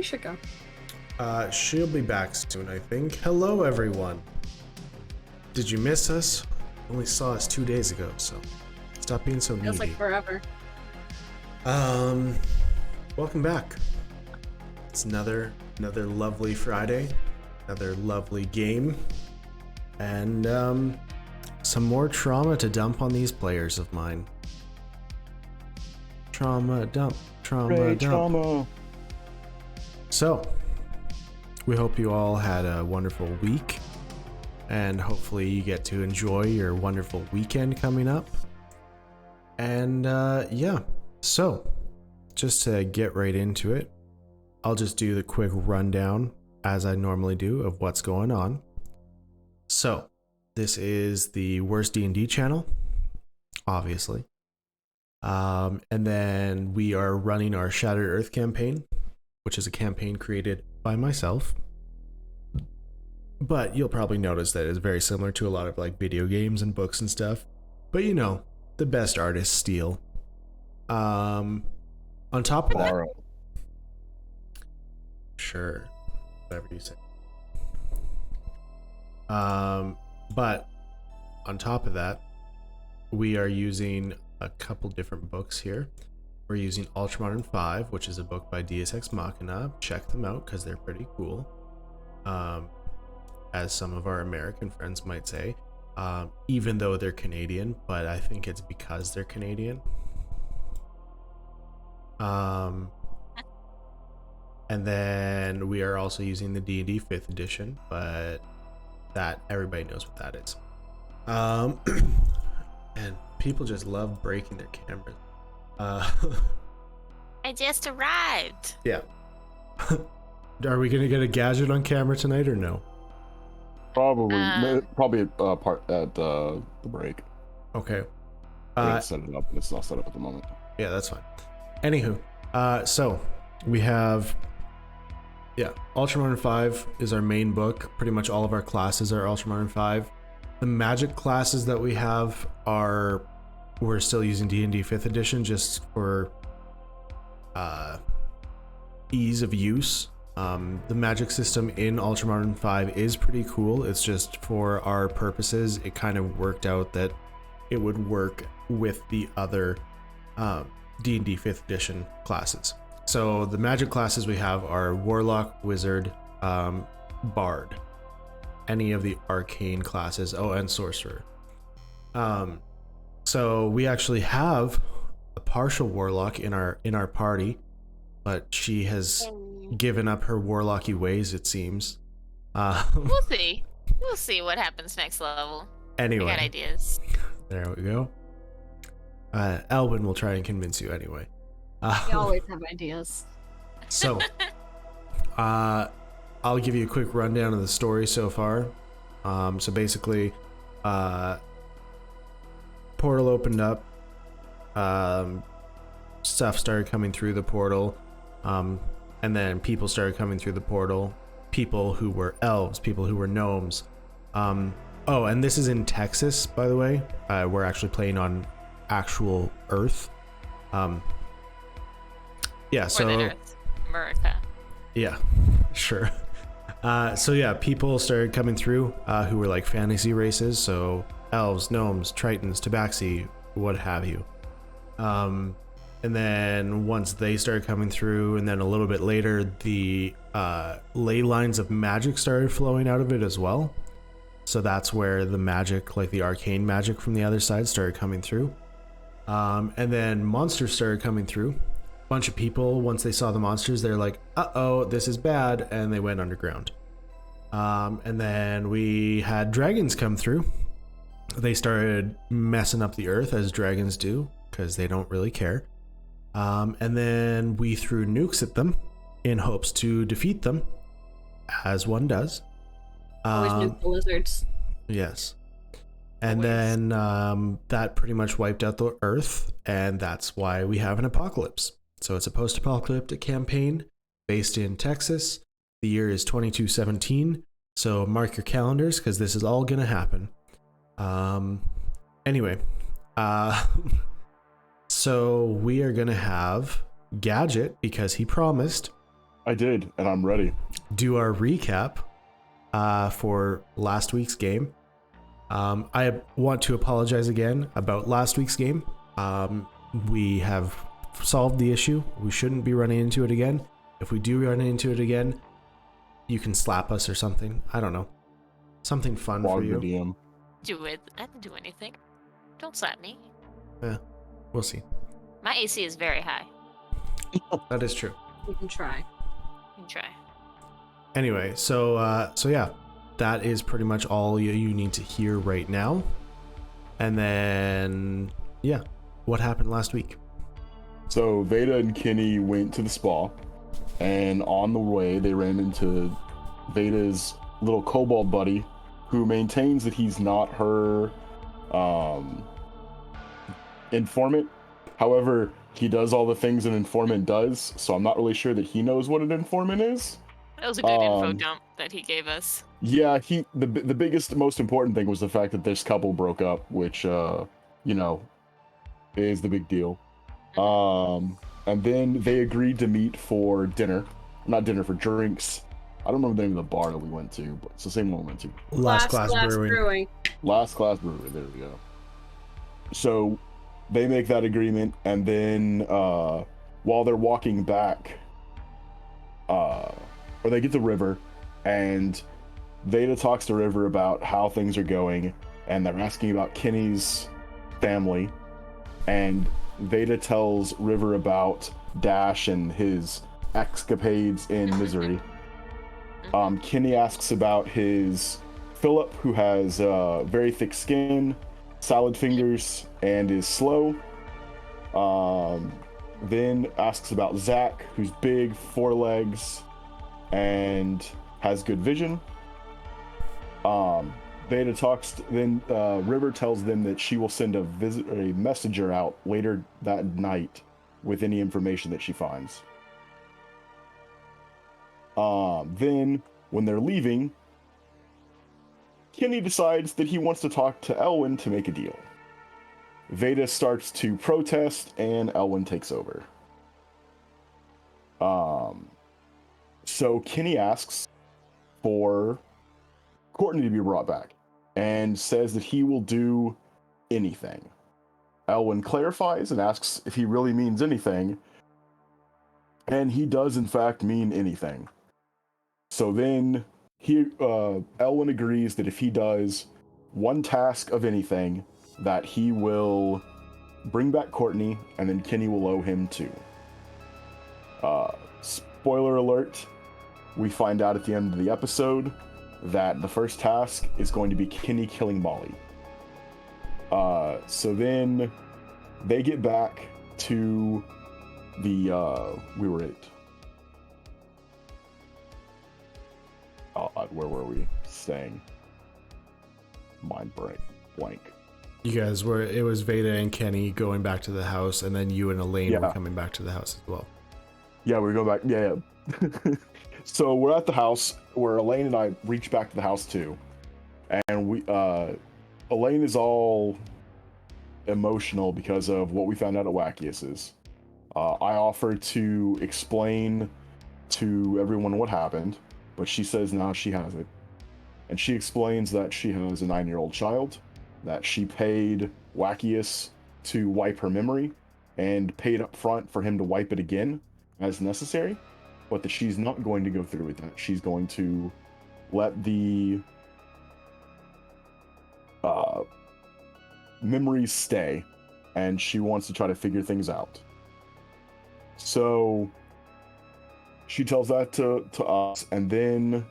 where'd she go? She'll be back soon, I think. Hello, everyone. Did you miss us? Only saw us 2 days ago, so stop being so needy. Feels like forever. Welcome back. It's another lovely Friday, another lovely game, and some more trauma to dump on these players of mine. Trauma dump. Trauma. So, we hope you all had a wonderful week, and hopefully you get to enjoy your wonderful weekend coming up. And yeah, so just to get right into it, I'll just do the quick rundown as I normally do of what's going on. So, this is the Worst D&D channel, obviously. And then we are running our Shattered Earth campaign, which is a campaign created by myself. But you'll probably notice that it's very similar to a lot of like video games and books and stuff. But you know, the best artists steal. On top of that, sure, whatever you say. But on top of that, we are using a couple different books here. We're using Ultramodern 5, which is a book by Deus Ex Machina. Check them out because they're pretty cool. As some of our American friends might say, even though they're Canadian, but I think it's because they're Canadian. And then we are also using the D&D 5th edition, but that everybody knows what that is. And people just love breaking their cameras. I just arrived. Yeah. Are we gonna get a gadget on camera tonight or no? Probably part at the break. Okay. Set it up. It's not set up at the moment. Yeah, that's fine. Anywho, so we have, Ultramodern 5 is our main book. Pretty much all of our classes are Ultramodern 5. The magic classes that we have are, we're still using D&D 5th edition just for ease of use. The magic system in Ultramodern 5 is pretty cool. It's just for our purposes, it kind of worked out that it would work with the other D&D 5th edition classes. So the magic classes we have are Warlock, Wizard, Bard, any of the arcane classes, and Sorcerer. So we actually have a partial Warlock in our party, but she has given up her warlocky ways, it seems. We'll see. We'll see what happens next level. Anyway, I got ideas. There we go. Elwin will try and convince you anyway. We always have ideas. So, I'll give you a quick rundown of the story so far. So basically, portal opened up. Stuff started coming through the portal. And then people started coming through the portal. People who were elves, people who were gnomes. Oh, and this is in Texas, by the way. We're actually playing on actual Earth. Yeah, so Earth, America. Yeah, sure. So yeah, people started coming through who were like fantasy races, so elves, gnomes, tritons, tabaxi, what have you. And then once they started coming through, and then a little bit later, the ley lines of magic started flowing out of it as well. So that's where the magic, like the arcane magic from the other side, started coming through. And then monsters started coming through. A bunch of people, once they saw the monsters, they're like, uh-oh, this is bad, and they went underground. And then we had dragons come through. They started messing up the earth, as dragons do, because they don't really care. And then we threw nukes at them in hopes to defeat them, as one does. Always nuke the lizards. Yes. And then that pretty much wiped out the earth, and that's why we have an apocalypse. So it's a post-apocalyptic campaign based in Texas. The year is 2217, so mark your calendars because this is all gonna happen. Anyway, so we are gonna have Gadget because he promised. I did, and I'm ready. do our recap for last week's game. I want to apologize again about last week's game. We have solved the issue. We shouldn't be running into it again. If we do run into it again, you can slap us or something. I don't know. Something fun for Log the you. DM. Do it. I didn't do anything. Don't slap me. We'll see. My AC is very high. That is true. You can try. You can try. Anyway, so yeah, that is pretty much all you need to hear right now. And then, yeah, what happened last week? So Veda and Kenny went to the spa, and on the way they ran into Veda's little kobold buddy, who maintains that he's not her informant. However, he does all the things an informant does, so I'm not really sure that he knows what an informant is. That was a good info dump that he gave us. Yeah, the biggest, most important thing was the fact that this couple broke up, which you know, is the big deal. And then they agreed to meet for dinner, not dinner, for drinks. I don't remember the name of the bar that we went to, but it's the same one we went to. Last Class Brewing. Last Class Brewery, there we go. So they make that agreement, and then while they're walking back, or they get to River, and Veda talks to River about how things are going, and they're asking about Kenny's family, and Veda tells River about Dash and his escapades in Misery. Kenny asks about his Philip, who has very thick skin, salad fingers, and is slow. Then asks about Zach, who's big, 4 legs, and has good vision. Veda talks, then River tells them that she will send a messenger out later that night with any information that she finds. Then, when they're leaving, Kenny decides that he wants to talk to Elwin to make a deal. Veda starts to protest, and Elwin takes over. So Kenny asks for Courtney to be brought back, and says that he will do anything. Elwin clarifies and asks if he really means anything, and he does in fact mean anything. So then Elwin agrees that if he does one task of anything, that he will bring back Courtney, and then Kenny will owe him 2. Spoiler alert, we find out at the end of the episode that the first task is going to be Kenny killing Molly. So then they get back to the we were at where were we staying? Mind blank. You guys were, it was Veda and Kenny going back to the house, and then you and Elaine were coming back to the house as well. Yeah, we go back. Yeah. So we're at the house where Elaine and I reach back to the house too. And we Elaine is all emotional because of what we found out at Wackius's. I offered to explain to everyone what happened, but she says now she has it. And she explains that she has a 9-year-old child, that she paid Wackius to wipe her memory, and paid up front for him to wipe it again as necessary, but that she's not going to go through with that. She's going to let the memories stay, and she wants to try to figure things out. So she tells that to us, and then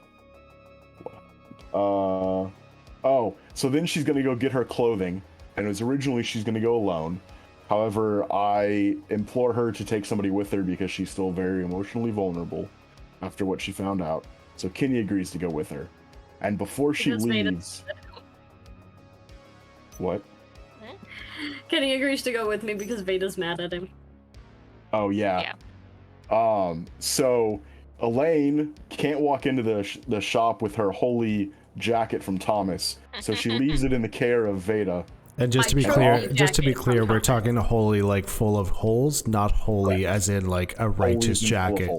so then she's gonna go get her clothing, and it was originally she's gonna go alone. However, I implore her to take somebody with her because she's still very emotionally vulnerable after what she found out. So Kenny agrees to go with her, and before she leaves, what? Kenny agrees to go with me because Veda's mad at him. Oh yeah. So Elaine can't walk into the shop with her holy jacket from Thomas, so she leaves it in the care of Veda. And just to be clear, we're talking holy like full of holes, not holy as in like a righteous jacket.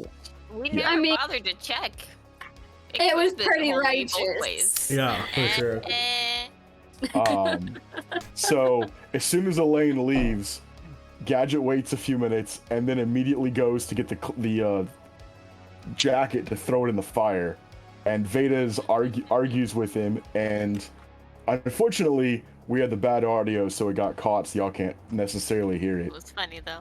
We Yeah. never I mean- bothered to check. It was could've been pretty only both righteous. ways. Yeah, for sure. So as soon as Elaine leaves, Gadget waits a few minutes and then immediately goes to get the jacket to throw it in the fire. And Veda's argues with him, and unfortunately, we had the bad audio, so it got caught, so y'all can't necessarily hear it. It was funny though.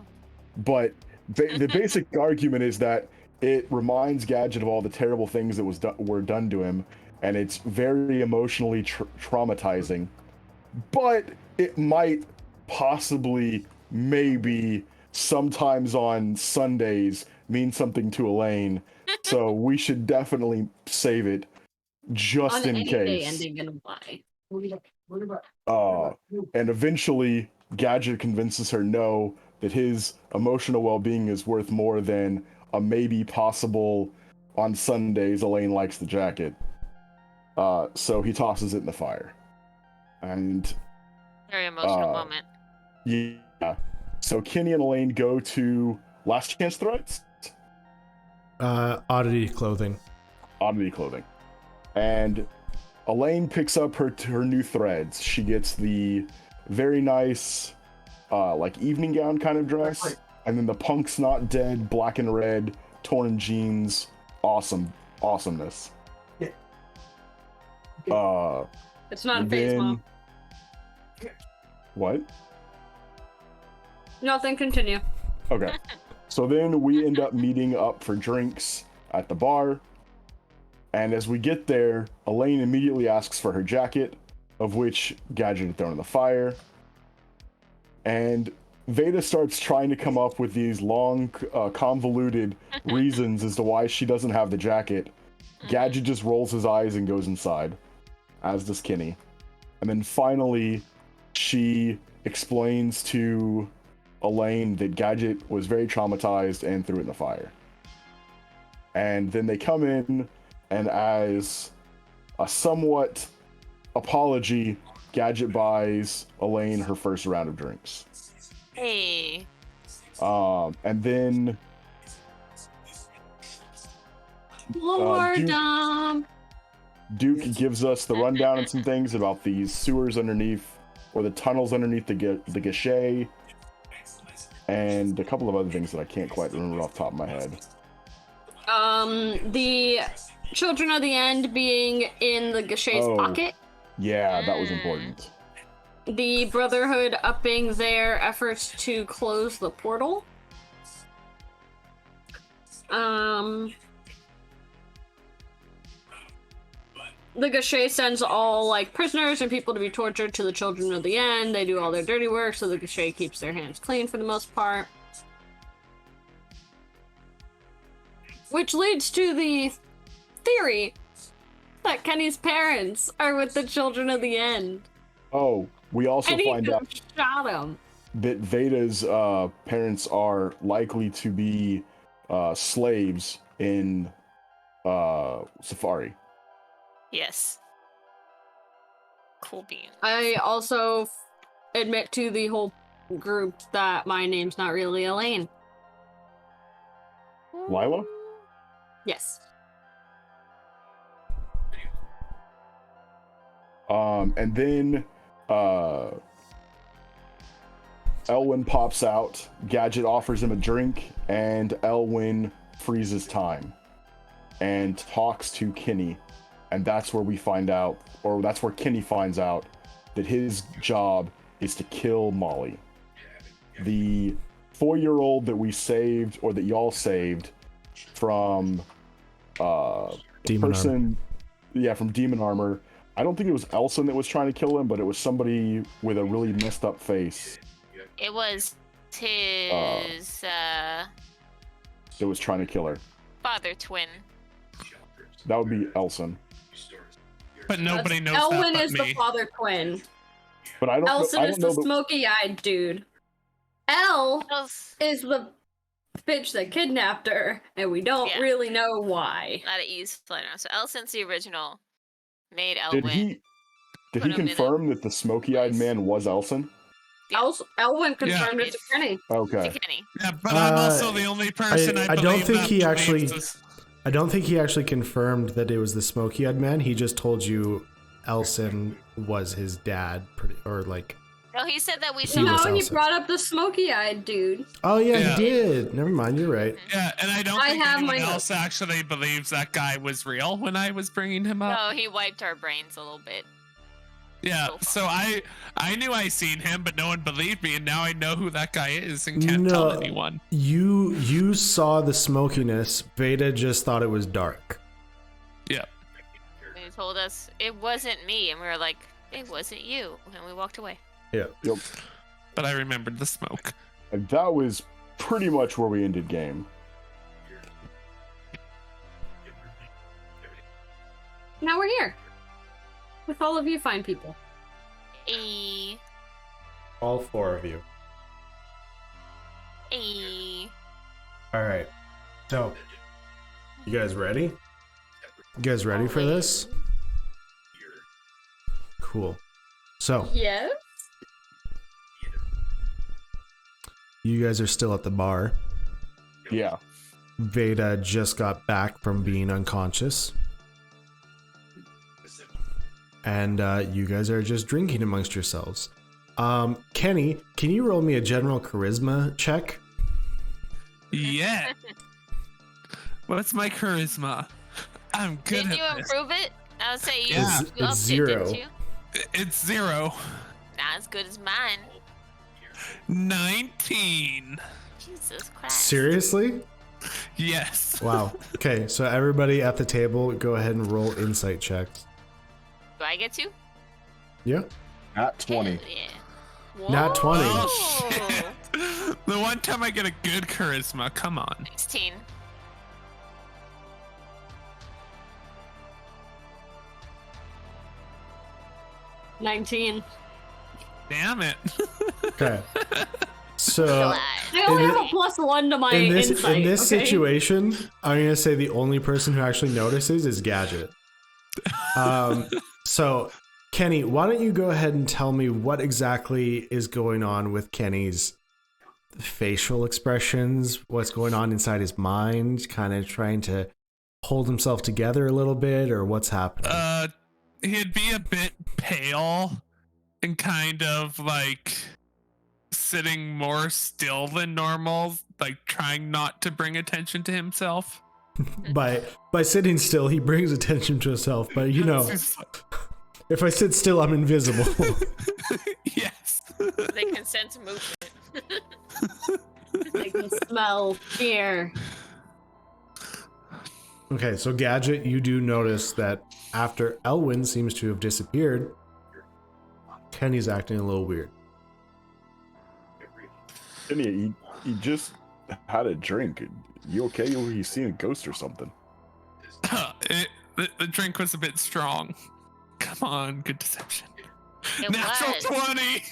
But the basic argument is that it reminds Gadget of all the terrible things that were done to him, and it's very emotionally traumatizing. But it might possibly, maybe, sometimes on Sundays mean something to Elaine. So we should definitely save it just On in any day case. ending in Y. And eventually, Gadget convinces her no, that his emotional well-being is worth more than a maybe possible on Sundays Elaine likes the jacket. So he tosses it in the fire. And Very emotional moment. yeah. So Kenny and Elaine go to Last Chance Threads? Oddity clothing. Oddity Clothing. And Elaine picks up her new threads. She gets the very nice like evening gown kind of dress, and then the Punk's Not Dead black and red torn jeans. Awesomeness. It's not a phase, Mom. What? Nothing, continue. Okay. So then we end up meeting up for drinks at the bar. And as we get there, Elaine immediately asks for her jacket, of which Gadget had thrown in the fire. And Veda starts trying to come up with these long, convoluted reasons as to why she doesn't have the jacket. Gadget just rolls his eyes and goes inside, as does Kenny. And then finally, she explains to Elaine that Gadget was very traumatized and threw it in the fire. And then they come in, and as a somewhat apology, Gadget buys Elaine her first round of drinks. Hey. And then Lordum. Duke gives us the rundown and some things about these sewers underneath, or the tunnels underneath the Gachet, and a couple of other things that I can't quite remember off the top of my head. The Children of the End being in the Gachet's pocket. Yeah, that was important. The Brotherhood upping their efforts to close the portal. The Gachet sends all, like, prisoners and people to be tortured to the Children of the End. They do all their dirty work, so the Gachet keeps their hands clean for the most part. Which leads to the theory that Kenny's parents are with the Children of the End. Oh, we also And he find out just shot him. that Veda's parents are likely to be slaves in Safari. Yes. Cool beans. I also admit to the whole group that my name's not really Elaine. Lila? Yes. And then Elwin pops out. Gadget offers him a drink, and Elwin freezes time and talks to Kenny. And that's where we find out, or that's where Kenny finds out, that his job is to kill Molly. The 4-year-old that we saved, or that y'all saved from Demon Armor. Yeah, from Demon Armor. I don't think it was Elson that was trying to kill him, but it was somebody with a really messed up face It was his that was trying to kill her. father twin. That would be Elson. But nobody knows Elwin that but is me. the father twin. But I don't Elson know, I is don't the know smoky-eyed dude. El That is the bitch that kidnapped her, and we don't Yeah. really know why. Not at ease later. So Elson's the original. Made Did Elwin. he Put him in confirm that the smoky-eyed place. man was Elson? Elwin confirmed Yeah. it to Kenny. Okay. To Kenny. Yeah, but I'm also the only person I don't believe think that he believes actually. this. I don't think he actually confirmed that it was the smoky-eyed man. He just told you Elson was his dad, or like. No, he said that we He saw. was No, he Elsa. brought up the smoky-eyed dude. Oh yeah, Yeah. he did. Never mind, you're right. Yeah, and I don't I think have anyone my else actually believes that guy was real when I was bringing him up. No, he wiped our brains a little bit. Yeah, so I knew I seen him, but no one believed me, and now I know who that guy is and can't tell anyone. You saw the smokiness. Veda just thought it was dark. Yeah. He told us it wasn't me, and we were like, it wasn't you, and we walked away. Yeah. Yep. But I remembered the smoke. And that was pretty much where we ended game. Now we're here. With all of you fine people. All four of you. All right. So, you guys ready? You guys ready for this? Cool. So, Yes? you guys are still at the bar. Yeah. Veda just got back from being unconscious. And you guys are just drinking amongst yourselves. Kenny, can you roll me a general charisma check? Yeah. What's my charisma? I'm good Didn't you at this. improve it? I would say you, Yeah. you It's upped it, 0. didn't you? It's 0. Not as good as mine. 19. Jesus Christ. Seriously? Yes. Wow. Okay, so everybody at the table, go ahead and roll insight checks. Do I get to? Yeah? At 20. Hell yeah. Nat 20. Oh, shit. The one time I get a good charisma, come on. 16. $19. Damn it. Okay. So Glad. I only In have the- a +1 to my in this insight. okay? situation, I'm gonna say the only person who actually notices is Gadget. So Kenny, why don't you go ahead and tell me what exactly is going on with Kenny's facial expressions, what's going on inside his mind, kind of trying to hold himself together a little bit, or what's happening? He'd be a bit pale and kind of like sitting more still than normal, like trying not to bring attention to himself. By sitting still, he brings attention to himself, but you know, if I sit still, I'm invisible. Yes. They can sense movement. They can smell fear. Okay, so Gadget, you do notice that after Elwin seems to have disappeared, Kenny's acting a little weird. Kenny, he just had a drink. You okay? Or you seen a ghost or something? The drink was a bit strong. Come on, good deception. It Natural was. 20.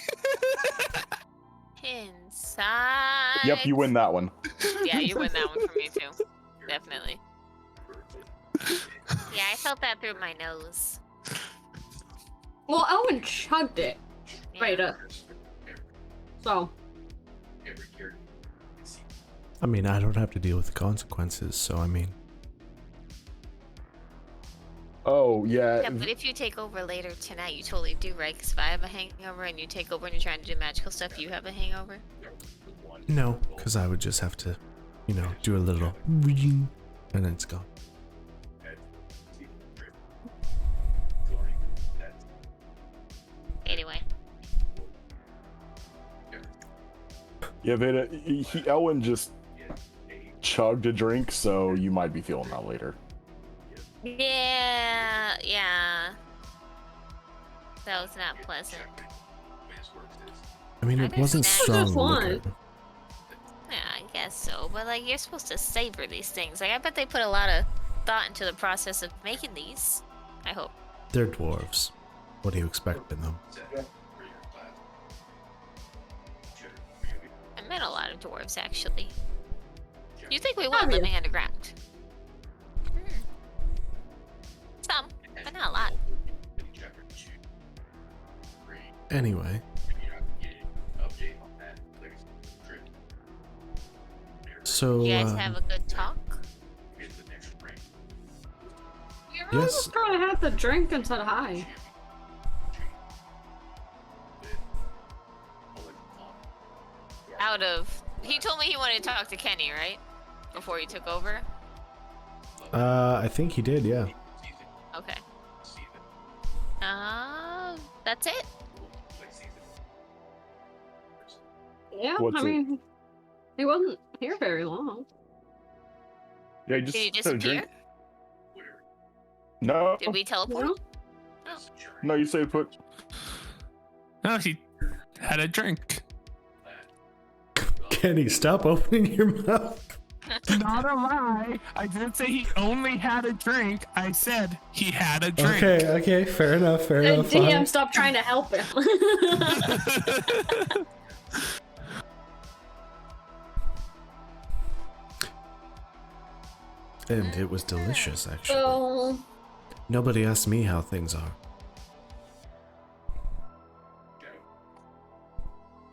Inside. Yep, you win that one. Yeah, you win that one for me too. Definitely. Yeah, I felt that through my nose. Well, Elwin chugged it right up. So, I mean, I don't have to deal with the consequences, so I mean, Oh, yeah. Yeah, but if you take over later tonight, you totally do, right? Because if I have a hangover and you take over and you're trying to do magical stuff, you have a hangover? no, because I would just have to, you know, do a little ring, and then it's gone. Anyway. Yeah, Veda, Elwin just chugged a drink, so you might be feeling that later. Yeah. That was not pleasant. I mean, it wasn't Understand. strong Just liquor. Yeah, I guess so. But, like, you're supposed to savor these things. Like, I bet they put a lot of thought into the process of making these. I hope. They're dwarves. What do you expect in them? I met a lot of dwarves, actually. You think we weren't living underground? Some, but not a lot. Anyway, So, You guys have a good talk? You really Yes. just kind of had the drink and said hi. He told me he wanted to talk to Kenny, right? Before he took over? I think he did, yeah. Okay. That's it? Yeah, What's I it? mean, he wasn't here very long. Yeah, just Did he had a disappear? drink. No, Did we teleport? No? no, you say put. No, he had a drink. Kenny, stop opening your mouth. Not a lie. I didn't say he only had a drink. I said he had a drink. Okay, fair enough, fair The enough. DM fine. stopped trying to help him. And it was delicious, actually. So, Nobody asked me how things are.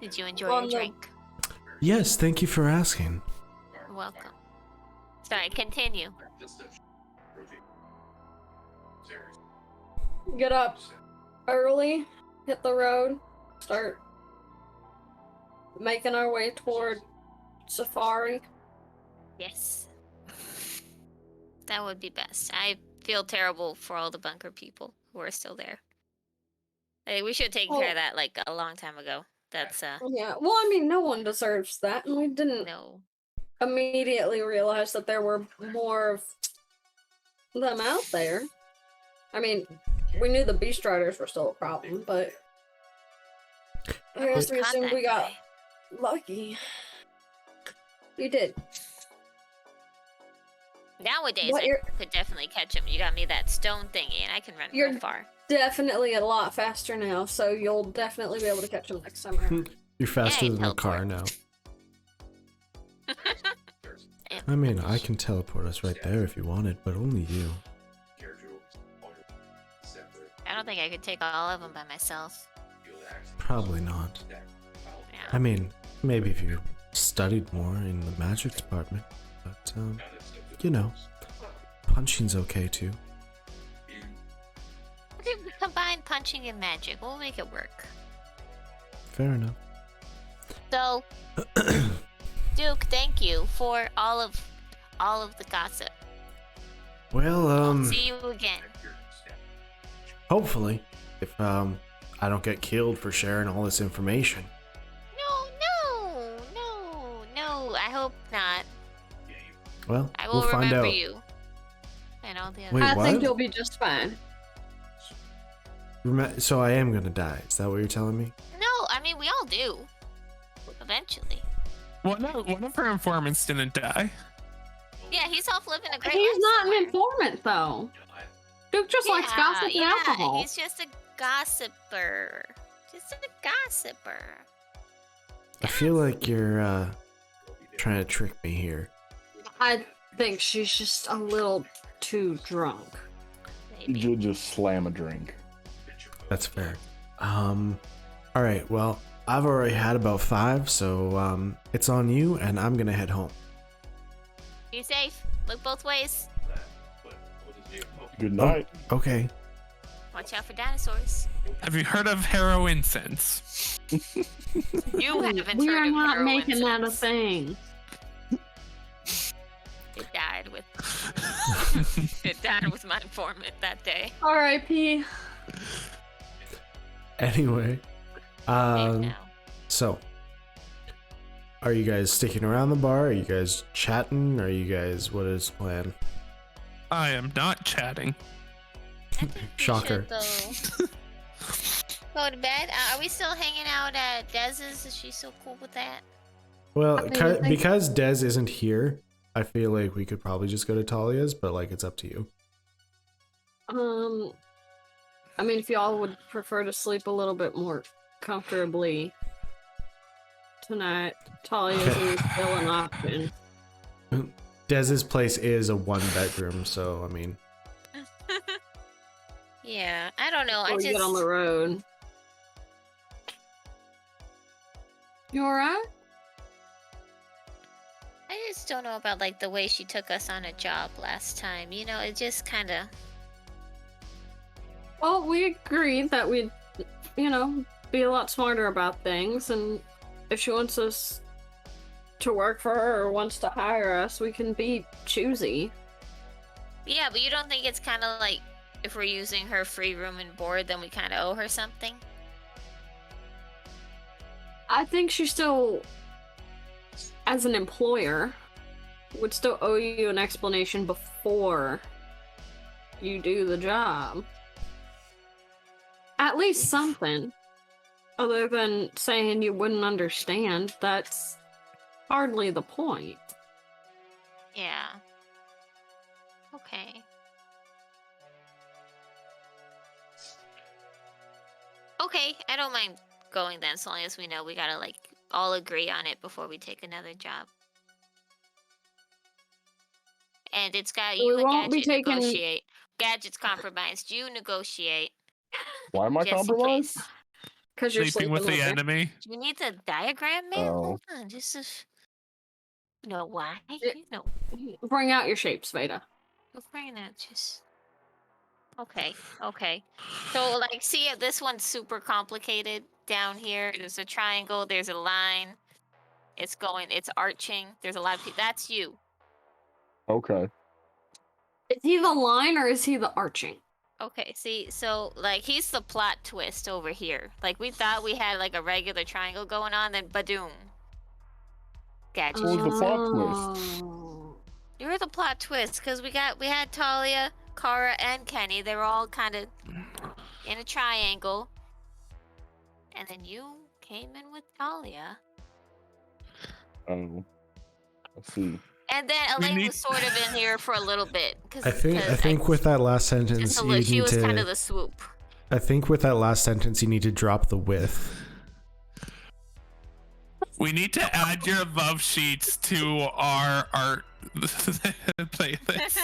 Did you enjoy Well, your no. drink? Yes, thank you for asking. You're welcome. Sorry, continue. get up early, hit the road, start making our way toward Safari. Yes. That would be best. I feel terrible for all the bunker people who are still there. Like, we should have taken care of that like a long time ago. That's Yeah, well, I mean, no one deserves that, and we didn't no. immediately realize that there were more of them out there. I mean, we knew the Beast Riders were still a problem, but I guess we assumed we got lucky. We did. Nowadays, What I you're- could definitely catch him. You got me that stone thingy, and I can run You're- real far. Definitely a lot faster now, so you'll definitely be able to catch them next time around. You're faster Yeah, than the car now. I mean, I can teleport us right there if you wanted, but only you. I don't think I could take all of them by myself. Probably not. Yeah. I mean, maybe if you studied more in the magic department, but, you know, punching's okay too. We can combine punching and magic. We'll make it work. Fair enough. So, Duke, thank you for all of the gossip. Well, See you again. hopefully, if, I don't get killed for sharing all this information. No. I hope not. Well, I will we'll find remember out. you. And all the other. Wait, I what? think you'll be just fine. So I am gonna die. Is that what you're telling me? No, I mean we all do. Eventually. One of her informants didn't die. Yeah, he's off living a great He's life not somewhere. an informant, though. Duke just likes gossip and alcohol. He's just a gossiper. I feel like you're trying to trick me here. I think she's just a little too drunk. Maybe. You just slam a drink. That's fair. All right. Well, I've already had about 5, so it's on you, and I'm gonna head home. Be safe. Look both ways. Good night. Okay. Watch out for dinosaurs. Have you heard of Harrow Incense? You haven't We heard are of not heroin making that a since thing. It died with my informant that day. R.I.P. Anyway, And now. so are you guys sticking around the bar? Are you guys chatting? Are you guys? What is the plan? I am not chatting. I think we Shocker. should go to bed. Are we still hanging out at Dez's? Is she so cool with that? Well, I mean, I think- because Dez isn't here, I feel like we could probably just go to Talia's, but like it's up to you. I mean, if y'all would prefer to sleep a little bit more comfortably tonight, Talia's is still an option. Dez's place is a 1-bedroom, so I mean, Yeah, I don't know. Before you get on the road. You alright? I I just don't know about like the way she took us on a job last time. You know, it just kind of. Well, we agreed that we'd, you know, be a lot smarter about things, and if she wants us to work for her or wants to hire us, we can be choosy. Yeah, but you don't think it's kind of like if we're using her free room and board, then we kind of owe her something? I think she still, as an employer, would still owe you an explanation before you do the job. At least something. Other than saying you wouldn't understand, that's hardly the point. Yeah. Okay. Okay, I don't mind going then, as long as we know we gotta like all agree on it before we take another job. And it's got you We and won't be Gadget taking- negotiate. Gadget's compromised. You negotiate. Why am I Just in compromised? case. Because you're Sleeping with the her. enemy. Do you need the diagram, man? Oh. Hold on, just you know why? It- You know, Bring out your shapes, Veda. go bring that. Just okay, okay. So like, see, this one's super complicated. Down here, there's a triangle. There's a line. It's arching. There's a lot of people. That's you. Okay. Is he the line or is he the arching? Okay, see, so like he's the plot twist over here. Like we thought we had like a regular triangle going on, then badoom. Gadget. What was the plot Oh. You're the plot twist because we had Talia, Kara, and Kenny. They were all kind of in a triangle, and then you came in with Talia, Oh. I see. and then We Elaine need- was sort of in here for a little bit. I think with that last sentence, you she need was to. kind of the swoop. I think with that last sentence, you need to drop the with. We need to add your love sheets to our art playlist.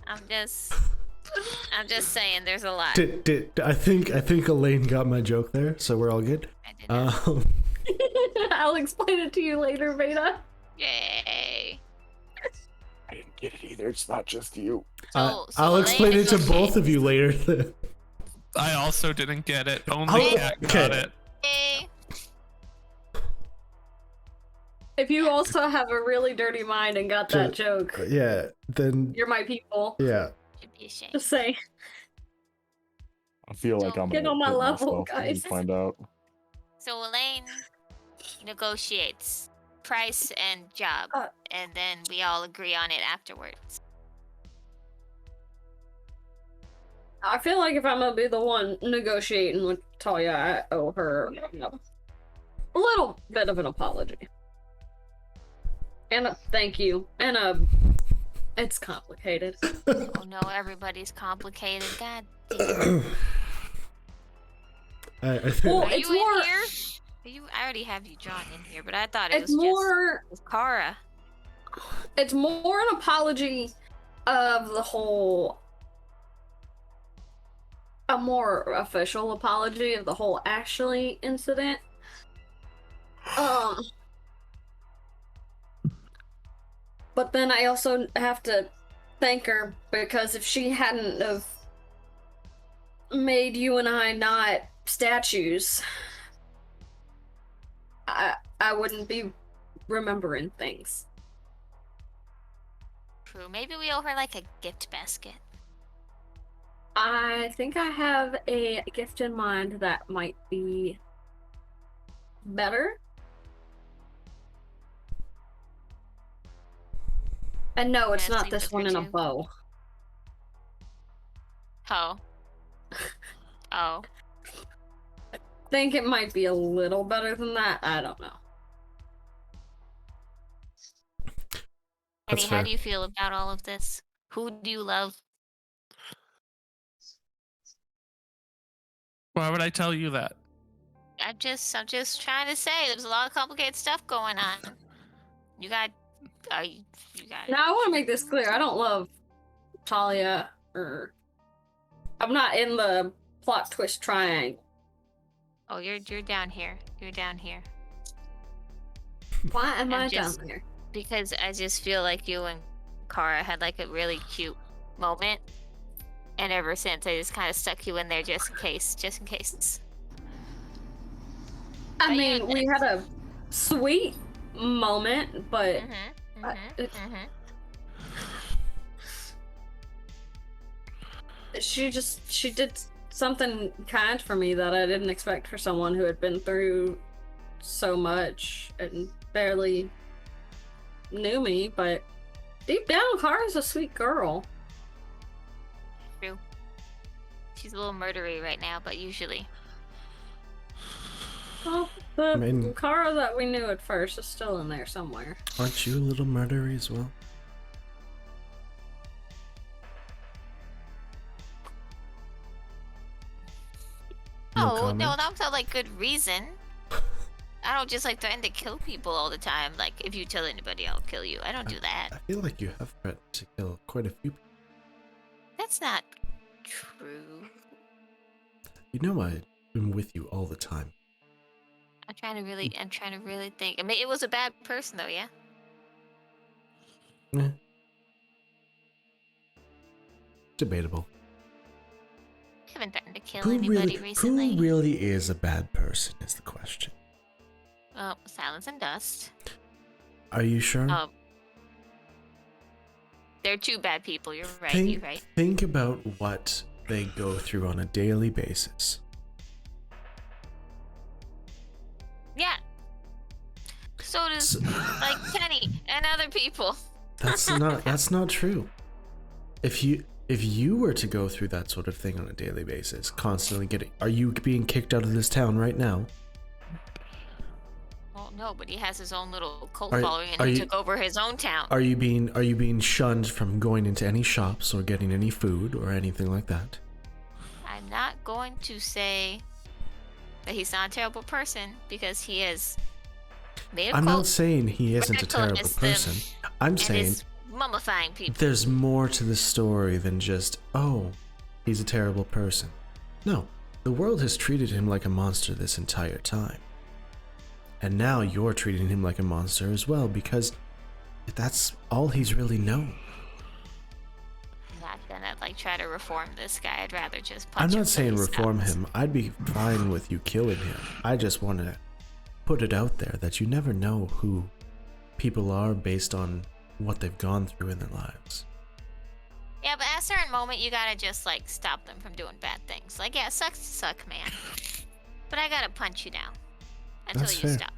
I'm just saying, there's a lot. I think Elaine got my joke there, so we're all good. I did not. I'll explain it to you later, Veda. Yay! I didn't get it either. It's not just you. So I'll Elaine explain it to both negotiates. of you later. I also didn't get it. Only Oh, Cat got okay. it. Yay! If you also have a really dirty mind and got that joke, Yeah, then you're my people. yeah. Should be ashamed. Just saying. I feel like I'm Get gonna on my hit level, myself when we guys. Find out. So Elaine negotiates price and job, and then we all agree on it afterwards. I feel like if I'm gonna be the one negotiating with Talia, I owe her a little bit of an apology. And a thank you. And it's complicated. Oh no, everybody's complicated. God damn. I think Well, Are it's you more- in here? I already have you drawn in here, but I thought it It's was more just Kara. it's more an apology of the whole, a more official apology of the whole Ashley incident. But then I also have to thank her, because if she hadn't have made you and I not statues, I wouldn't be remembering things. True. Maybe we owe her like a gift basket. I think I have a gift in mind that might be better. And no, it's not Dancing this with one her in a too. bow. Oh. Oh. I think it might be a little better than that. I don't know. That's Annie, how fair. do you feel about all of this? Who do you love? Why would I tell you that? I'm just trying to say there's a lot of complicated stuff going on. You got Now I want to make this clear. I don't love Talia, or I'm not in the plot twist triangle. Oh, you're down here. You're down here. Why am I'm I just- down here? Because I just feel like you and Kara had like a really cute moment. And ever since, I just kind of stuck you in there just in case. I But mean, you- we had a sweet moment, but she did something kind for me that I didn't expect for someone who had been through so much and barely knew me, but deep down, Kara's a sweet girl. True. She's a little murdery right now, but usually. Well, the mean- Kara that we knew at first is still in there somewhere. Aren't you a little murdery as well? No, comment? no, that was not like good reason. I don't just like threaten to kill people all the time. Like, if you tell anybody, I'll kill you. I don't do that. I feel like you have threatened to kill quite a few people. That's not true. You know I've been with you all the time. I'm trying to really think. I mean, it was a bad person though, yeah? Eh. Debatable. I haven't threatened to kill anybody recently. Who really is a bad person is the question. Oh, Silence and Dust. Are you sure? They're two bad people, you're right, think, you're right. Think about what they go through on a daily basis. Yeah. So does, like, Kenny and other people. That's not true. If you were to go through that sort of thing on a daily basis, constantly are you being kicked out of this town right now? Well, no, but he has his own little cult Are- following and are he you- took over his own town. Are you being shunned from going into any shops or getting any food or anything like that? I'm not going to say that he's not a terrible person because he has made a I'm cult not saying he isn't a terrible radicalism person. I'm and saying is mummifying people. there's more to the story than just, oh, he's a terrible person. No, the world has treated him like a monster this entire time. And now you're treating him like a monster as well because that's all he's really known. I'm not gonna like try to reform this guy. I'd rather just punch I'm him not saying till he reform stops. him. I'd be fine with you killing him. I just want to put it out there that you never know who people are based on what they've gone through in their lives. Yeah, but at a certain moment, you gotta just like stop them from doing bad things. Like, yeah, it sucks to suck, man. But I gotta punch you down until That's you fair. stop.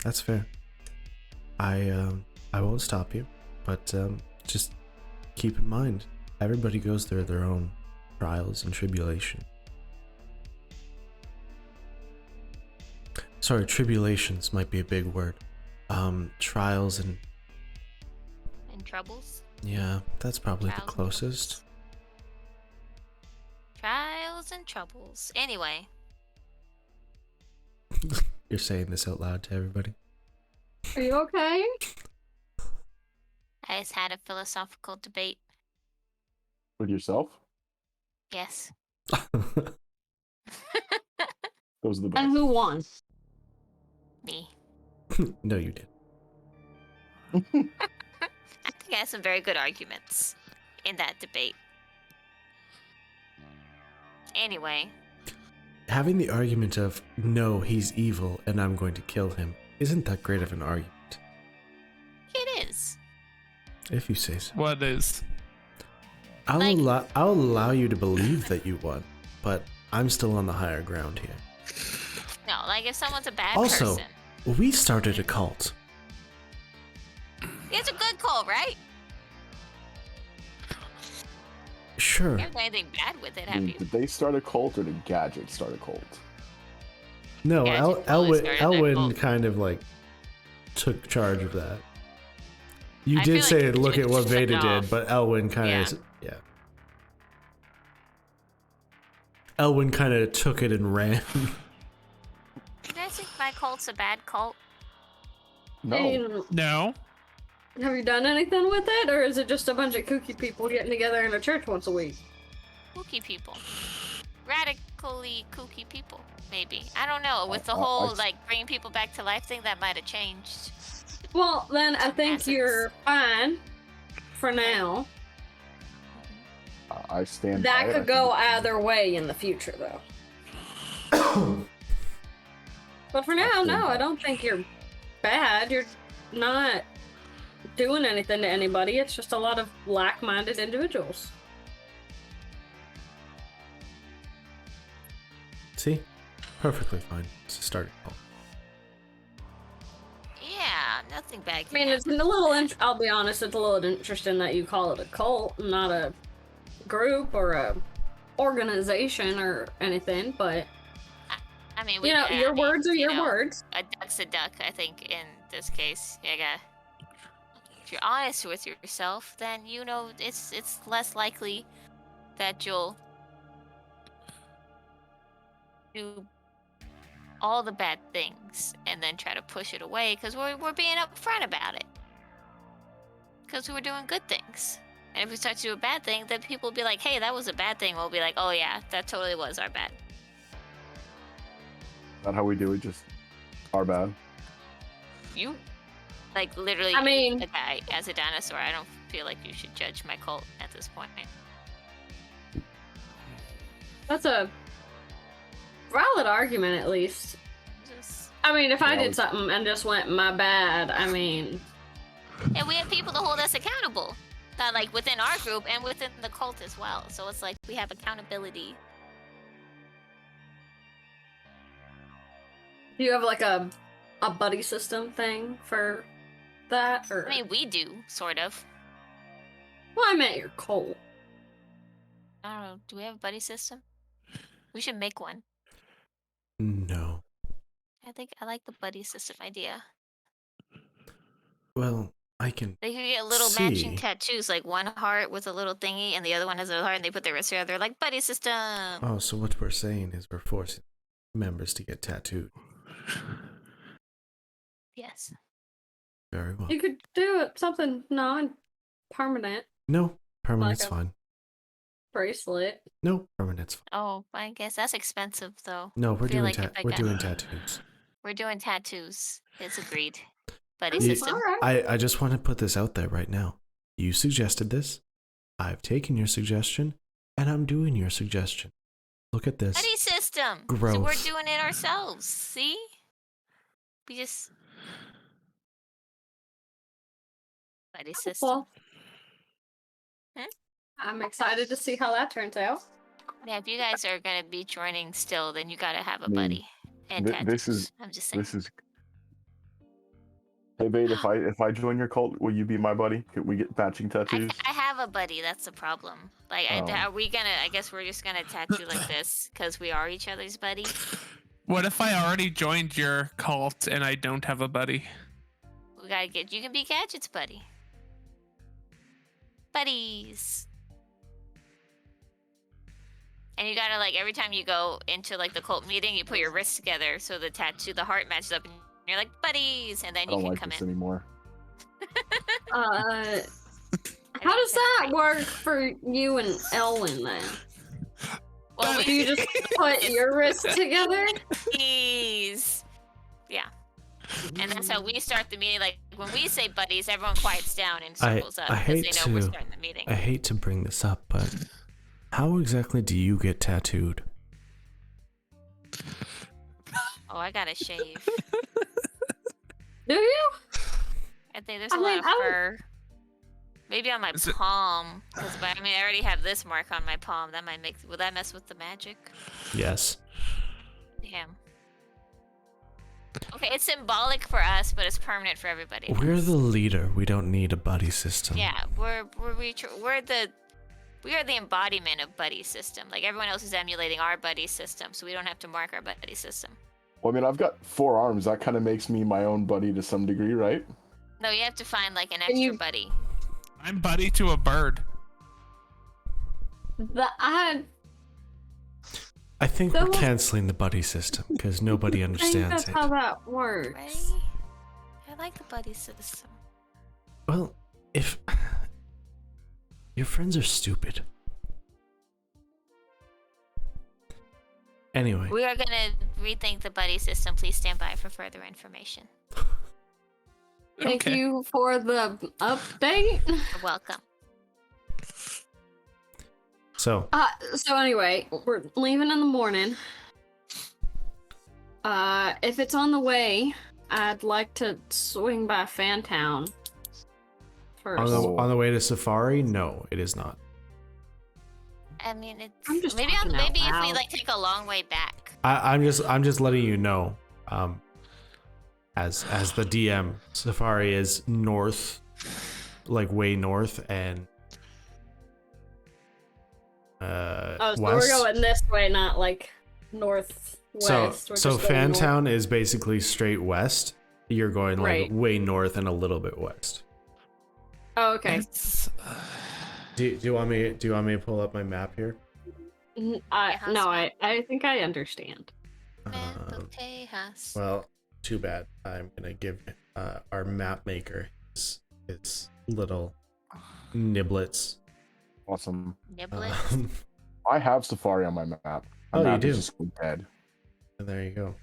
That's fair. I won't stop you, but just keep in mind, everybody goes through their own trials and tribulation. Sorry, tribulations might be a big word. Trials and And troubles? yeah, that's probably Trials the and closest. Trials and troubles. Anyway, You're saying this out loud to everybody. Are you okay? I just had a philosophical debate. With yourself? Yes. Those are the And best. who won? Me. No, you did. I think I had some very good arguments in that debate. Anyway, Having the argument of no, he's evil and I'm going to kill him isn't that great of an argument, it is. if you say so. What is? I'll Like- allow you to believe that you won, but I'm still on the higher ground here. No, like if someone's a bad Also, person. we started a cult. It's a good call, right? Sure. You haven't done anything bad with it, have you? Did they start a cult or did Gadget start a cult? No, Yeah, I think Elwin started that Elwin cult. kind of like took charge of that. You I did feel say, like look you at what just took Veda it did, off. but Elwin kind Yeah. of, yeah. Elwin kind of took it and ran. You guys think my cult's a bad cult? No. I mean, No. have you done anything with it, or is it just a bunch of kooky people getting together in a church once a week? Spooky people. radically kooky people. Maybe, I don't know. With the I- whole I- like bringing people back to life thing, that might have changed. Well, then I think Assets. you're fine for now. I stand. That by it. I could think go it's- either way in the future, though. But for now, stand no, by I it. don't think you're bad. You're not doing anything to anybody. It's just a lot of like-minded individuals. See? Perfectly fine. It's a starting point. Yeah, nothing bad. I mean, it's a little. I'll be honest. It's a little interesting that you call it a cult, not a group or a organization or anything. But I mean, you know, your words are your words. A duck's a duck. I think in this case, yeah. If you're honest with yourself, then you know it's less likely that you'll do all the bad things and then try to push it away because we're being upfront about it. Because we're doing good things. And if we start to do a bad thing, then people will be like, hey, that was a bad thing. We'll be like, oh yeah, that totally was our bad. Not how we do it. Just our bad. You, like, literally, I mean- a guy as a dinosaur. I don't feel like you should judge my cult at this point. That's a valid argument, at least. Just, I mean, if I Yeah, did something and just went my bad, I mean, and we have people to hold us accountable. That, like, within our group and within the cult as well. So it's like we have accountability. do you have like a buddy system thing for that, or? I mean, we do, sort of. Well, I meant your cult. I don't know. Do we have a buddy system? We should make one. No. I think I like the buddy system idea. Well, I can. They could get little matching See. tattoos, like one heart with a little thingy, and the other one has a heart, and they put their wrists together, like buddy system. Oh, so what we're saying is we're forcing members to get tattooed. Yes. Very well. You could do it something non-permanent, No, permanent's Like a- fine. bracelet. No, permanent's fine. Oh, I guess that's expensive, though. No, we're feel doing like if I we're got- doing tattoos. We're doing tattoos. It's agreed. Buddy All You- system. right. I just want to put this out there right now. You suggested this. I've taken your suggestion, and I'm doing your suggestion. Look at this. Buddy system. So we're Growth. doing it ourselves. See? We just buddy system. Well, Hmm? I'm excited to see how that turns out. Yeah, if you guys are gonna be joining still, then you gotta have a I mean, buddy and thi- this tattoos. is- I'm just saying. This is. Hey, Bade, if I join your cult, will you be my buddy? Can we get matching tattoos? I have a buddy. That's the problem. Like, Oh. are we gonna? I guess we're just gonna tattoo like this because we are each other's buddy. What if I already joined your cult and I don't have a buddy? We gotta get. You can be Gadget's buddy. Buddies. And you gotta, like, every time you go into like the cult meeting, you put your wrists together so the tattoo, the heart matches up, and you're like buddies, and then I you don't can like come this in. anymore. How does that work for you and Elwin then? Well, Do you just put your wrists together? buddies. Yeah. And that's how we start the meeting. Like, when we say buddies, everyone quiets down and circles up I because hate they know we're to- starting the meeting. I hate to bring this up, but how exactly do you get tattooed? Oh, I gotta shave. Do you? I think there's I a mean, lot of I would- fur. Maybe on my Is it- palm. I mean, I already have this mark on my palm. That might make. Will that mess with the magic? Yes. Damn. Okay, it's symbolic for us, but it's permanent for everybody. We're the leader. We don't need a buddy system. Yeah, we are the embodiment of buddy system. Like, everyone else is emulating our buddy system, so we don't have to mark our buddy system. Well, I mean, I've got 4 arms. That kind of makes me my own buddy to some degree, right? No, you have to find like an And extra you- buddy. I'm buddy to a bird. I think So we're what- canceling the buddy system because nobody I think understands that's it. how that works. Ready? I like the buddy system. Well, if your friends are stupid, Anyway, We are gonna rethink the buddy system. Please stand by for further information. Thank Okay. you for the update. You're welcome. so So anyway, we're leaving in the morning. If it's on the way, I'd like to swing by Fantown first. on the way to Safari, no, it is not. I mean, it's I'm just maybe talking out maybe if we loud. like take a long way back. I'm just letting you know. As the DM, Safari is north, like way north, and Oh, so west. we're going this way, not like northwest. So We're just going Fantown is basically straight west. You're going like Right. way north and a little bit west. Oh, okay. It's, Do you want me to pull up my map here? No, I think I understand. Well, too bad. I'm gonna give our map maker his little niblets. Awesome. Niblets. I have Safari on my map. My Oh, you map do? is just dead. And there you go.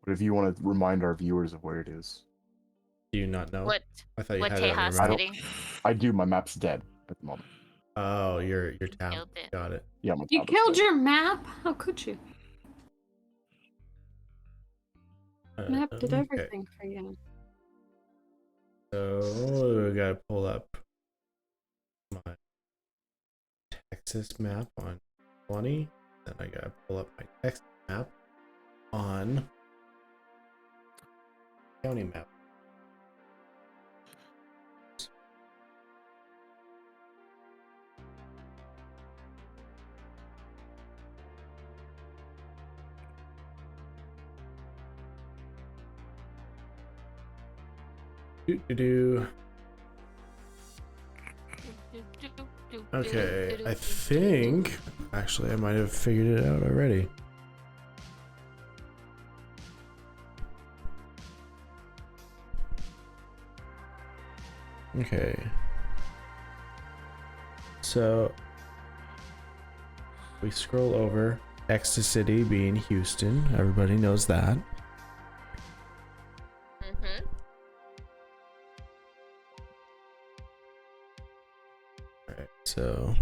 But if you want to remind our viewers of where it is, Do you not know? What I thought you what had it on Tejas your map. hitting? I do. My map's dead at the moment. Oh, your tab. Killed it. Got it. Yeah, my You tab is killed dead. your map? How could you? Map did Okay. everything for you. So we gotta pull up my Texas map on 20. Then I gotta pull up my Texas map on county map. Do. Okay, I think actually I might have figured it out already. Okay. So we scroll over. Ecstasy being Houston. Everybody knows that. Mm-hmm. Alright, so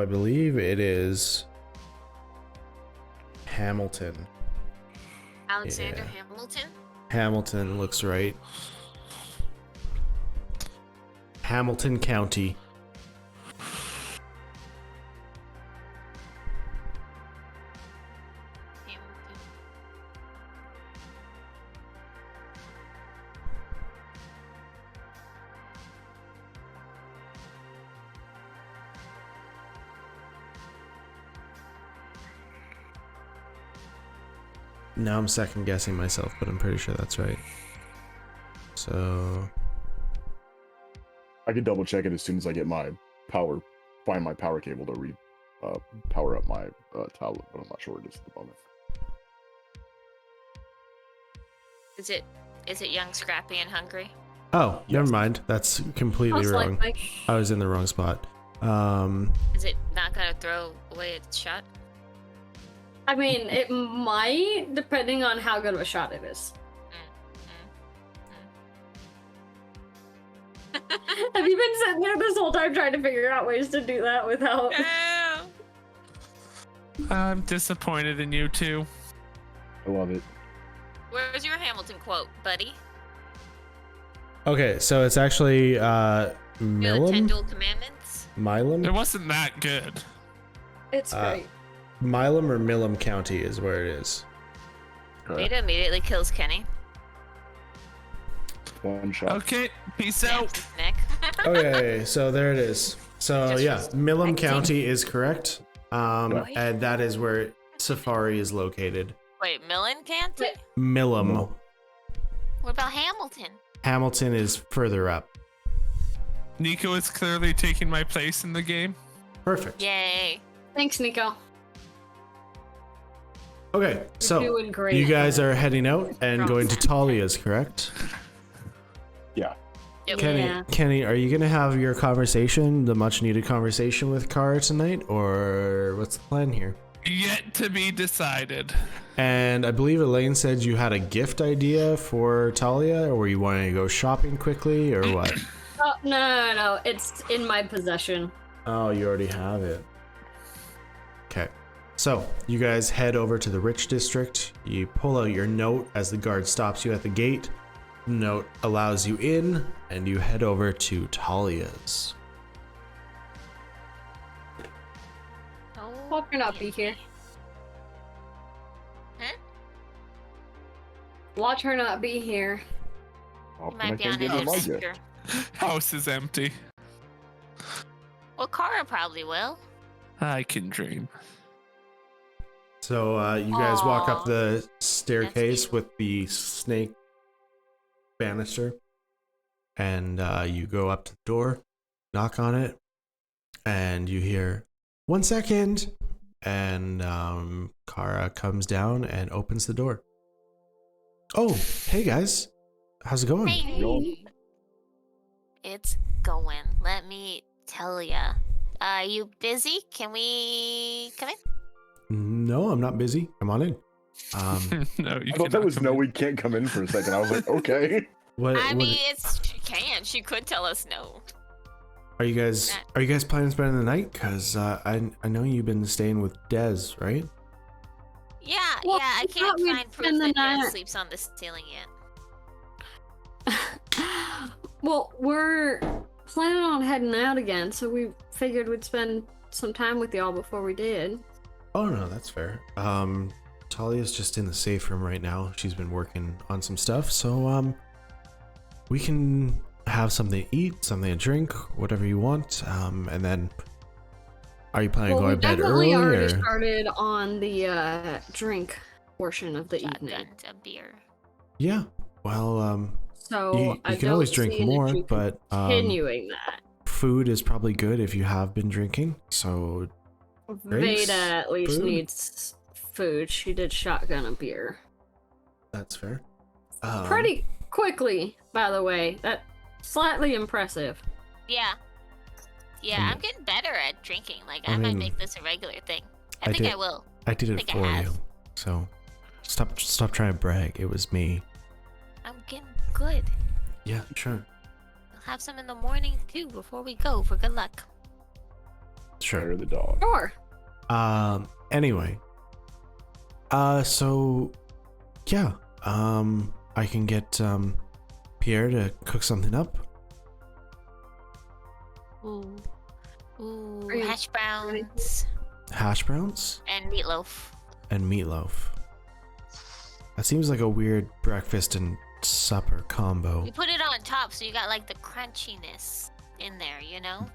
I believe it is Hamilton. Alexander Yeah. Hamilton. Hamilton looks right. Hamilton County. Hamilton. Now I'm second guessing myself, but I'm pretty sure that's right. So I can double check it as soon as I get my find my power cable to power up my tablet, but I'm not sure where it is at the moment. Is it young, scrappy, and hungry? oh, never Yes. mind. That's completely Most wrong. likely. I was in the wrong spot. Is it not gonna throw away its shot? I mean, it might, depending on how good of a shot it is. Have you been sitting there this whole time trying to figure out ways to do that without? I'm disappointed in you two. I love it. Where's your Hamilton quote, buddy? Okay, so it's actually Your 10 Milam? dual commandments? It Milam? wasn't that good. It's great. Milam or Milam County is where it is. Veda immediately kills Kenny. One shot. Okay, peace Snaps out. his neck. Okay, so there it is. So Just yeah, Milam respecting. County is correct. Yeah. And that is where Safari is located. Wait, Millen County? Milam. No. What about Hamilton? Hamilton is further up. Nico is clearly taking my place in the game. Perfect. Yay. Thanks, Nico. Okay, You're so doing great. you guys are heading out and going to Talia's, correct? Yeah. Yep. Yeah. Kenny, are you gonna have your conversation, the much needed conversation with Kara tonight, or what's the plan here? Yet to be decided. And I believe Elaine said you had a gift idea for Talia, or were you wanting to go shopping quickly, or what? Oh, no. It's in my possession. Oh, you already have it. Okay. So, you guys head over to the rich district. You pull out your note as the guard stops you at the gate. The note allows you in, and you head over to Talia's. Watch her not be here. Huh? Watch her not be here. How You can I might be on come an get her my adventure. gift? House is empty. Well, Kara probably will. I can dream. So, you guys walk up Aw. the staircase cute. with the snake banister, and you go up to the door, knock on it, and you hear, "1 second," and Kara comes down and opens the door. Oh, hey guys, how's it going? Hey. It's going. Let me tell ya. Are you busy? Can we come in? No, I'm not busy. Come on in. No, you I thought that cannot was come no, in. we can't come in for a second. I was like, okay. What? I what mean, she can. She could tell us no. are you guys? Are you guys planning to spend the night? Cause I know you've been staying with Dez, right? Yeah, Well, yeah. I I can't thought we'd find proof spend the that Dad night- sleeps on the ceiling yet. Well, we're planning on heading out again, so we figured we'd spend some time with y'all before we did. Oh no, that's fair. Talia's just in the safe room right now. She's been working on some stuff, so we can have something to eat, something to drink, whatever you want. And then, are you planning Well, on we going to bed definitely early? already Or? started on the drink portion of the evening. Shotgun to beer. Yeah. Well, So you I can always don't drink see an more, issue but continuing that. food is probably good if you have been drinking. So drinks, Veda at least food. needs food. She did shotgun a beer. that's fair. Pretty quickly, by the way. That's slightly impressive. Yeah. Yeah, Um, I'm getting better at drinking. Like, I I might mean, make this a regular thing. I I think did- I will. I did it think I for have. you. So stop trying to brag. It was me. I'm getting good. Yeah, sure. I'll have some in the morning too before we go for good luck. Sure. Fire the dog. Sure. Anyway. So yeah. I can get Pierre to cook something up. Ooh. Ooh, Are you hash ready? browns Hash browns and meatloaf. and meatloaf. That seems like a weird breakfast and supper combo. We put it on top so you got like the crunchiness in there, you know?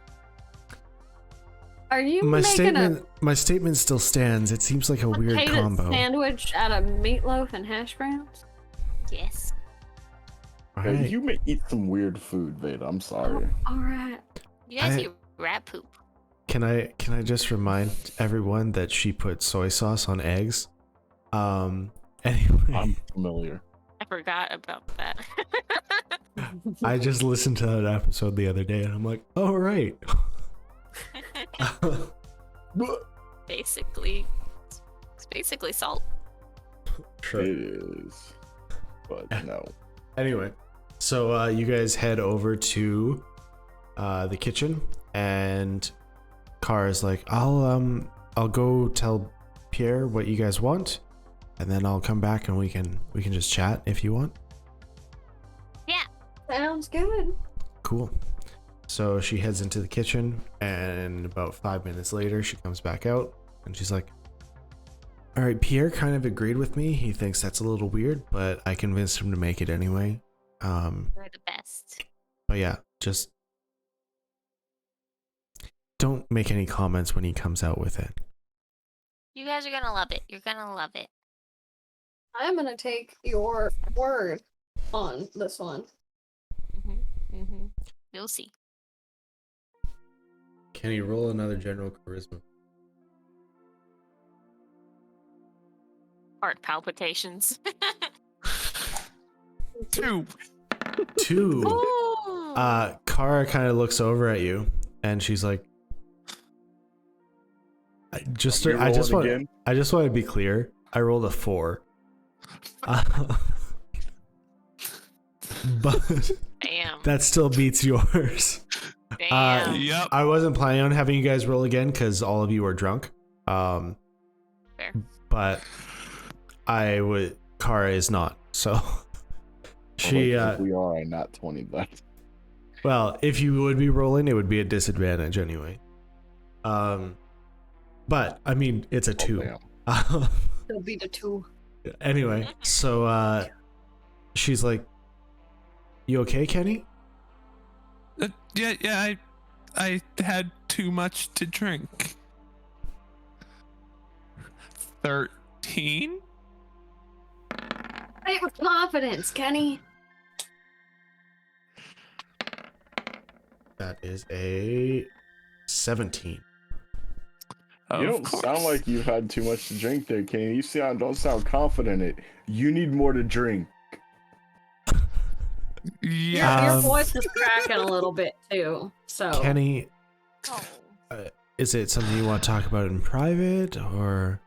Are you My making statement still stands. It seems like a a weird potato combo. sandwich out of meatloaf and hash browns? Yes. All Hey, right. you may eat some weird food, Veda. I'm sorry. All right. You guys I- eat rat poop. Can I just remind everyone that she put soy sauce on eggs? Anyway, I'm familiar. I forgot about that. I just listened to that episode the other day and I'm like, oh right. Basically, it's basically salt. Sure. It is. But no. Anyway, so you guys head over to the kitchen and Kara's like, I'll go tell Pierre what you guys want, and then I'll come back and we can just chat if you want. Yeah. Sounds good. Cool. So she heads into the kitchen, and about 5 minutes later, she comes back out, and she's like, all right, Pierre kind of agreed with me. He thinks that's a little weird, but I convinced him to make it anyway. You're the best. But yeah, just don't make any comments when he comes out with it. You guys are gonna love it. You're gonna love it. I'm gonna take your word on this one. You'll see. Can you roll another general charisma? Heart palpitations. 2. 2. Ooh. Kara kind of looks over at you, and she's like, I just want to be clear. I rolled a 4. But Damn. that still beats yours. Damn. Yep. I wasn't planning on having you guys roll again because all of you are drunk. Fair. But Kara is not. So she we are not 20 left. well, if you would be rolling, it would be a disadvantage anyway. But I mean, it's a 2. It'll be the 2. Anyway, so she's like, "You okay, Kenny?" Yeah. I had too much to drink. 13. Say it with confidence, Kenny. That is a 17. You don't sound like you've had too much to drink there, Kenny. You don't sound confident in it. You need more to drink. Yeah. Your voice is cracking a little bit too. So Kenny, Oh. is it something you want to talk about in private, or?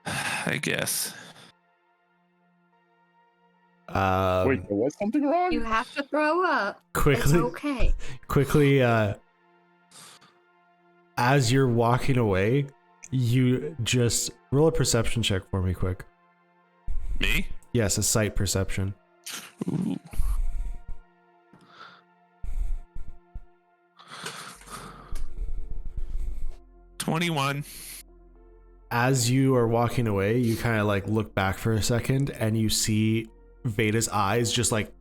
I guess. Wait, was something wrong? you have to throw up. It's Quickly, okay. as you're walking away, you just roll a perception check for me, quick. Me? Yes, a sight perception. Ooh. $21. As you are walking away, you kind of like look back for a second, and you see Veda's eyes just like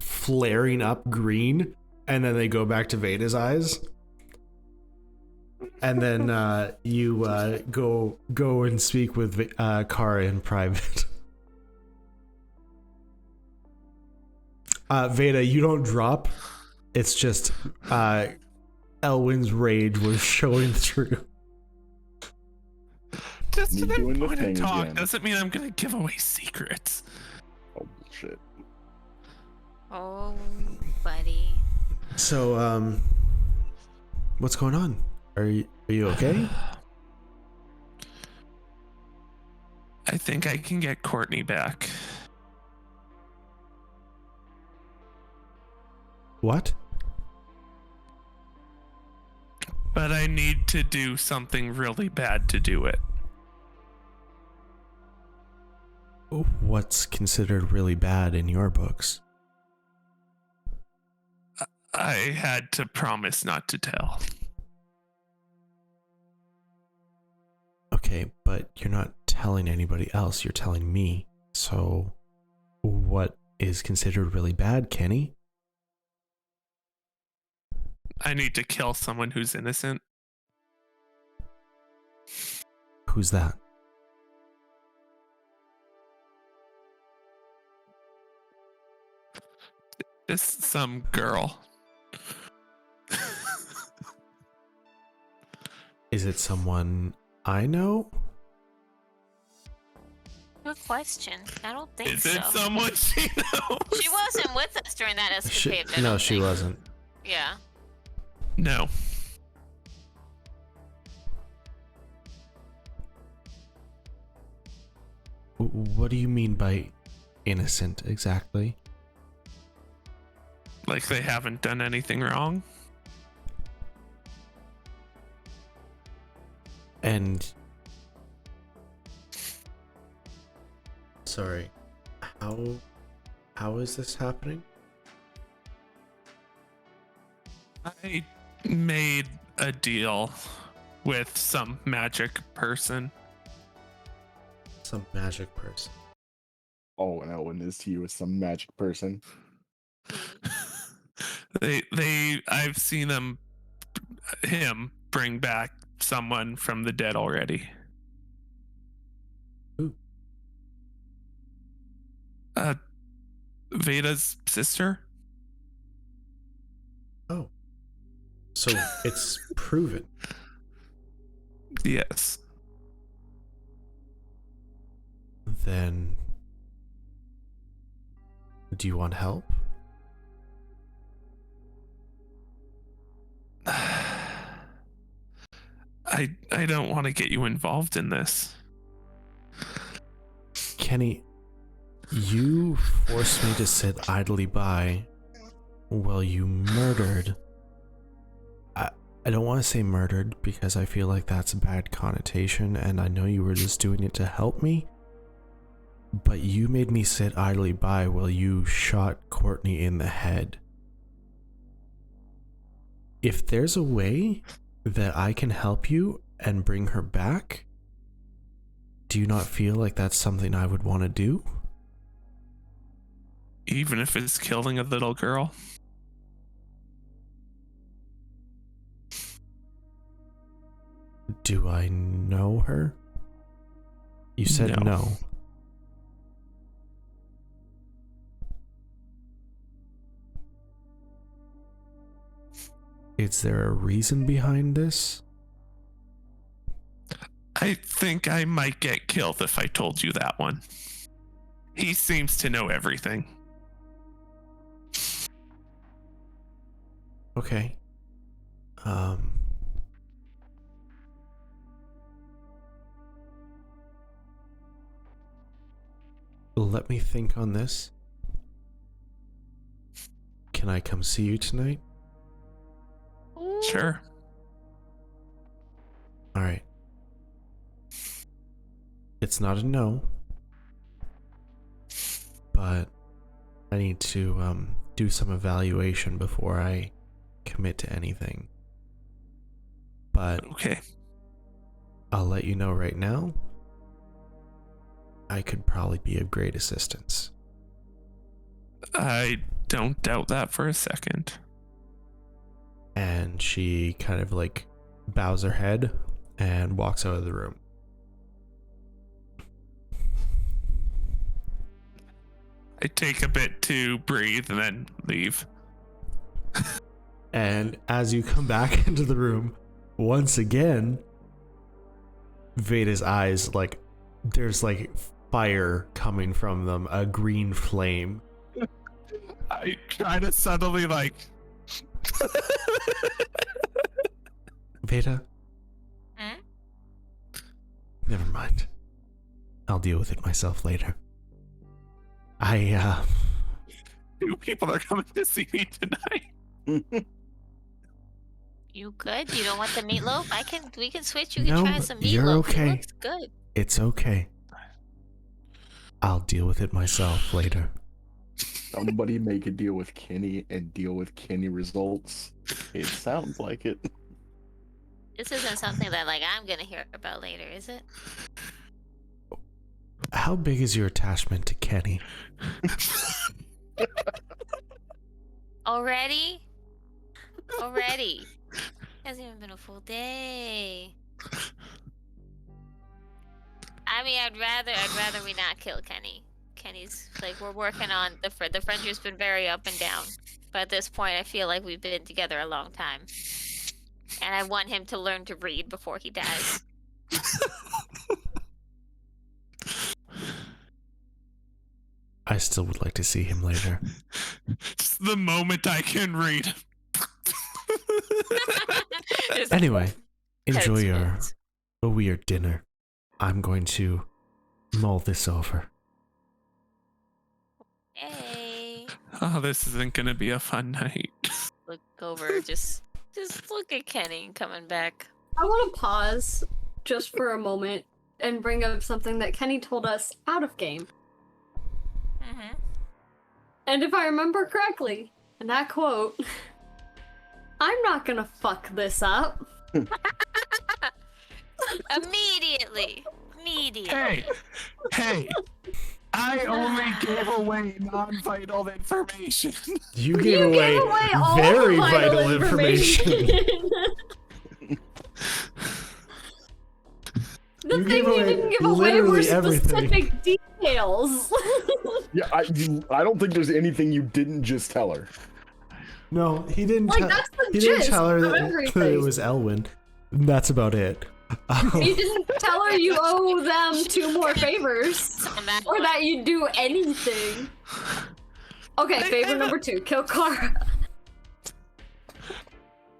flaring up green, and then they go back to Veda's eyes. And then you go and speak with Kara in private. Veda, you don't drop. It's just Elwin's rage was showing through. Just Me an doing the important thing talk again. doesn't mean I'm gonna give away secrets. Oh, bullshit. Oh, buddy. So, what's going on? Are you okay? I think I can get Courtney back. What? But I need to do something really bad to do it. What's considered really bad in your books? I had to promise not to tell. Okay, but you're not telling anybody else, you're telling me. So, what is considered really bad, Kenny? I need to kill someone who's innocent. Who's that? Just some girl. Is it someone I know? Good question. I don't think Is so. it someone she knows? She wasn't with us during that escapade. I don't she think. wasn't. Yeah. No. What do you mean by innocent exactly? Like they haven't done anything wrong? And sorry, how is this happening? I made a deal with some magic person. Some magic person. Oh, and Elwin is to you as some magic person. I've seen him bring back someone from the dead already. Who? Veda's sister. Oh. So it's proven. Yes. Then do you want help? I don't want to get you involved in this. Kenny, you forced me to sit idly by while you murdered. I don't want to say murdered because I feel like that's a bad connotation, and I know you were just doing it to help me. But you made me sit idly by while you shot Courtney in the head. If there's a way that I can help you and bring her back, do you not feel like that's something I would want to do? Even if it's killing a little girl. Do I know her? You said no. Is there a reason behind this? I think I might get killed if I told you that one. He seems to know everything. Okay. Let me think on this. Can I come see you tonight? Sure. All right. It's not a no, but I need to do some evaluation before I commit to anything. But Okay. I'll let you know right now, I could probably be of great assistance. I don't doubt that for a second. And she kind of like bows her head and walks out of the room. I take a bit to breathe and then leave. And as you come back into the room, once again, Veda's eyes, like, there's like fire coming from them, a green flame. I try to subtly like... Veda? Hmm? Never mind. I'll deal with it myself later. Two people are coming to see me tonight. You good? You don't want the meatloaf? We can switch. You can No, try some meatloaf. you're okay. It looks good. It's okay. I'll deal with it myself later. Somebody make a deal with Kenny and deal with Kenny results. It sounds like it. This isn't something that like I'm gonna hear about later, is it? How big is your attachment to Kenny? Already? Already. Hasn't even been a full day. I mean, I'd rather we not kill Kenny. Kenny's like, we're working on the friendship's been very up and down, but at this point, I feel like we've been together a long time, and I want him to learn to read before he dies. I still would like to see him later. Just the moment I can read. Anyway, enjoy Heads your spins. weird dinner. I'm going to mull this over. Hey, Oh, this isn't gonna be a fun night. look over, just look at Kenny coming back. I want to pause just for a moment and bring up something that Kenny told us out of game. Mm-hmm. And if I remember correctly, in that quote, I'm not gonna fuck this up. Immediately. Hey, I only gave away non-vital information. You gave away all very the vital information. The You thing gave you away didn't give away were literally everything. specific details. Yeah, I don't think there's anything you didn't just tell her. No, he didn't. Like, that's the he didn't gist tell her of that it everything. was Elwin. That's about it. You didn't tell her you owe them 2 more favors. On that Or one. that you do anything. Okay, favor number 2, kill Kara.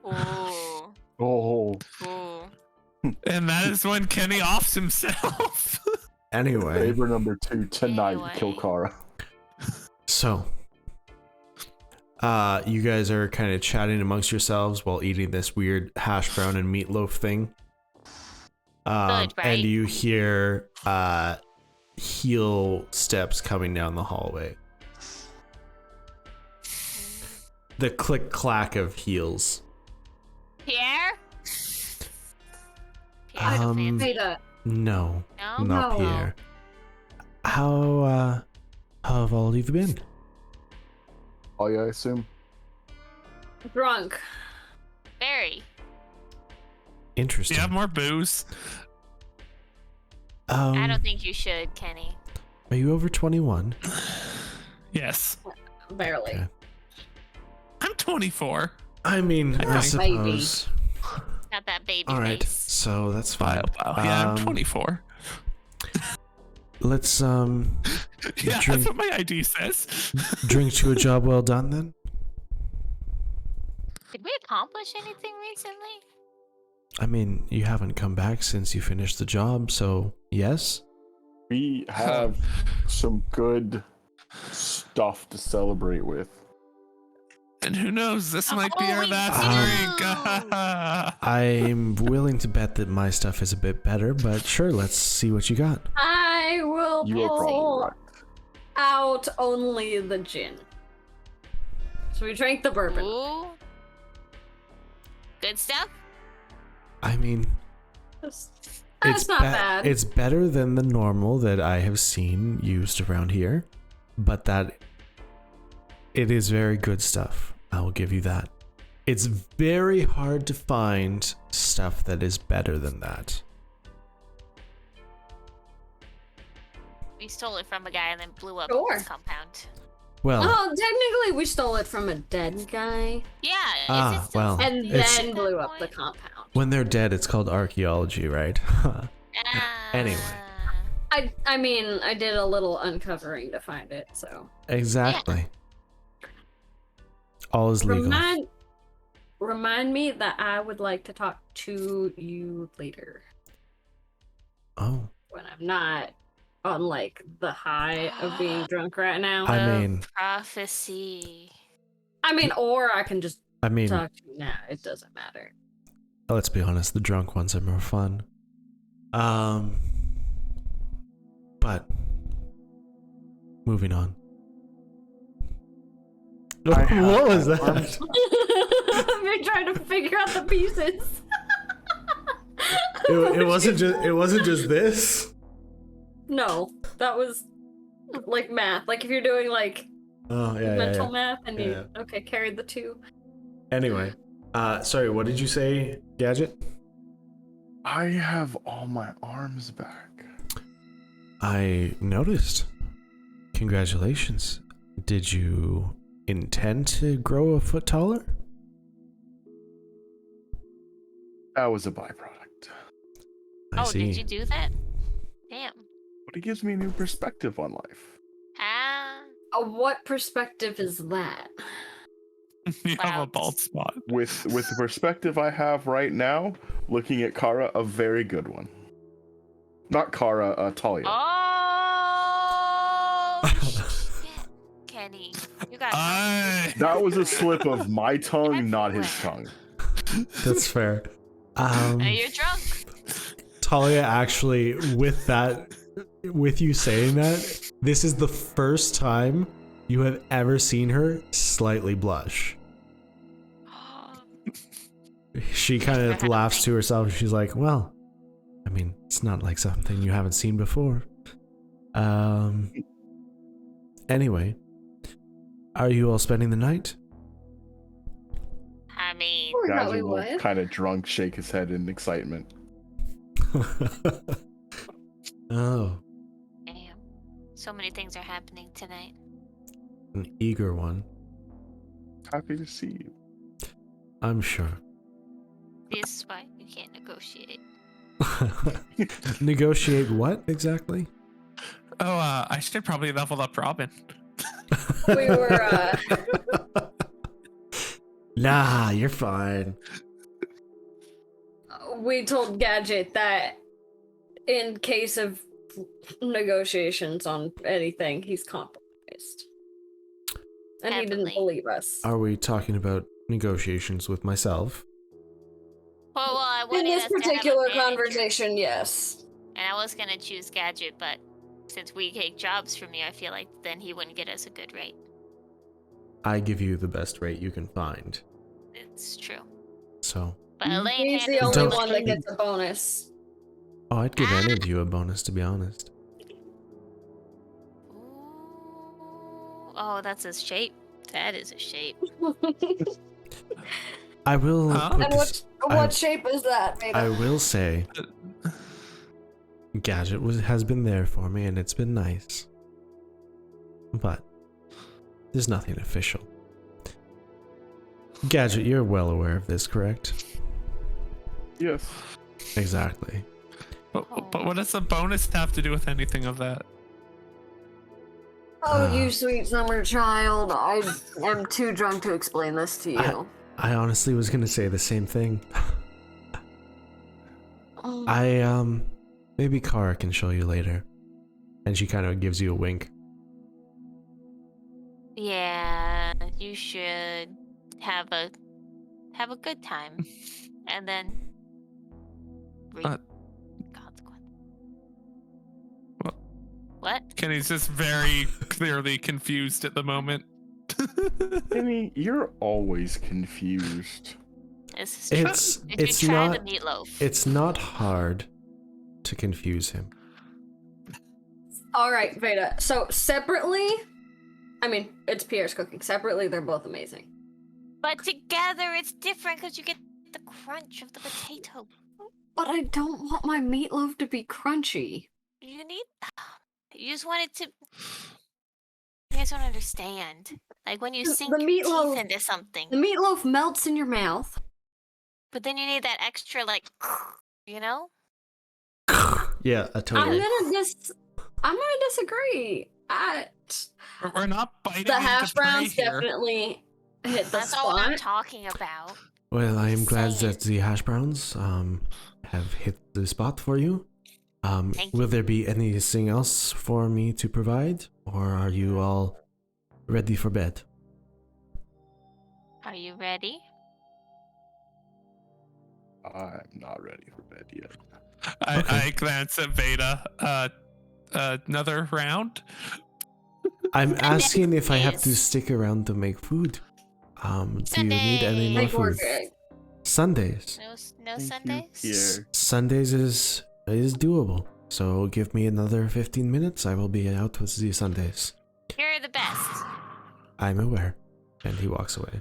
Ooh. Oh, Ooh. And that is when Kenny offs himself. Anyway, favor number 2 tonight, Anyway. kill Kara. so you guys are kind of chatting amongst yourselves while eating this weird hash brown and meatloaf thing. Good, And right? you hear heel steps coming down the hallway. The click clack of heels. Pierre? Pierre the Um, fancy. Wait, No, No? not No. Pierre. How have all of you been? Oh yeah, I assume. drunk. Very. Do Interesting. you have more booze? I don't think you should, Kenny. Are you over 21? Yes. Barely. Okay. I'm 24. I mean, I Baby. suppose. Got that baby All right, face. so that's fine. Wow. Yeah, I'm Um, 24. Let's Yeah, drink- that's what my ID says. drink to a job well done then. Did we accomplish anything recently? I mean, you haven't come back since you finished the job, so yes. We have some good stuff to celebrate with. And who knows, this might be our we last do. drink. I'm willing to bet that my stuff is a bit better, but sure, let's see what you got. I will You are probably pull right. out only the gin. So we drank the bourbon. Ooh. Good stuff? I mean, That's it's not bad. It's better than the normal that I have seen used around here, but that it is very good stuff. I will give you that. It's very hard to find stuff that is better than that. We stole it from a guy and then blew up Sure. his compound. Well, Oh, technically we stole it from a dead guy Yeah. Ah, is it still well, and It's- then at blew that up the point? compound. when they're dead, it's called archaeology, right? Anyway. I mean, I did a little uncovering to find it, so. Exactly. All is legal. Remind me that I would like to talk to you later Oh, when I'm not on like the high of being drunk right now. I Of mean- prophecy. I mean, or I can just I mean, talk to you now. It doesn't matter. let's be honest, the drunk ones are more fun. But moving on. I have What was had that? You're trying to figure out the pieces. It wasn't just this. No, that was like math. Like if you're doing like Oh yeah, mental math and you Yeah. okay, carry the 2. Anyway, sorry, what did you say, Gadget? I have all my arms back. I noticed. Congratulations. Did you intend to grow a foot taller? That was a byproduct. I Oh, see. did you do that? Damn. But it gives me a new perspective on life. Ah. What perspective is that? You have a Wow. bald spot. With the perspective I have right now, looking at Kara, a very good one. Not Kara, Talia. Oh, shit. Kenny. You got That was a slip of my tongue, not his Everywhere. tongue. That's fair. Now you're drunk. Talia, actually, with you saying that, this is the first time you have ever seen her slightly blush. She kind of laughs to herself. She's like, well, I mean, it's not like something you haven't seen before. Anyway, are you all spending the night? I mean, We thought Guys we will would. kind of drunk, shake his head in excitement. Oh, Damn. So many things are happening tonight. an eager one. Happy to see you. I'm sure. This is why you can't negotiate. Negotiate what exactly? Oh, I should probably level up Robin. We were, Nah, you're fine. we told Gadget that in case of negotiations on anything, he's compromised. And he didn't Heavily. believe us. Are we talking about negotiations with myself? Well, I In wanted this us to have a particular manager, conversation, yes. and I was gonna choose Gadget, but since we take jobs from you, I feel like then he wouldn't get us a good rate. I give you the best rate you can find. It's true. So, But Elaine He's the handles only Don't- one that everything. gets a bonus. oh, I'd give any of you a bonus, to be honest. Ooh. Oh, that's a shape. That is a shape. I will Huh? put And this. what shape is that made I of? will say, Gadget has been there for me, and it's been nice. But there's nothing official. Gadget, you're well aware of this, correct? Yes. Exactly. But what does the bonus have to do with anything of that? Oh, you sweet summer child. I'm too drunk to explain this to you. I honestly was gonna say the same thing. Maybe Kara can show you later. And she kind of gives you a wink. Yeah, you should have a good time, and then reap Uh, consequence. What? What? Kenny's just very clearly confused at the moment. Penny, you're always confused. This is true. Did It's you try not the meatloaf? it's not hard to confuse him. All right, Veda. So separately, I mean, it's Pierre's cooking. Separately, they're both amazing. But together, it's different because you get the crunch of the potato. But I don't want my meatloaf to be crunchy. You need. You just want it to. You guys don't understand. Like when you The sink your meatloaf- teeth into something, The meatloaf melts in your mouth. but then you need that extra, like, you know. Yeah, totally. I'm gonna disagree. We're not biting The into hash prey browns here. definitely hit the That's all I'm spot. talking about. Well, I am glad Saying. that the hash browns have hit the spot for you. Thank Will there be anything else for me to provide, or are you all ready for bed? Are you ready? I'm not ready for bed yet. I glance at Veda. Another round? I'm asking if I have to Sundays. stick around to make food. Do you need any Sundays. more Like we're food? good. Sundays. No Thank you, Sundays? Pierre. Sundays is doable. So give me another 15 minutes. I will be out with the Sundays. You're the best. I'm aware. And he walks away.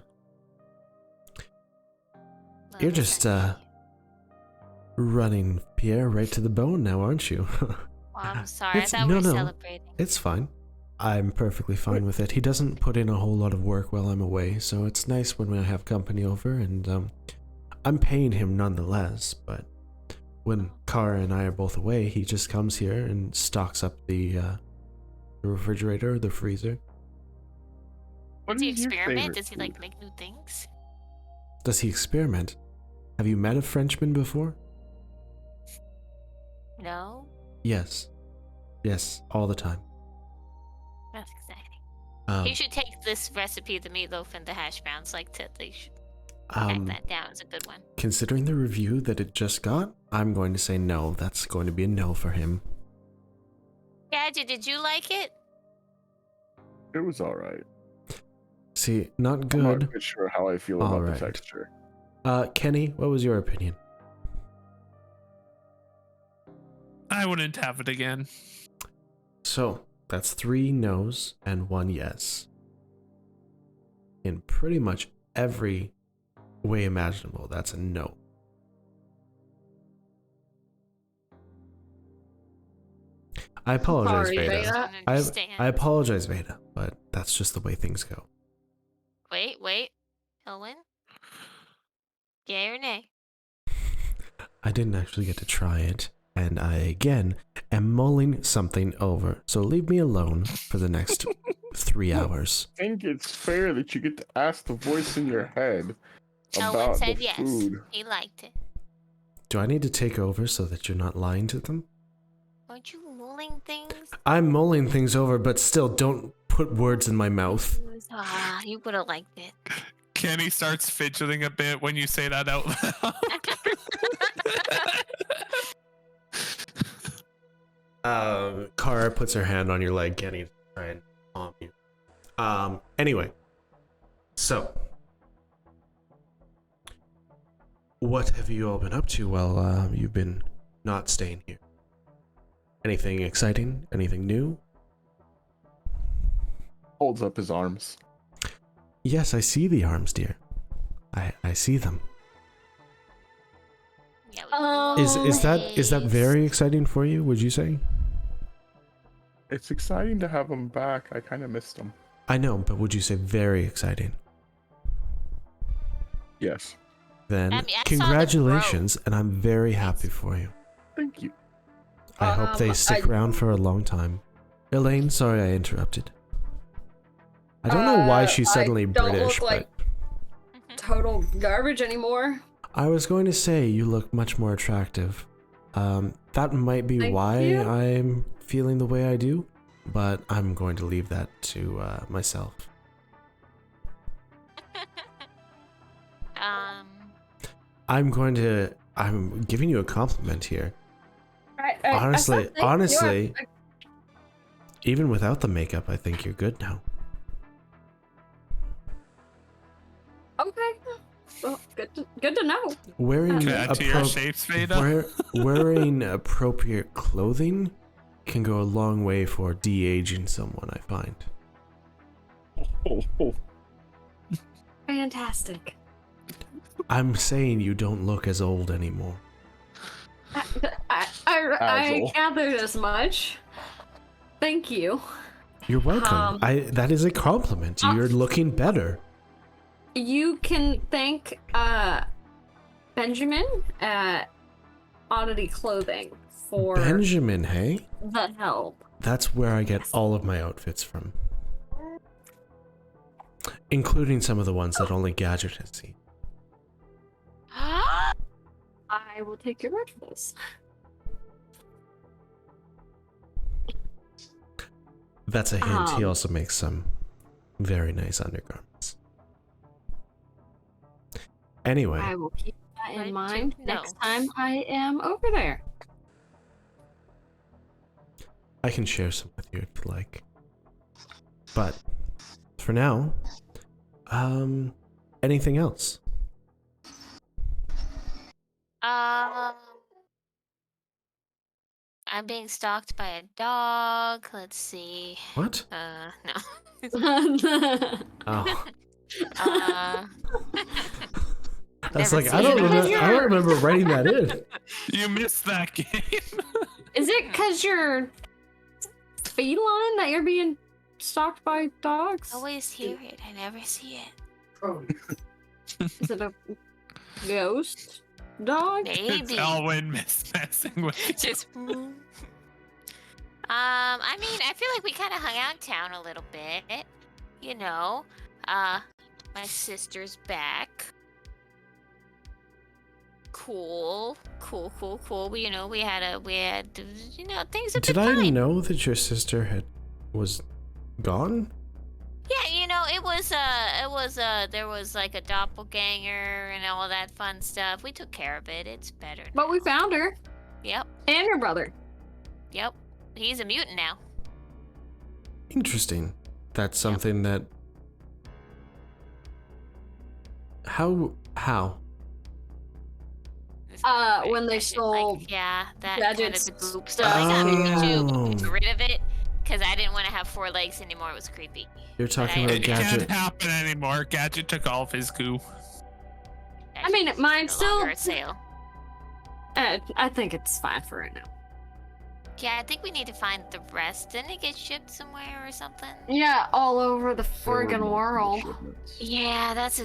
Love You're a just Sunday. running Pierre right to the bone now, aren't you? Well, I'm sorry. I It's- thought we no, were no. celebrating. It's fine. I'm perfectly fine with it. He doesn't put in a whole lot of work while I'm away, so it's nice when I have company over, and I'm paying him nonetheless, but when Kara and I are both away, he just comes here and stocks up the refrigerator, the freezer. What Does he is your experiment? favorite Does he like food? make new things? Does he experiment? Have you met a Frenchman before? No? Yes. Yes, all the time. That's exciting. Um, You should take this recipe, the meatloaf and the hash browns, they should pack um, that down. It's a good one. considering the review that it just got, I'm going to say no. That's going to be a no for him. Gadget, did you like it? It was alright. See, not I'm good. not quite sure how I feel about Alright. the texture. Kenny, what was your opinion? I wouldn't have it again. So, that's 3 no's and 1 yes. In pretty much every way imaginable, that's a no. I apologize, Sorry, Veda. Veda. don't understand. I apologize, Veda, but that's just the way things go. Wait. Elwin? Yay or nay? I didn't actually get to try it, and I again am mulling something over. So leave me alone for the next 3 hours. I think it's fair that you get to ask the voice in your head Elwin about said the yes. food. He liked it. Do I need to take over so that you're not lying to them? Aren't you mulling things? I'm mulling things over, but still, don't put words in my mouth. Ah, you would have liked it. Kenny starts fidgeting a bit when you say that out loud. Kara puts her hand on your leg, Kenny, to try and calm you. Anyway, so what have you all been up to while you've been not staying here? Anything exciting? Anything new? Holds up his arms. Yes, I see the arms, dear. I see them. Yeah, Is that very exciting for you? Would you say? It's exciting to have him back. I kind of missed him. I know, but would you say very exciting? Yes. Then I mean, I saw them congratulations, and I'm very happy for you. Thank you. I hope they stick around for a long time. Elaine, sorry I interrupted. I don't know why she's suddenly I don't British, look like but total garbage anymore. I was going to say you look much more attractive. That might be Thank why you. I'm feeling the way I do, but I'm going to leave that to myself. I'm giving you a compliment here. Honestly, even without the makeup, I think you're good now. Okay. Well, good to know. Wearing To add to your shapes, Veda. wearing appropriate clothing can go a long way for de-aging someone, I find. Oh. Fantastic. I'm saying you don't look as old anymore. I gathered as much. Thank you. You're welcome. That is a compliment. You're looking better. You can thank Benjamin at Oddity Clothing for Benjamin, hey? the help. That's where I get all of my outfits from. Including some of the ones that only Gadget has seen. I will take your word for this. That's a hint. He also makes some very nice undergarments. Anyway. I will keep that in mind No. next time I am over there. I can share some with you if you like. But for now, anything else? I'm being stalked by a dog. Let's see. What? No. Oh. That's Never like I seen don't it. remember writing that in. You missed that game. Is it because you're feline that you're being stalked by dogs? Always hear it. I never see it. Is it a ghost dog? It's Maybe. Elwin messing with you. Just. I mean, I feel like we kind of hung out in town a little bit. You know, my sister's back. Cool. We had things have Did been I fine. know that your sister was gone? Yeah, it was there was like a doppelganger and all that fun stuff. We took care of it. It's better now. But we found her. Yep. And your brother. How he's a mutant now. Interesting. That's something that. How? When they Gadget, stole that Gadget's kind of the goop stuff. stuff. I got Oh. to get rid of it because I didn't want to have 4 legs anymore. It was creepy. You're talking But about It Gadget. can't happen anymore. Gadget took all of his goo. I mean, mine's no longer still. a sale. I think it's fine for right now. Yeah, I think we need to find the rest. Didn't it get shipped somewhere or something? Yeah, all over the There were friggin' multiple world. shipments. Yeah, that's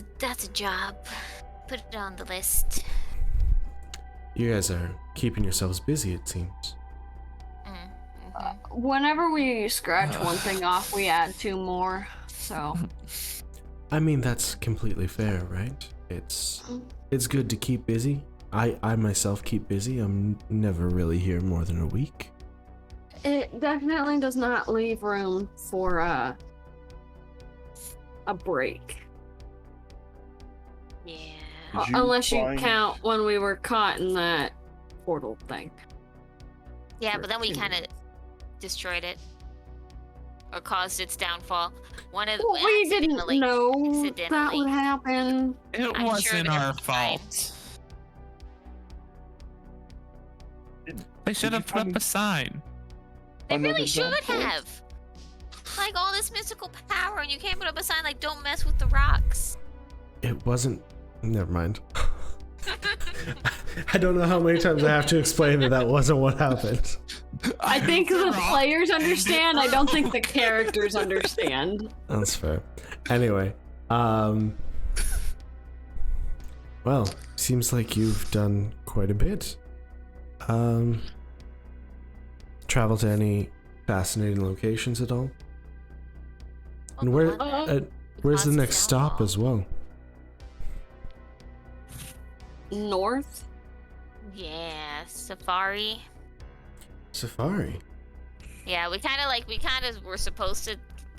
a job. Put it on the list. You guys are keeping yourselves busy, it seems. Whenever we scratch one thing off, we add 2 more. So. I mean, that's completely fair, right? It's good to keep busy. I myself keep busy. I'm never really here more than a week. It definitely does not leave room for a break. Yeah. Did you Unless you find- count when we were caught in that portal thing. Yeah, but then we kind of destroyed it. Or caused its downfall. One of Well, we didn't accidentally- know that accidentally. would happen. It I'm wasn't sure our they're fine. fault. Did- They should you have put up find a sign. They another really should downfall? have. Like all this mystical power, and you can't put up a sign like "Don't mess with the rocks." It wasn't. Never mind. I don't know how many times I have to explain that wasn't what happened. I think the rock players and understand. I don't think the characters understand. That's fair. Anyway, well, seems like you've done quite a bit. Travel to any fascinating locations at all? And where, where's the Caused next stop downfall. as well? North? Yeah, safari. Safari. Yeah, we kind of were supposed to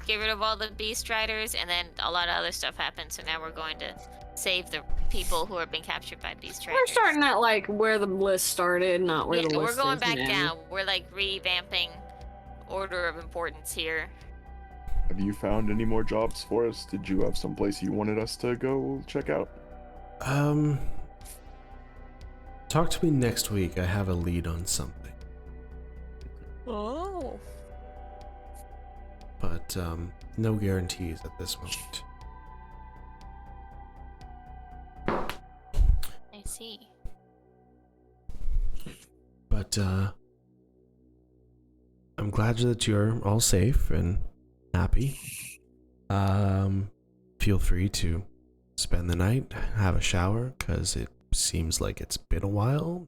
get rid of all the beast riders, and then a lot of other stuff happened. So now we're going to save the people who are being captured by beast riders. We're starting at like where the list started, not where Yeah, the we're list going is back now. down. We're like revamping order of importance here. Have you found any more jobs for us? Did you have some place you wanted us to go check out? Talk to me next week. I have a lead on something. Oh. But, no guarantees at this moment. I see. But, I'm glad that you're all safe and happy. Feel free to spend the night, have a shower, because it seems like it's been a while.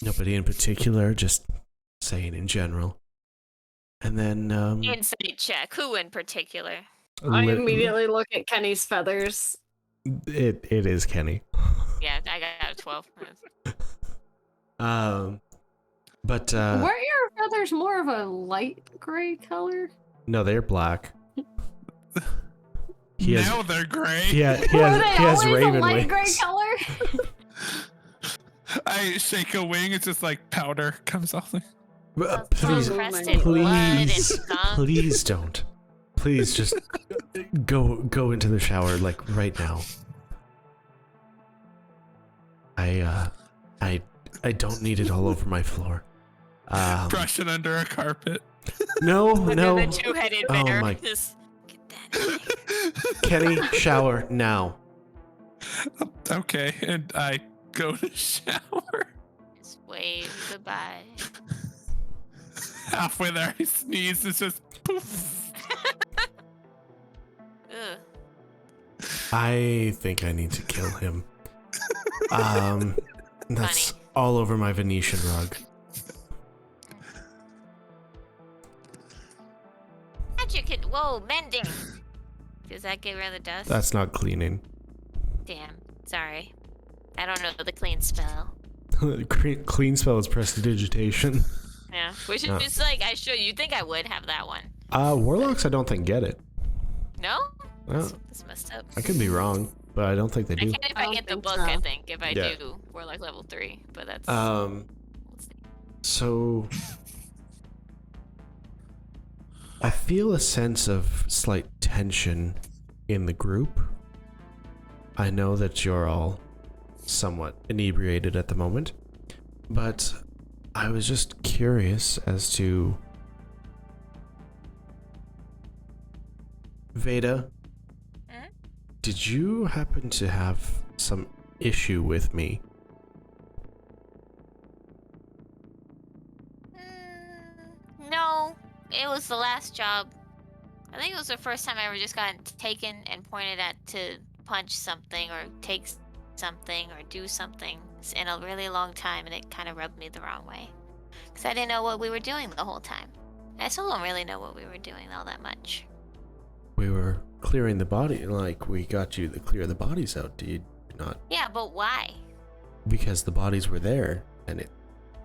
Nobody in particular, just saying in general. And then, Insight check. Who in particular? I lit- immediately look at Kenny's feathers. it is Kenny. Yeah, I got a 12. But, Were your feathers more of a light gray color? no, they're black. He has, Now they're gray. he Were they has always raven a light gray wings. color? I shake a wing, it's just like powder comes off. Please, Encrusted my blood and please, skunk. please don't. Please just go into the shower like right now. I don't need it all over my floor. Brush it under a carpet. No, no. The two-headed Oh bear. my- Just get that. Kenny, shower now. Okay, and I go to shower. Just wave goodbye. Halfway there, I sneeze. It's just poof. Ugh. I think I need to kill him. That's Funny. all over my Venetian rug. Magic it. Whoa, mending. Does that get rid of the dust? That's not cleaning. Damn. Sorry. I don't know the clean spell. Clean spell is prestidigitation. Yeah. Which is Oh. just like, you'd think I would have that one. Warlocks, I don't think get it. No? Well, That's messed up. I could be wrong, but I don't think they I do. can if I I don't get the think book, so. I think. If I Yeah. do, we're like level 3. But that's. Um, Let's see. so I feel a sense of slight tension in the group. I know that you're all somewhat inebriated at the moment, but I was just curious as to Veda, Hmm? did you happen to have some issue with me it was the last job. I think it was the first time I ever just got taken and pointed at to punch something or take something or do something in a really long time, and it kind of rubbed me the wrong way. Because I didn't know what we were doing the whole time. I still don't really know what we were doing all that much. We were clearing the body, like we got you to clear the bodies out. Do you not? Yeah, but why? Because the bodies were there, and it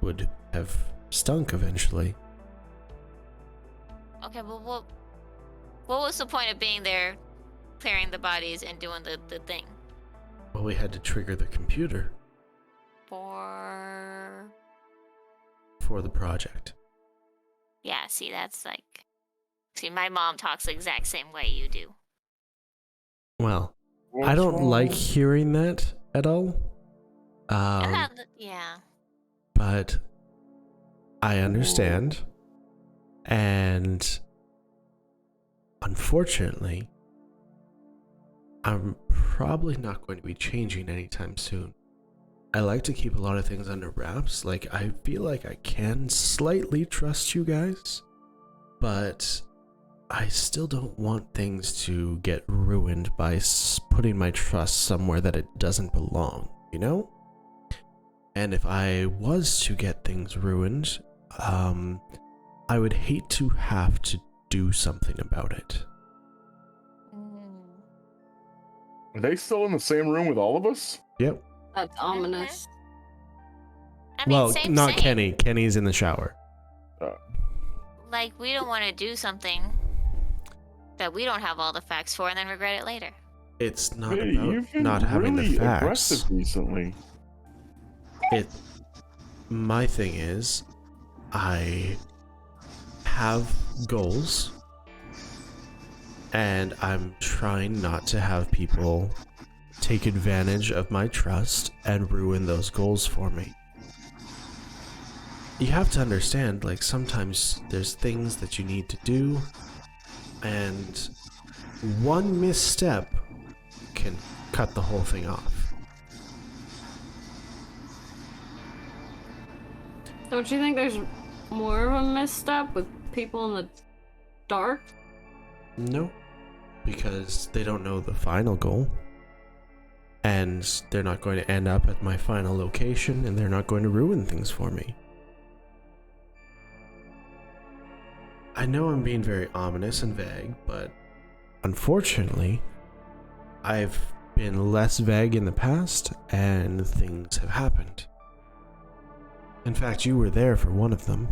would have stunk eventually. Okay, but what was the point of being there, clearing the bodies and doing the thing? Well, we had to trigger the computer For the project. yeah, see, that's like, see, my mom talks the exact same way you do. Well, I don't like hearing that at all. Yeah. But I understand. And unfortunately, I'm probably not going to be changing anytime soon. I like to keep a lot of things under wraps. Like, I feel like I can slightly trust you guys, but I still don't want things to get ruined by putting my trust somewhere that it doesn't belong, you know? And if I was to get things ruined, I would hate to have to do something about it. Are they still in the same room with all of us? Yep. That's ominous. I mean, Well, same, not same. Kenny. Kenny's in the shower. Like, we don't want to do something that we don't have all the facts for and then regret it later. It's not Hey, about you've been not having really the facts. aggressive recently. My thing is, I have goals, and I'm trying not to have people take advantage of my trust and ruin those goals for me. You have to understand, like, sometimes there's things that you need to do, and one misstep can cut the whole thing off. Don't you think there's more of a misstep with people in the dark? No, because they don't know the final goal. And they're not going to end up at my final location, and they're not going to ruin things for me. I know I'm being very ominous and vague, but unfortunately, I've been less vague in the past, and things have happened. In fact, you were there for one of them.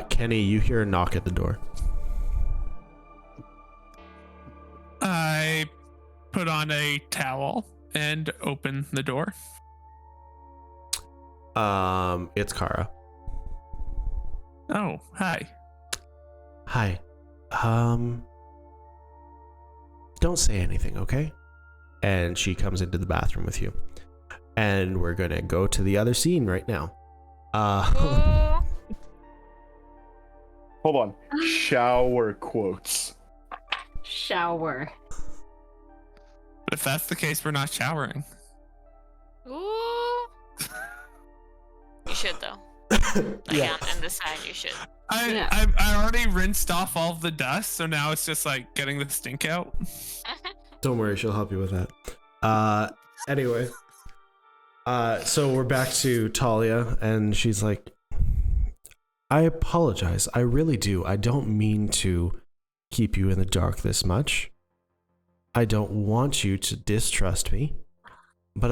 Kenny, you hear a knock at the door. I put on a towel and open the door. It's Kara. Oh, hi. Hi. Don't say anything, okay? And she comes into the bathroom with you. And we're gonna go to the other scene right now. Hold on. Shower quotes. Shower. But if that's the case, we're not showering. Ooh. You should, though. Like, Yeah. on the side, you should. Yeah. I already rinsed off all of the dust, so now it's just like getting the stink out. Don't worry, she'll help you with that. Anyway. So we're back to Talia, and she's like, I apologize. I really do. I don't mean to keep you in the dark this much. I don't want you to distrust me. But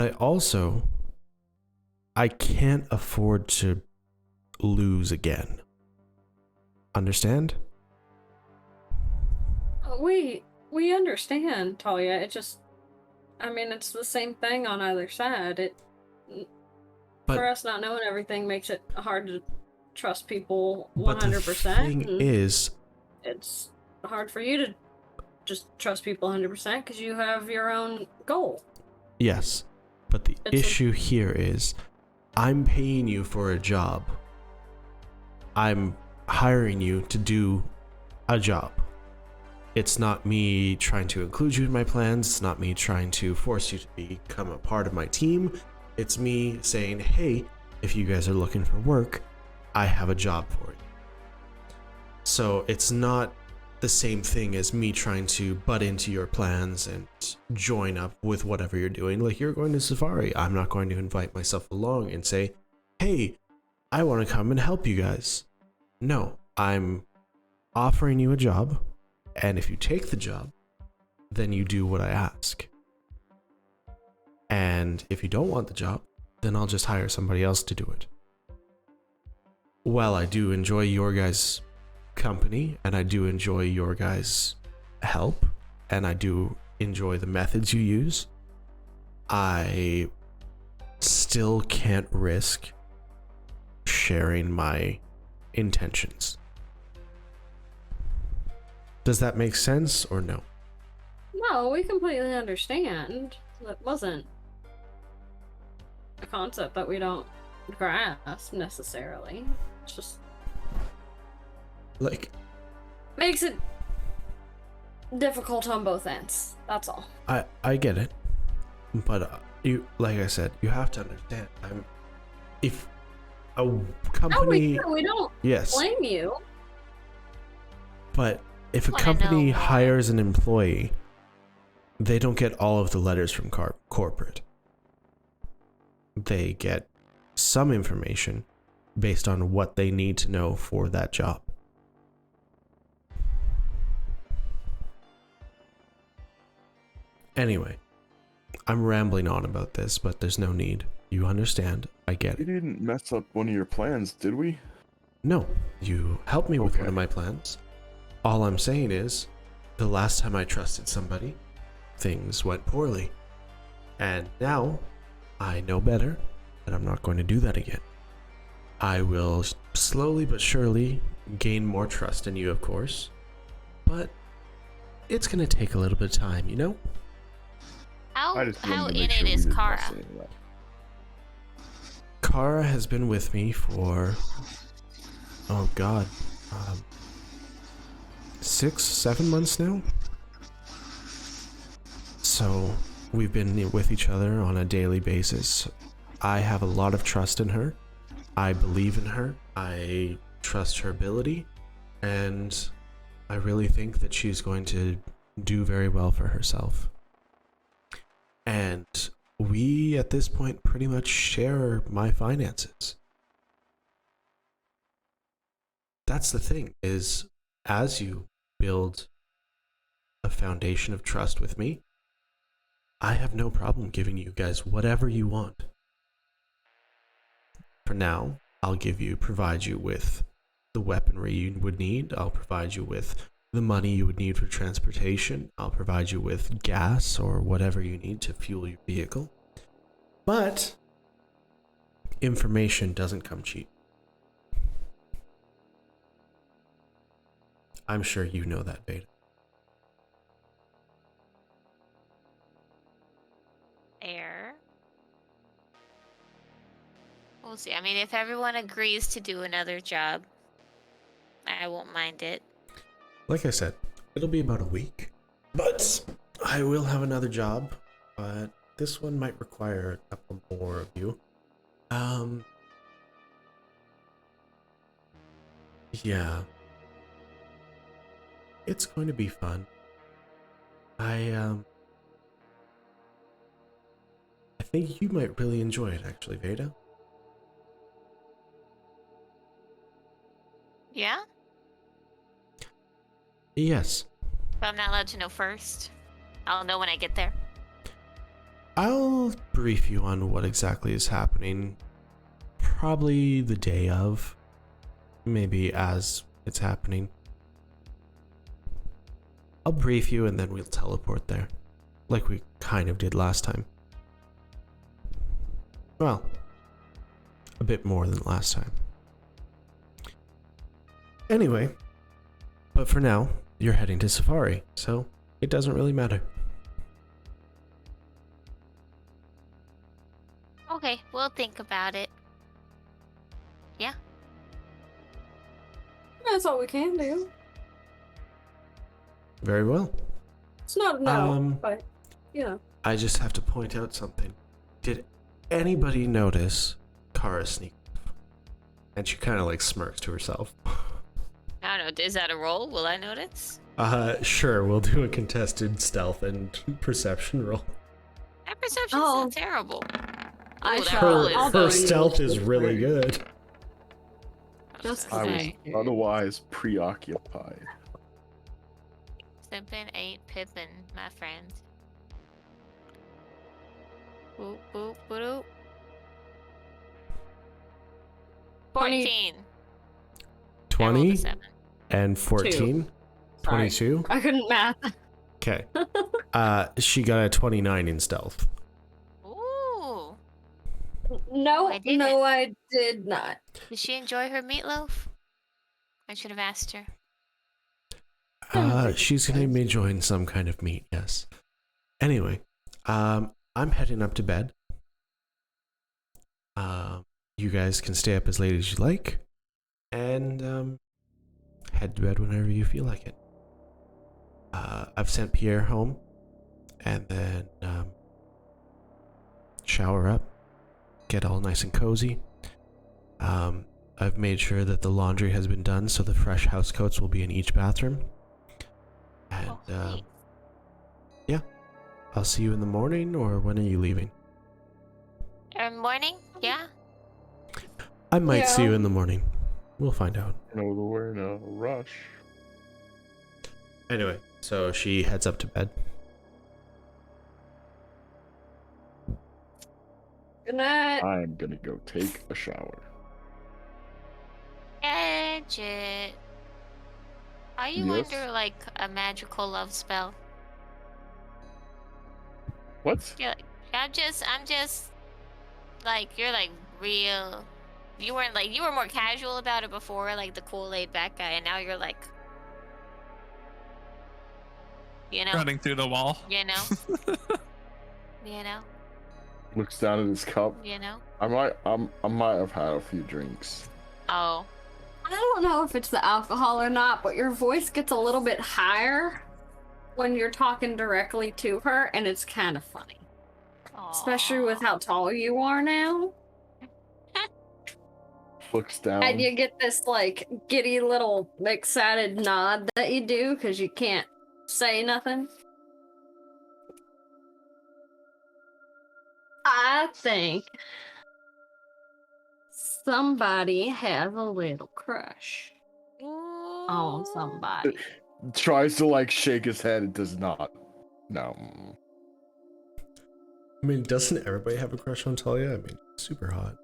I can't afford to lose again. Understand? We understand, Talia. It just, I mean, it's the same thing on either side. But For us not knowing everything makes it hard to trust people 100%. But the thing is, it's hard for you to just trust people 100% because you have your own goal. yes. But the issue here is, I'm paying you for a job. I'm hiring you to do a job. It's not me trying to include you in my plans. It's not me trying to force you to become a part of my team. It's me saying, hey, if you guys are looking for work, I have a job for you. So it's not the same thing as me trying to butt into your plans and join up with whatever you're doing. Like, you're going to Safari. I'm not going to invite myself along and say, hey, I want to come and help you guys. No, I'm offering you a job. And if you take the job, then you do what I ask. And if you don't want the job, then I'll just hire somebody else to do it. While I do enjoy your guys' company, and I do enjoy your guys' help, and I do enjoy the methods you use, I still can't risk sharing my intentions. Does that make sense or no? No, we completely understand. That wasn't a concept that we don't grasp necessarily. It's just Like, makes it difficult on both ends. That's all. I get it, but you, like I said, you have to understand. If a company, we don't yes, blame you. but if a Wanna company know more. hires an employee, they don't get all of the letters from corporate. They get some information based on what they need to know for that job. Anyway, I'm rambling on about this, but there's no need. You understand. I get We it. didn't mess up one of your plans, did we? No, you helped me with one Okay. of my plans. All I'm saying is, the last time I trusted somebody, things went poorly. And now, I know better, and I'm not going to do that again. I will slowly but surely gain more trust in you, of course. But it's going to take a little bit of time, you know? I just How wanted to in make it sure we is didn't Kara? mess any of that. Kara has been with me for, oh god, 6-7 months now. So we've been with each other on a daily basis. I have a lot of trust in her. I believe in her. I trust her ability, and I really think that she's going to do very well for herself. And we, at this point, pretty much share my finances. That's the thing, is as you build a foundation of trust with me, I have no problem giving you guys whatever you want. For now, I'll provide you with the weaponry you would need. I'll provide you with the money you would need for transportation. I'll provide you with gas or whatever you need to fuel your vehicle. But information doesn't come cheap. I'm sure you know that, Beta. Air. We'll see. I mean, if everyone agrees to do another job, I won't mind it. Like I said, it'll be about a week. But I will have another job. But this one might require a couple more of you. Yeah. It's going to be fun. I think you might really enjoy it, actually, Veda. Yeah? Yes. But I'm not allowed to know first. I'll know when I get there. I'll brief you on what exactly is happening. Probably the day of. Maybe as it's happening. I'll brief you and then we'll teleport there. Like we kind of did last time. Well, a bit more than last time. Anyway, but for now, you're heading to Safari, so it doesn't really matter. Okay, we'll think about it. Yeah? That's all we can do. Very well. It's not no, Um, but yeah. I just have to point out something. Did anybody notice Kara sneak? And she kind of like smirks to herself. I don't know. Is that a roll? Will I notice? Sure. We'll do a contested stealth and perception roll. That perception's Oh. not terrible. I Ooh, that shall- roll I'll is. go Her stealth is initiative really first. good. Just I was saying. otherwise preoccupied. Simpin ain't pippin', my friend. Boop, boop, boop. 14. I rolled a 20 7. and 14. Sorry. 22. I couldn't math. Okay. She got a 29 in stealth. Ooh. No, I did no, I did not. Did she enjoy her meatloaf? I should have asked her. She's gonna be enjoying some kind of meat, yes. Anyway, I'm heading up to bed. You guys can stay up as late as you like, and head to bed whenever you feel like it. I've sent Pierre home, and then shower up, get all nice and cozy. I've made sure that the laundry has been done, so the fresh house coats will be in each bathroom. And Sweet. yeah, I'll see you in the morning, or when are you leaving? Morning? Yeah? I might see you Yeah. in the morning. We'll find out. No, we're in a rush. Anyway, so she heads up to bed. Good night. I'm gonna go take a shower. Gadget. Are you Yes? under like a magical love spell? What? You're like, I'm just like, you're like real. You weren't like, you were more casual about it before, like the cool laid back guy, and now you're like, you know, Running through the wall. you know, you know, Looks down at his cup. you know. I might have had a few drinks. Oh, I don't know if it's the alcohol or not, but your voice gets a little bit higher when you're talking directly to her, and it's kind of funny. Especially with how tall you are now. Looks down. And you get this, like, giddy little excited nod that you do because you can't say nothing. I think somebody has a little crush on somebody. Tries to like shake his head. It does not. No. I mean, doesn't everybody have a crush on Talia? I mean, super hot.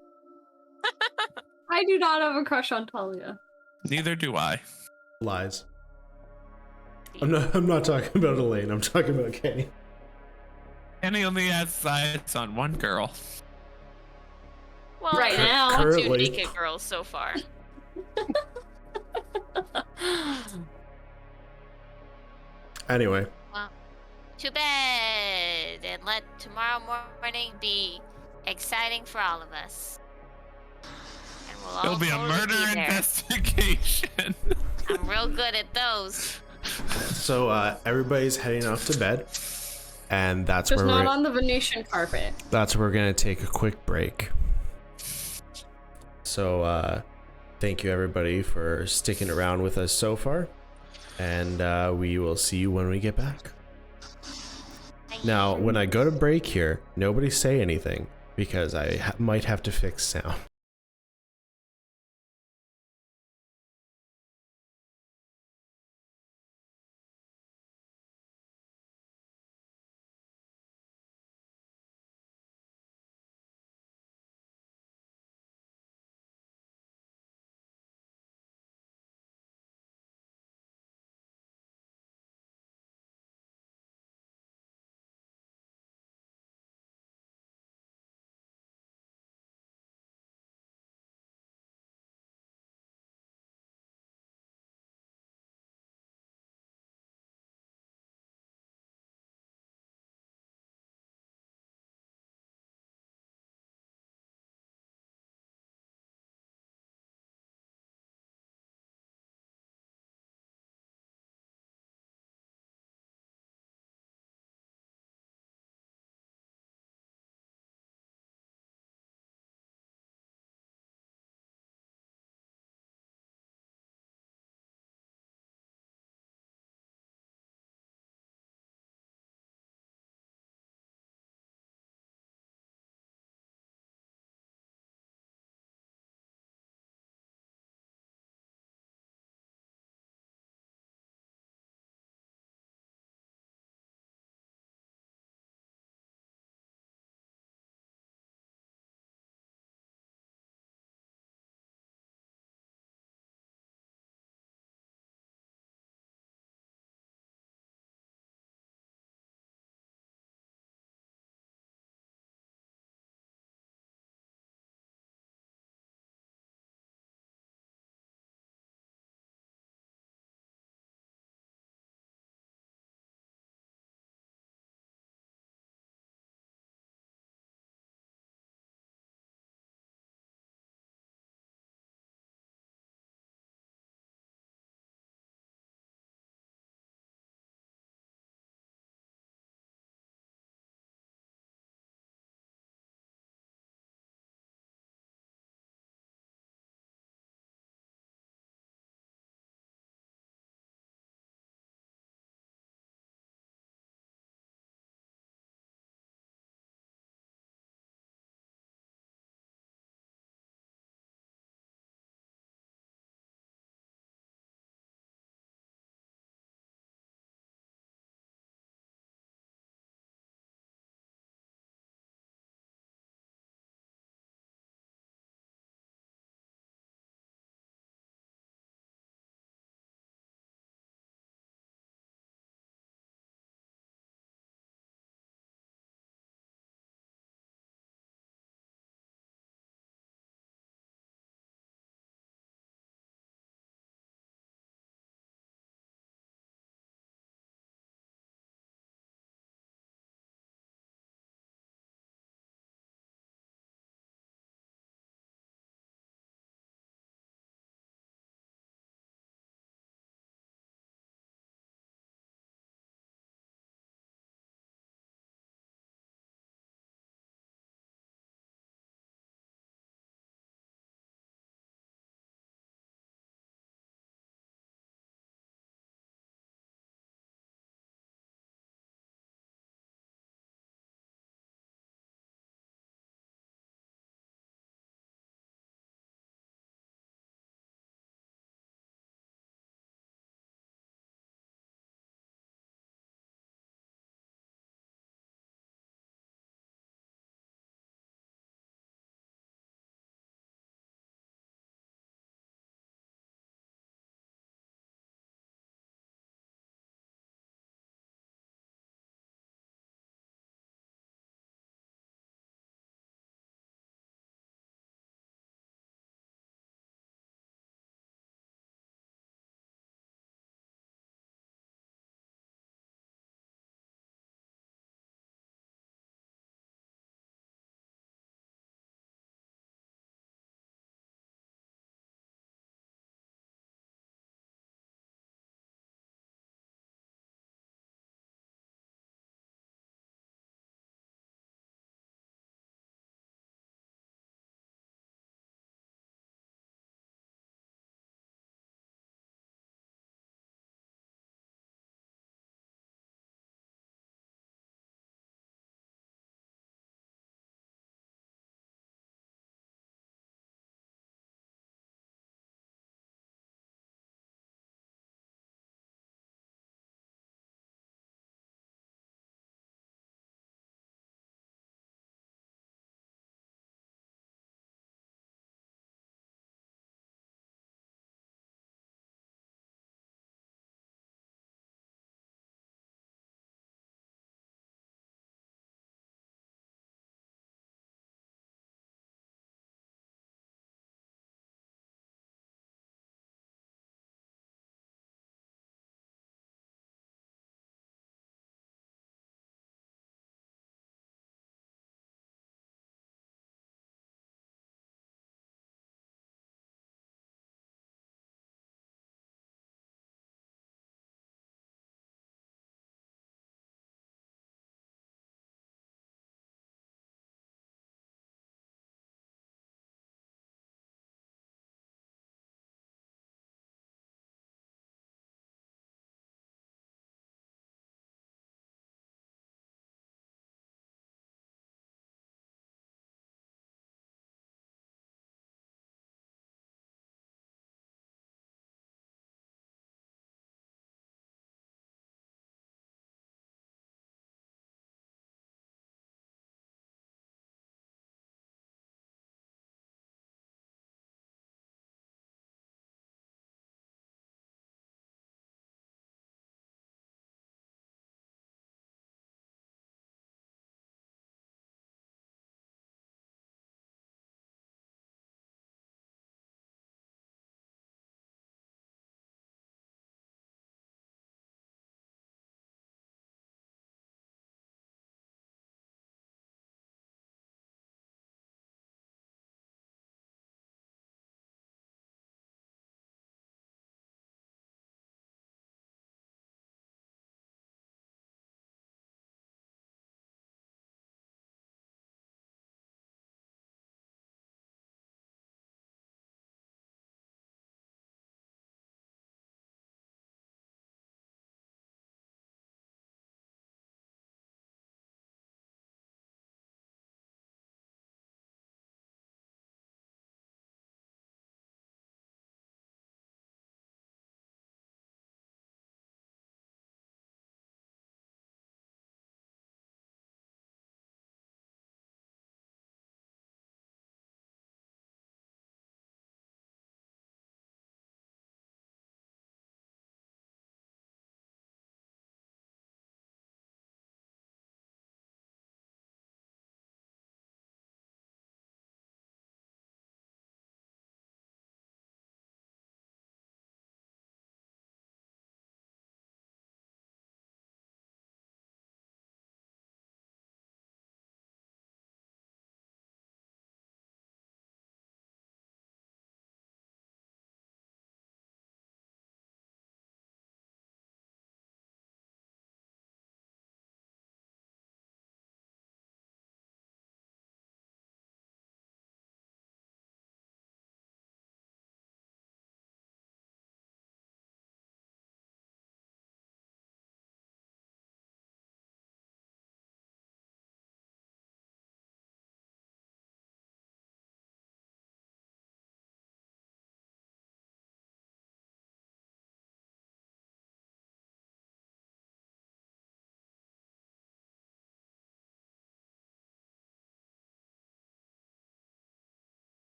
I do not have a crush on Talia. Neither do I. Lies. I'm not talking about Elaine. I'm talking about Kenny. Kenny only has eyes on one girl. well, Right now. two Currently. naked girls so far. Anyway, Well, to bed, and let tomorrow morning be exciting for all of us. And we'll all It'll be a totally murder be there. investigation. I'm real good at those. so everybody's heading off to bed, and that's Just where not we're on the Venetian carpet. that's where we're gonna take a quick break. So thank you everybody for sticking around with us so far, and we will see you when we get back. Now, when I go to break here, nobody say anything because I might have to fix sound.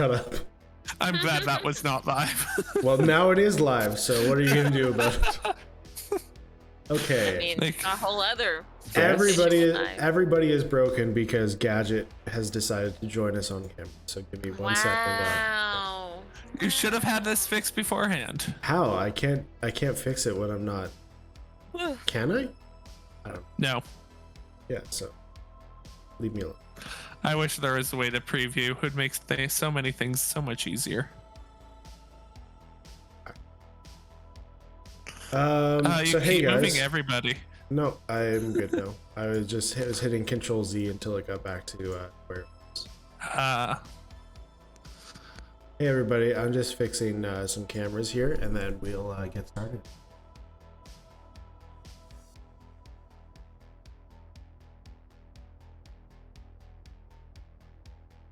Shut up. I'm glad that was not live. Well, now it is live, so what are you gonna do about it? I Okay. mean, Like- a whole other. Everybody is broken because Gadget has decided to join us on camera. So give me 1 second. Wow. You should have had this fixed beforehand. How? I can't fix it when I'm not. Can I? No. Yeah, so leave me alone. I wish there was a way to preview. It would make so many things so much easier. So You hey keep moving guys. everybody. No, I'm good now. I was hitting Control Z until I got back to where it was. Hey everybody, I'm just fixing some cameras here, and then we'll get started.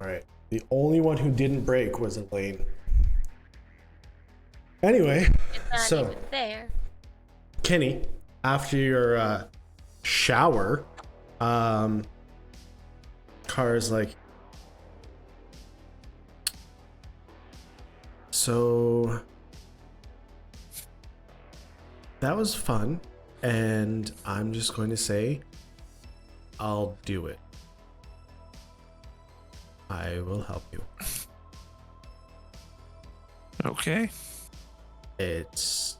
All right. The only one who didn't break was Elaine. Anyway, It's not so even there. Kenny, after your shower, Kara's like, so that was fun, and I'm just going to say, I'll do it. I will help you. Okay. It's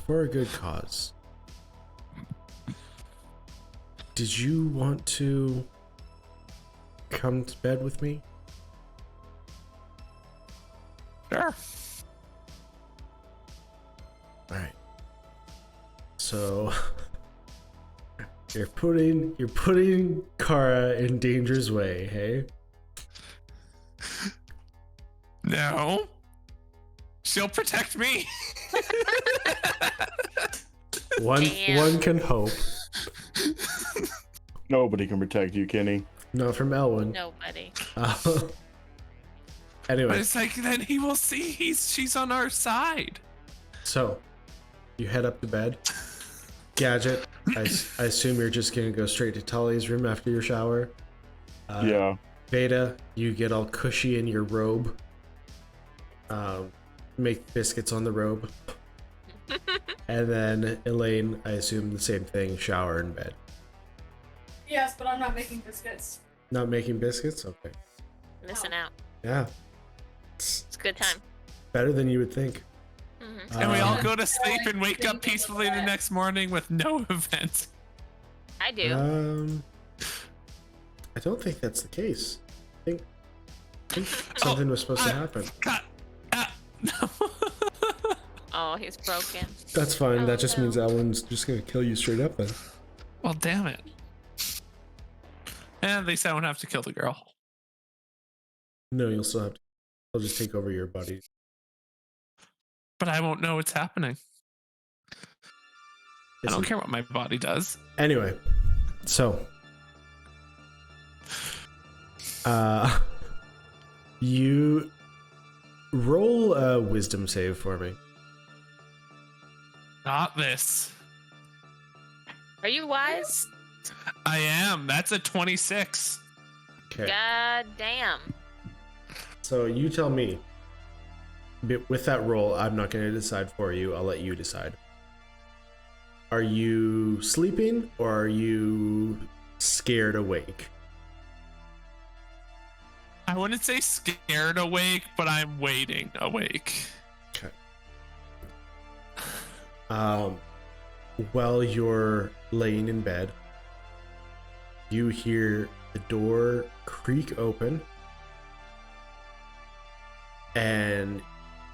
for a good cause. Did you want to come to bed with me? Sure. Alright. So you're putting Kara in danger's way, hey? No. She'll protect me. Damn. One can hope. Nobody can protect you, Kenny. Not from Elwin. Nobody. But Anyway, it's like then he will see she's on our side. so you head up to bed. Gadget, I assume you're just gonna go straight to Talia's room after your shower. Yeah. Veda, you get all cushy in your robe. Make biscuits on the robe. And then Elaine, I assume the same thing, shower in bed. Yes, but I'm not making biscuits. Not making biscuits? Okay. Missing out. Yeah. It's a good time. Better than you would think. Mhm. And we all Um, go to sleep and wake up peacefully the next morning with no events. I do. I don't think that's the case. I think something was supposed to happen. Cut. No. Oh, he's broken. That's fine. Oh, That just no. means Elwin's just gonna kill you straight up then. Well, damn it. And at least I won't have to kill the girl. No, you'll still have to. I'll just take over your body. But I won't know what's happening. I don't care what my body does. Anyway, so you roll a wisdom save for me. Not this. Are you wise? I am. That's a 26. Okay. God damn. So you tell me. With that roll, I'm not going to decide for you. I'll let you decide. Are you sleeping or are you scared awake? I wouldn't say scared awake, but I'm waiting awake. Okay. While you're laying in bed, you hear the door creak open, and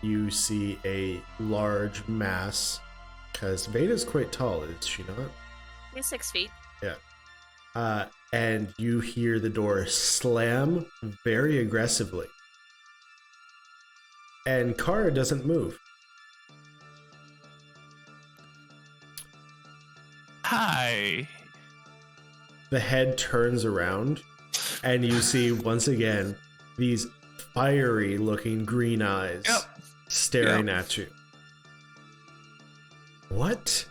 you see a large mass, because Veda's quite tall, is she not? He's 6 feet. Yeah. And you hear the door slam very aggressively. And Kara doesn't move. Hi. The head turns around, and you see once again these fiery looking green eyes staring at you. What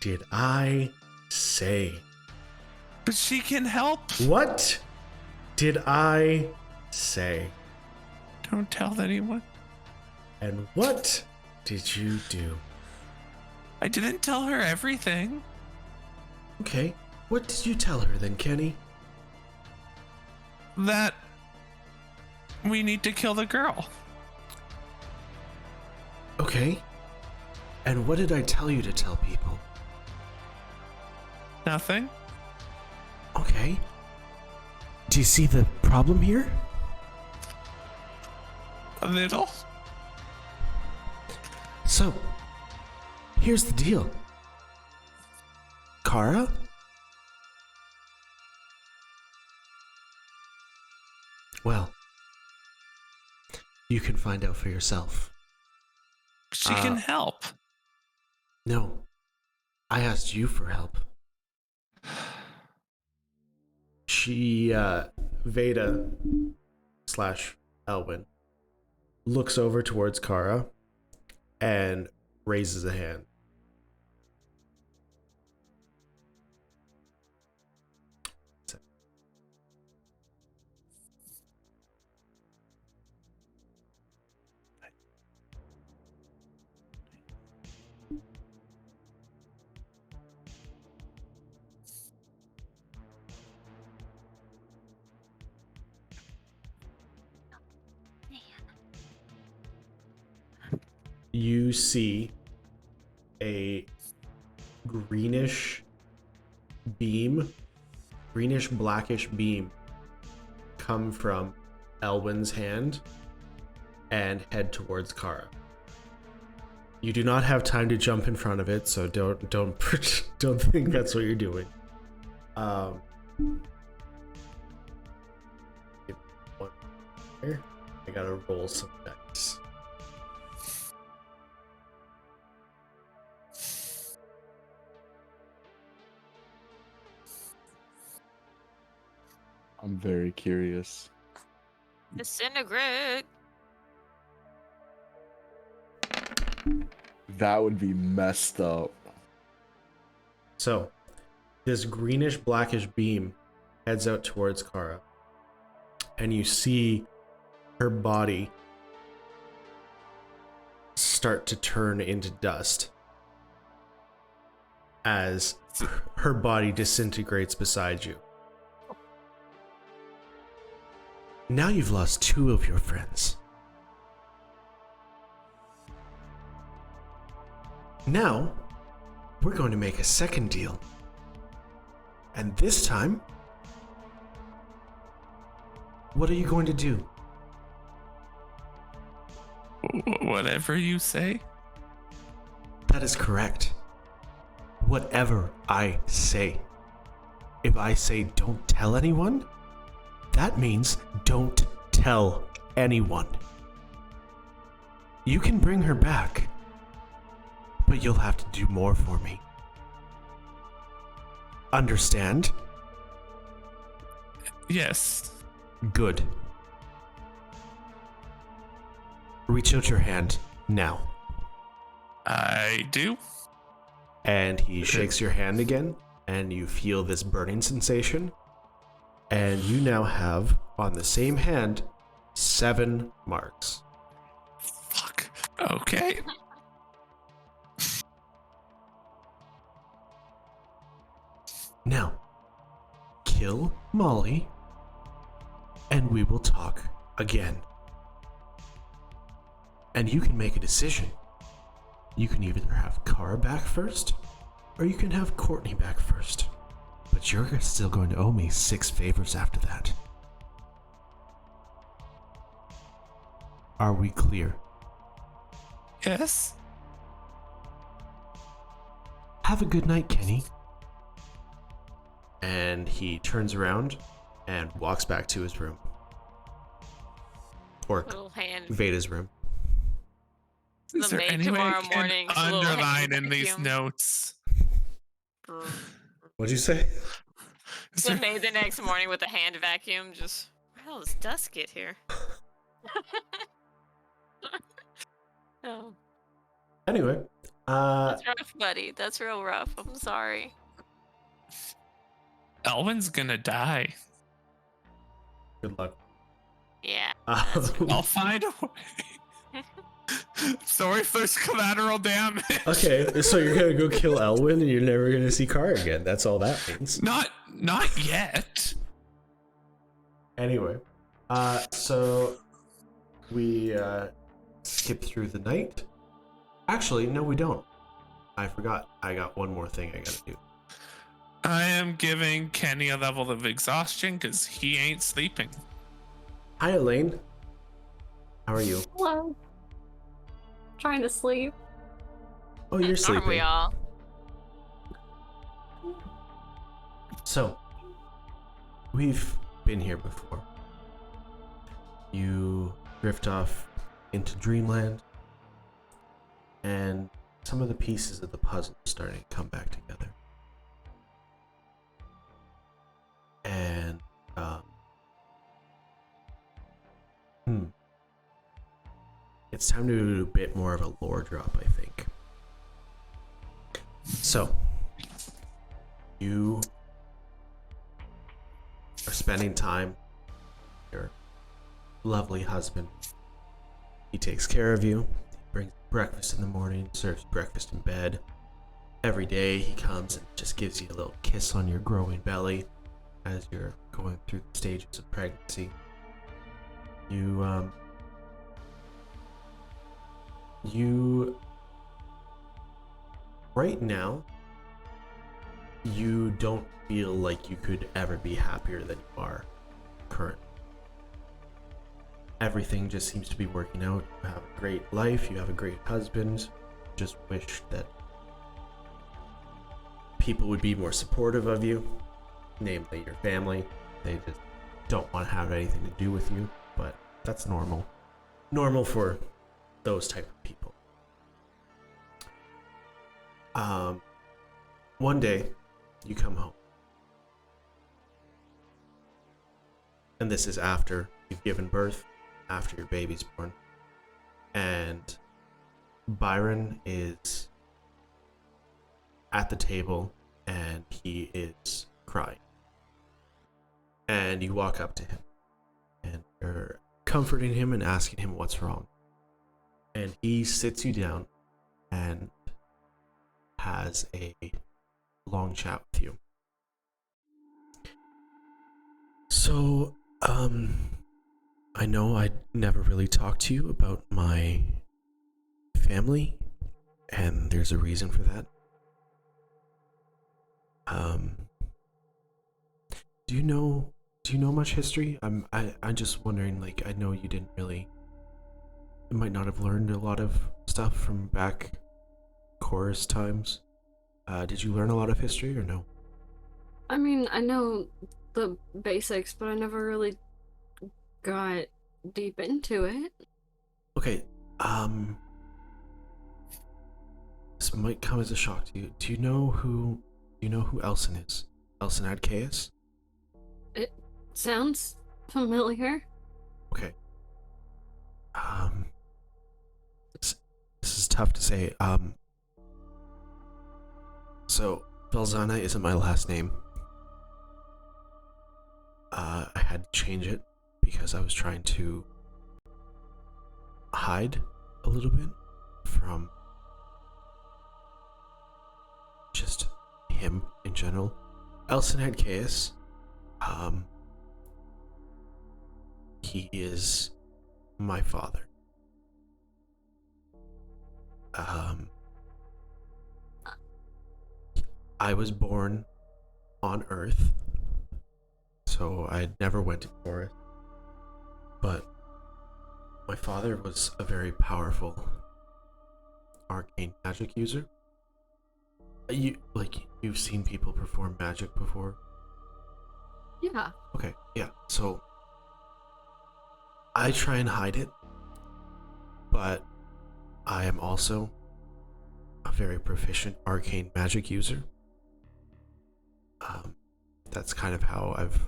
did I say? But she can help. What did I say? Don't tell anyone. And what did you do? I didn't tell her everything. Okay, what did you tell her then, Kenny? That we need to kill the girl. Okay. And what did I tell you to tell people? Nothing. Okay. Do you see the problem here? A little. So, here's the deal. Kara? Well, you can find out for yourself. She can help. No, I asked you for help. She, Veda / Elwin, looks over towards Kara and raises a hand. You see a greenish blackish beam come from Elwin's hand and head towards Kara. You do not have time to jump in front of it, so don't think that's what you're doing. Give me one here. I gotta roll some dice. I'm very curious. Disintegrate. That would be messed up. So, this greenish blackish beam heads out towards Kara, and you see her body start to turn into dust as her body disintegrates beside you. Now you've lost 2 of your friends. Now, we're going to make a second deal. And this time, what are you going to do? Whatever you say. That is correct. Whatever I say. If I say don't tell anyone, that means don't tell anyone. You can bring her back, but you'll have to do more for me. Understand? Yes. Good. Reach out your hand now. I do. And he shakes your hand again, and you feel this burning sensation. And you now have, on the same hand, 7 marks. Fuck. Okay. Now, kill Molly, and we will talk again. And you can make a decision. You can either have Kara back first, or you can have Courtney back first. But you're still going to owe me 6 favors after that. Are we clear? Yes. Have a good night, Kenny. And he turns around and walks back to his room. Or Little hand. Veda's room. The Is there maid any way tomorrow I can morning, a little underline hand in these vacuum. notes? What'd you say? Is The there- maid the next morning with a hand vacuum, just where the hell does dust get here? Oh, Anyway, that's rough, buddy. That's real rough. I'm sorry. Elwin's gonna die. good luck. Yeah. I'll find a way. Sorry if there's collateral damage. Okay, so you're gonna go kill Elwin and you're never gonna see Car again. That's all that means. Not yet. Anyway, so we skip through the night. Actually, no, we don't. I forgot. I got one more thing I gotta do. I am giving Kenny a level of exhaustion because he ain't sleeping. Hi, Elaine. How are you? Hello. Trying to sleep. Oh, you're sleeping. Aren't we all? So, we've been here before. You drift off into dreamland, and some of the pieces of the puzzle are starting to come back together. And, it's time to do a bit more of a lore drop, I think. So, you are spending time with your lovely husband. He takes care of you. He brings breakfast in the morning, serves breakfast in bed. Every day he comes and just gives you a little kiss on your growing belly as you're going through the stages of pregnancy. You right now, you don't feel like you could ever be happier than you are currently. Everything just seems to be working out. You have a great life, you have a great husband. Just wish that people would be more supportive of you, namely your family. They just don't want to have anything to do with you, but that's normal. Normal for those type of people. One day, you come home. And this is after you've given birth, after your baby's born. And Byron is at the table and he is crying. And you walk up to him and you're comforting him and asking him what's wrong. And he sits you down and has a long chat with you. So, I know I never really talked to you about my family, and there's a reason for that. Do you know much history? I'm just wondering, like, I know you might not have learned a lot of stuff from back chorus times. Did you learn a lot of history or no? I mean, I know the basics, but I never really got deep into it. Okay, this might come as a shock to you. Do you know who Elson is? Elson Adcaeus? It sounds familiar. Okay. This is tough to say. So Belzana isn't my last name. I had to change it because I was trying to hide a little bit from just him in general. Elson Adcaeus, he is my father. I was born on Earth, so I never went to forest. But my father was a very powerful arcane magic user. You've seen people perform magic before? Yeah. Okay, yeah. So I try and hide it, but I am also a very proficient arcane magic user. That's kind of how I've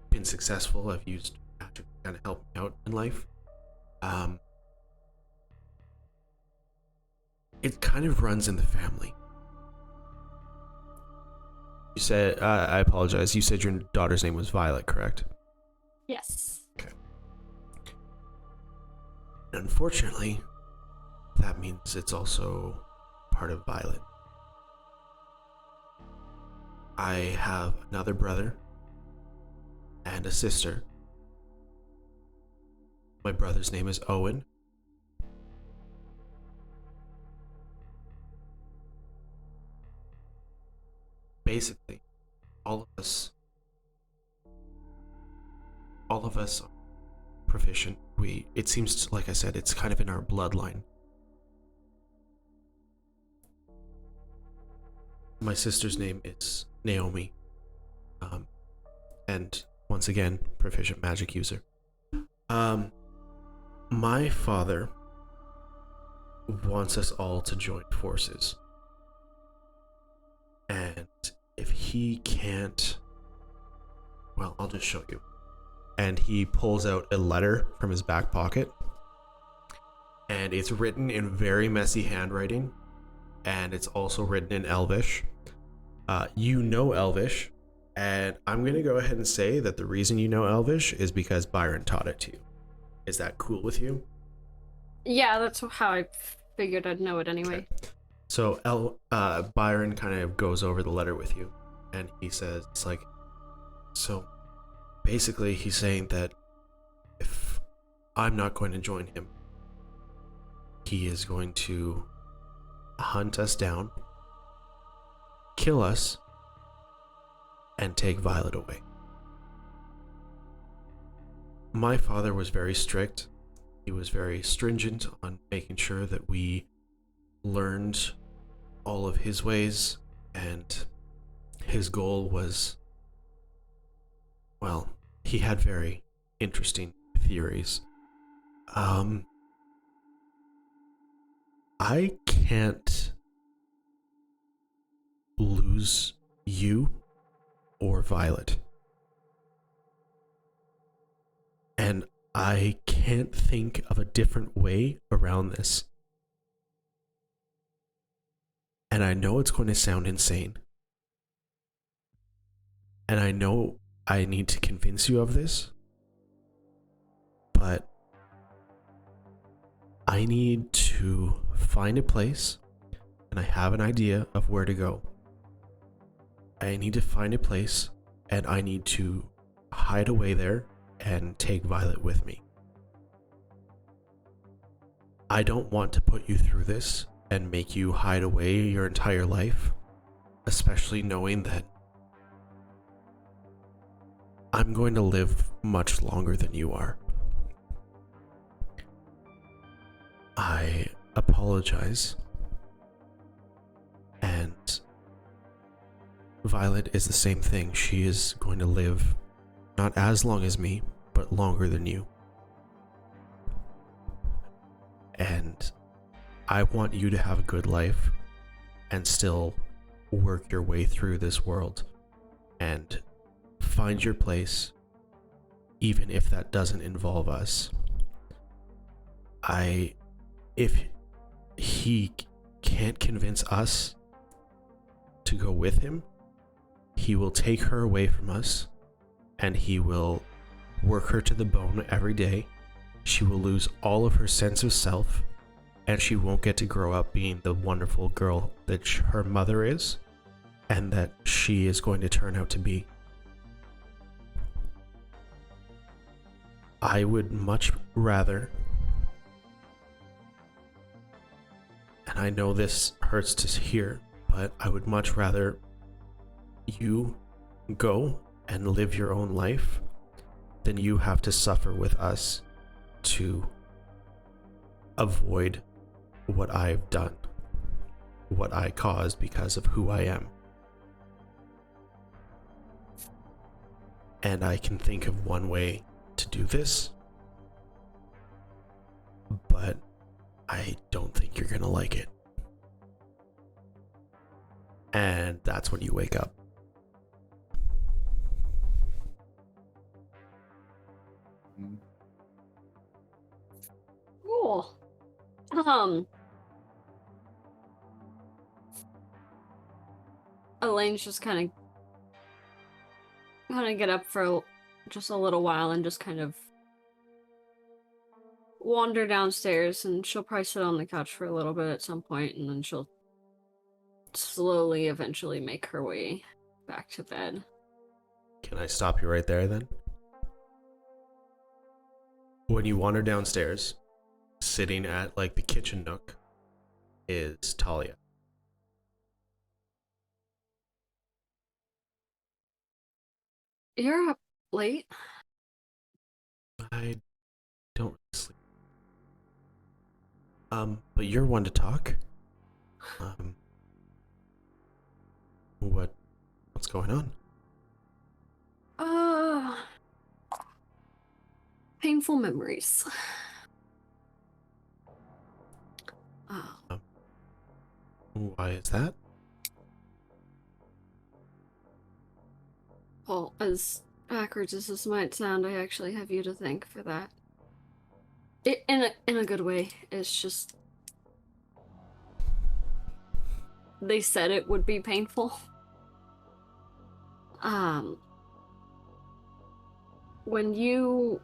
been successful. I've used magic to kind of help me out in life. It kind of runs in the family. You said, I apologize, you said your daughter's name was Violet, correct? Yes. Okay. Unfortunately, that means it's also part of Violet. I have another brother and a sister. My brother's name is Owen. Basically, all of us are proficient. It seems like I said, it's kind of in our bloodline. My sister's name is Naomi. And once again, proficient magic user. My father wants us all to join forces. And if he can't, well, I'll just show you. And he pulls out a letter from his back pocket. And it's written in very messy handwriting. And it's also written in Elvish. You know Elvish. And I'm going to go ahead and say that the reason you know Elvish is because Byron taught it to you. Is that cool with you? Yeah, that's how I figured I'd know it anyway. Okay. So Byron kind of goes over the letter with you. And he says, it's like, so basically he's saying that if I'm not going to join him, he is going to hunt us down, kill us, and take Violet away. My father was very strict. He was very stringent on making sure that we learned all of his ways, and his goal was, well, he had very interesting theories. I can't lose you or Violet. And I can't think of a different way around this. And I know it's going to sound insane. And I know I need to convince you of this. But I need to find a place, and I have an idea of where to go. I need to find a place, and I need to hide away there and take Violet with me. I don't want to put you through this and make you hide away your entire life, especially knowing that I'm going to live much longer than you are. I apologize. And Violet is the same thing. She is going to live not as long as me, but longer than you. And I want you to have a good life and still work your way through this world and find your place, even if that doesn't involve us. If he can't convince us to go with him, he will take her away from us, and he will work her to the bone every day. She will lose all of her sense of self, and she won't get to grow up being the wonderful girl that her mother is, and that she is going to turn out to be. I would much rather, and I know this hurts to hear, but I would much rather you go and live your own life than you have to suffer with us to avoid what I've done, what I caused because of who I am. And I can think of one way to do this, but I don't think you're gonna like it. And that's when you wake up. Cool. Elaine's just kind of get up for just a little while and just kind of wander downstairs, and she'll probably sit on the couch for a little bit at some point, and then she'll slowly, eventually make her way back to bed. Can I stop you right there then? When you wander downstairs, sitting at like the kitchen nook is Talia. You're up late. I don't sleep. But you're one to talk. What's going on? Painful memories. Why is that? Well, as backwards as this might sound, I actually have you to thank for that. In a good way. It's just they said it would be painful. When you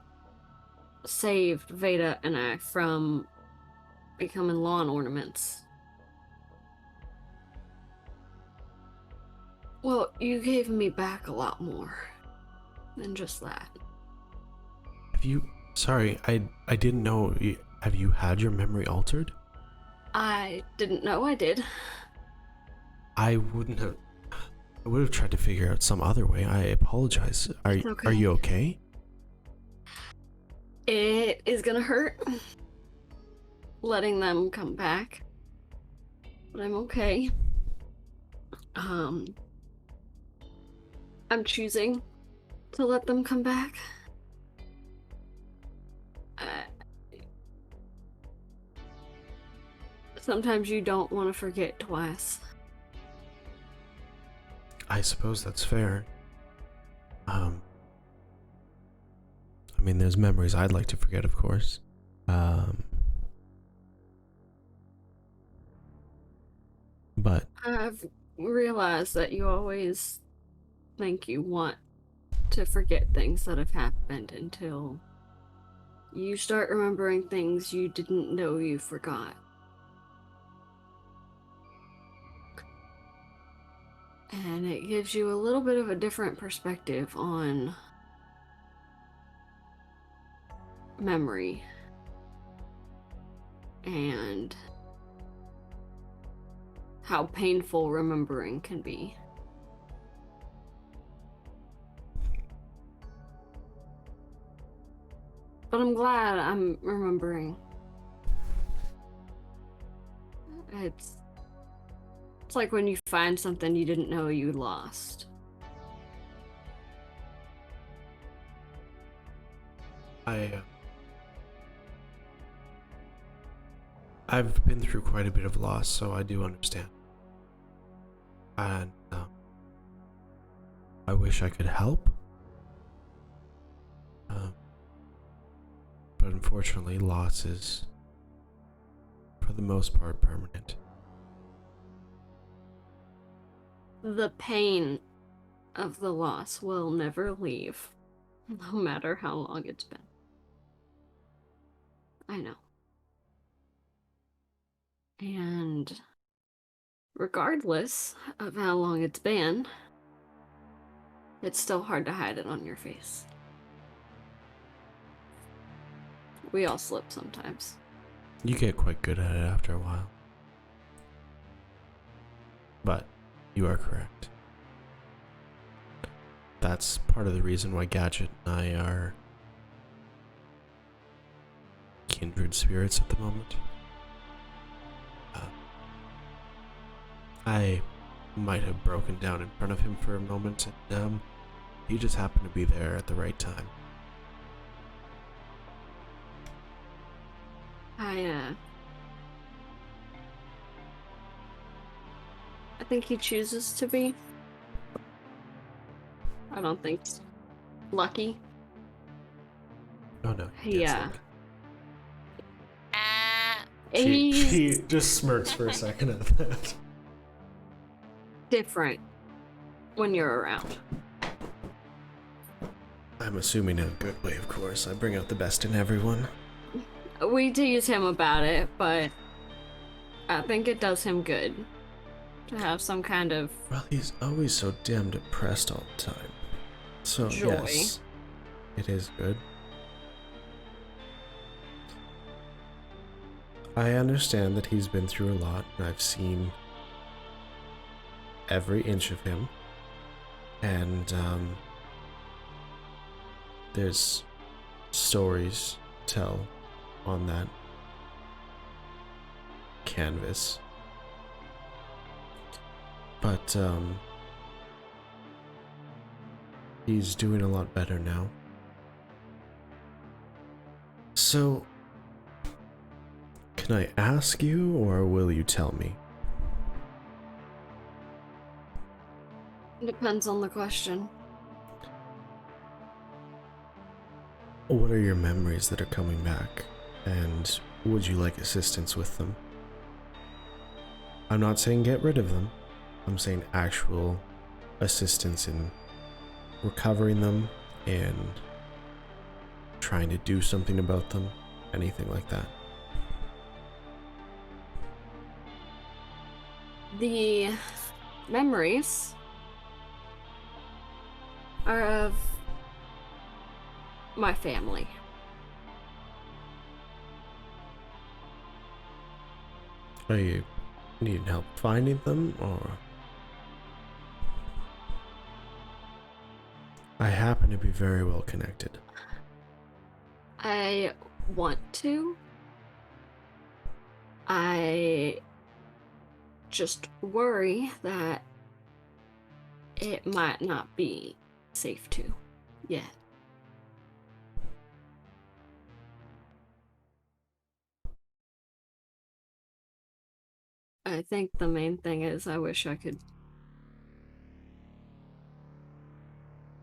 saved Veda and I from becoming lawn ornaments, well, you gave me back a lot more than just that. Have you... Sorry, I didn't know. Have you had your memory altered? I didn't know I did. I would have tried to figure out some other way. I apologize. Are you okay? It is gonna hurt letting them come back, but I'm okay. I'm choosing to let them come back. Sometimes you don't want to forget twice. I suppose that's fair. I mean, there's memories I'd like to forget, of course. But I've realized that you always think you want to forget things that have happened until you start remembering things you didn't know you forgot. And it gives you a little bit of a different perspective on memory and how painful remembering can be. But I'm glad I'm remembering. It's like when you find something you didn't know you lost. I've been through quite a bit of loss, so I do understand. And I wish I could help. But unfortunately, loss is, for the most part, permanent. The pain of the loss will never leave, no matter how long it's been. I know. And regardless of how long it's been, it's still hard to hide it on your face. We all slip sometimes. You get quite good at it after a while. But you are correct. That's part of the reason why Gadget and I are kindred spirits at the moment. I might have broken down in front of him for a moment, and he just happened to be there at the right time. I think he chooses to be. I don't think it's lucky. Oh no. Yeah. She just smirks for a second at that. Different when you're around. I'm assuming in a good way, of course. I bring out the best in everyone. We tease him about it, but I think it does him good to have some kind of Well, he's always so damn depressed all the time. So, joy. yes, it is good. I understand that he's been through a lot, and I've seen every inch of him. And, there's stories to tell on that canvas. But, he's doing a lot better now. So, can I ask you, or will you tell me? Depends on the question. What are your memories that are coming back, and would you like assistance with them? I'm not saying get rid of them. I'm saying actual assistance in recovering them and trying to do something about them, anything like that. The memories are of my family. Are you needing help finding them, or? I happen to be very well connected. I want to. I just worry that it might not be safe to yet. I think the main thing is I wish I could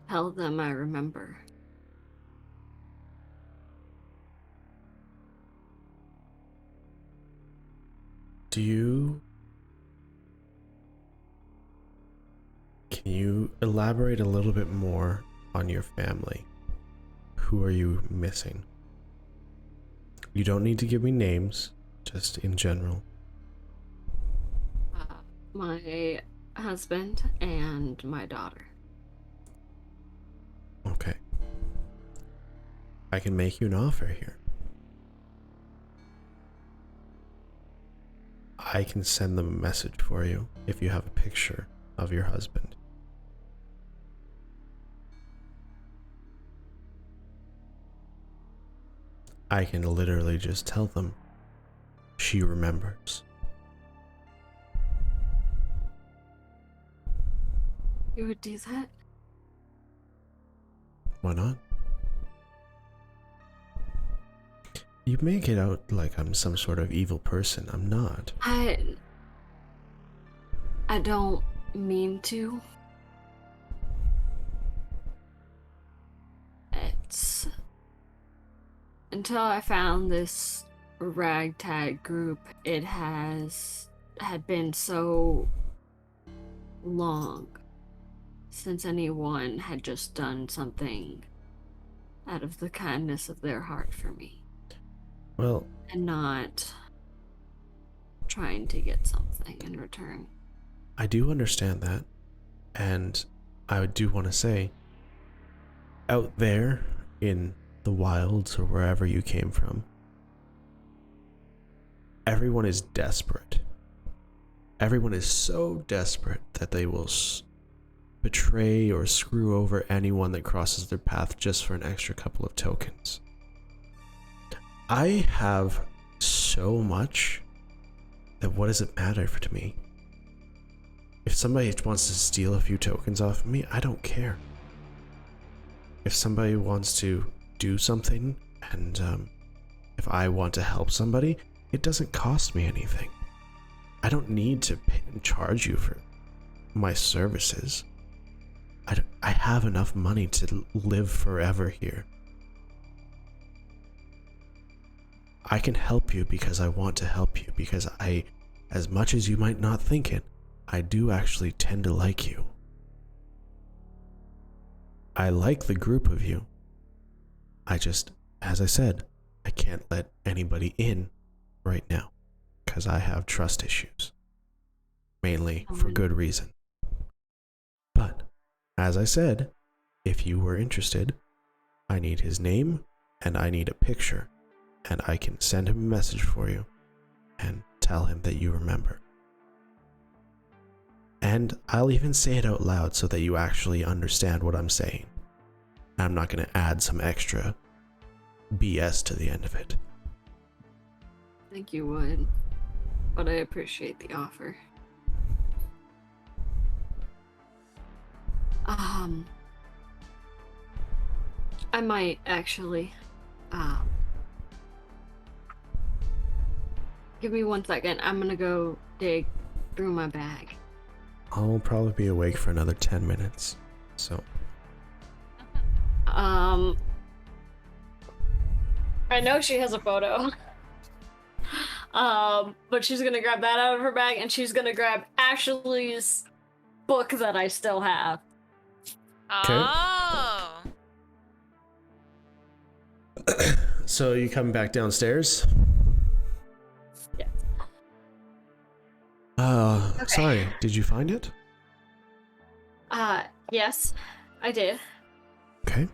tell them I remember. Can you elaborate a little bit more on your family? Who are you missing? You don't need to give me names, just in general. My husband and my daughter. Okay. I can make you an offer here. I can send them a message for you if you have a picture of your husband. I can literally just tell them she remembers. You would do that? Why not? You make it out like I'm some sort of evil person. I'm not. I don't mean to. It's until I found this ragtag group, it had been so long since anyone had just done something out of the kindness of their heart for me. Well, And not trying to get something in return. I do understand that. And I do want to say, out there in the wilds or wherever you came from, everyone is desperate. Everyone is so desperate that they will betray or screw over anyone that crosses their path just for an extra couple of tokens. I have so much that what does it matter to me? If somebody wants to steal a few tokens off of me, I don't care. If somebody wants to do something, and if I want to help somebody, it doesn't cost me anything. I don't need to charge you for my services. I have enough money to live forever here. I can help you because I want to help you, because as much as you might not think it, I do actually tend to like you. I like the group of you. I just, as I said, I can't let anybody in right now because I have trust issues, mainly for good reason. But as I said, if you were interested, I need his name and I need a picture, and I can send him a message for you and tell him that you remember. And I'll even say it out loud so that you actually understand what I'm saying. I'm not going to add some extra BS to the end of it. I think you would, but I appreciate the offer. I might actually. Give me 1 second. I'm gonna go dig through my bag. I'll probably be awake for another 10 minutes, so. I know she has a photo. But she's gonna grab that out of her bag, and she's gonna grab Ashley's book that I still have. Oh. So you come back downstairs? Yeah. Okay. Sorry, did you find it? Yes, I did. Okay.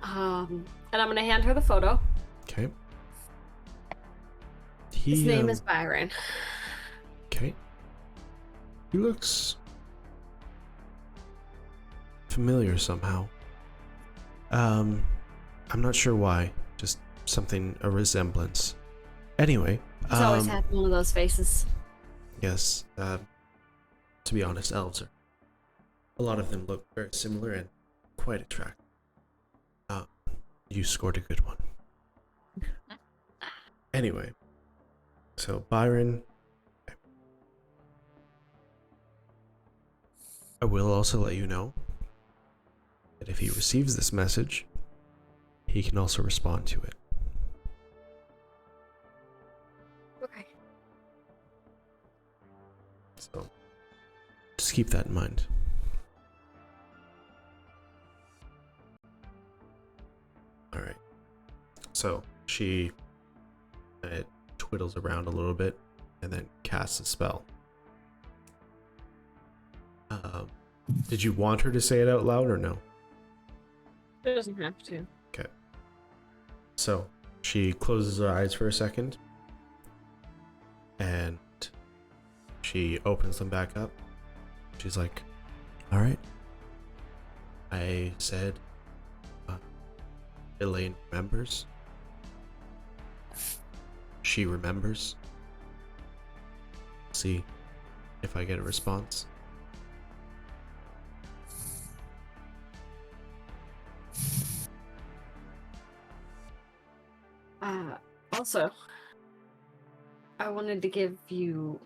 And I'm gonna hand her the photo. Okay. His name is Byron. Okay. He looks familiar somehow. I'm not sure why. Just something, a resemblance. Anyway. He's always had one of those faces. Yes. To be honest, elves are. A lot of them look very similar and quite attractive. You scored a good one. Anyway. So, Byron. I will also let you know that if he receives this message, he can also respond to it. Okay. So, just keep that in mind. Alright. So, she twiddles around a little bit and then casts a spell. Did you want her to say it out loud or no? She doesn't have to. Okay. So, she closes her eyes for a second. And she opens them back up. She's like, alright. I said, Elaine remembers. She remembers. See if I get a response. Also, I wanted to give you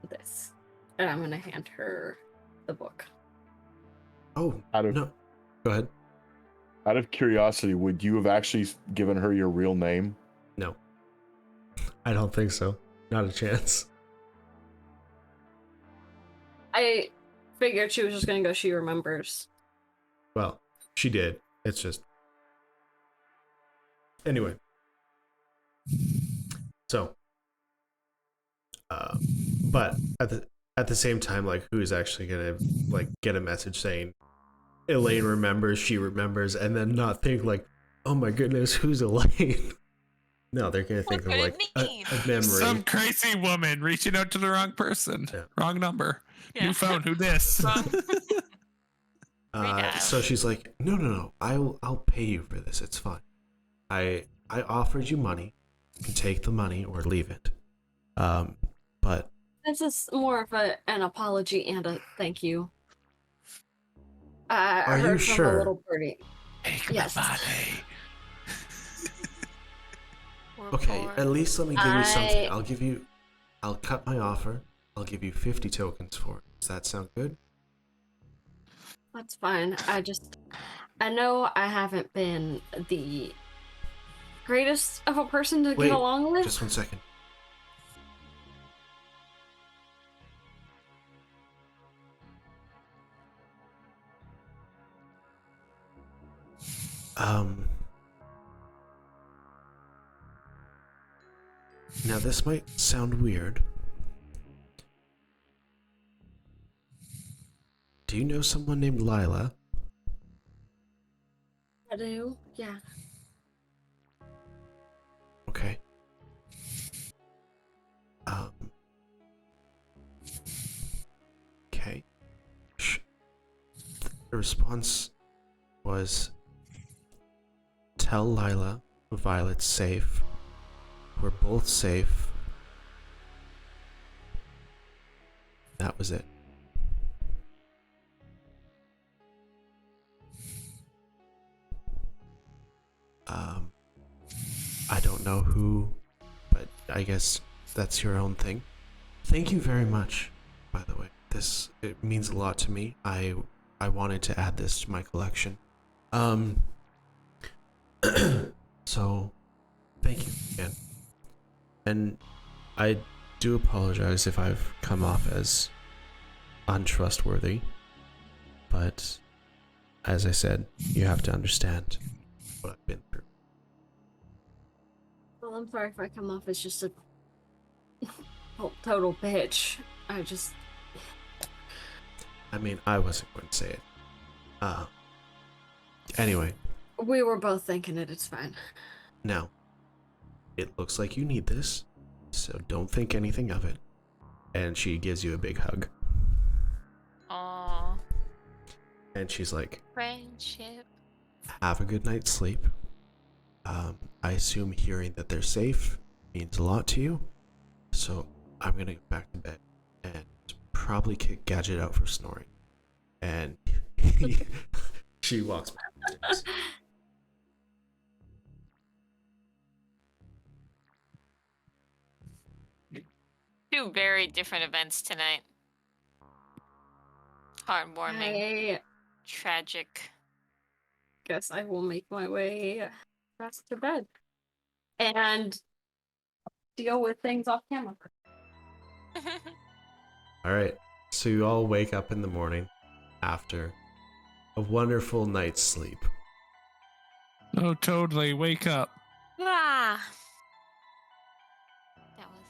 this. And I'm gonna hand her the book. Oh, no. Go ahead. Out of curiosity, would you have actually given her your real name? No. I don't think so. Not a chance. I figured she was just gonna go, she remembers. Well, she did. It's just... Anyway. So. But at the same time, like, who's actually gonna, like, get a message saying Elaine remembers, she remembers, and then not think, like, oh my goodness, who's Elaine? No, they're gonna think of, like, a memory. Some crazy woman reaching out to the wrong person. Yeah. Wrong number. Yeah. New phone, who this? So she's like, no, I'll pay you for this. It's fine. I offered you money. You can take the money or leave it. But This is more of an apology and a thank you. I Are you heard from sure? a little birdie. Take Yes. the money. okay, at least let me give you something. I- I'll cut my offer. I'll give you 50 tokens for it. Does that sound good? That's fine. I know I haven't been the greatest of a person to Wait, get along with. just 1 second. Now, this might sound weird. Do you know someone named Lila? I do. Yeah. Okay. Okay. The response was, tell Lila Violet's safe. We're both safe. That was it. I don't know who, but I guess that's your own thing. Thank you very much, by the way. It means a lot to me. I wanted to add this to my collection. So thank you again. And I do apologize if I've come off as untrustworthy, but as I said, you have to understand what I've been through. Well, I'm sorry if I come off as just a total bitch. I mean, I wasn't going to say it. Anyway. We were both thinking it. It's fine. Now, it looks like you need this, so don't think anything of it. And she gives you a big hug. Aww. And she's like, Friendship. have a good night's sleep. I assume hearing that they're safe means a lot to you. So I'm going to go back to bed and probably kick Gadget out for snoring. And she walks back upstairs. Two very different events tonight. Heartwarming. I Tragic. guess I will make my way back to bed and deal with things off camera. All right. So you all wake up in the morning after a wonderful night's sleep. Oh, totally. Wake up. Ah. That was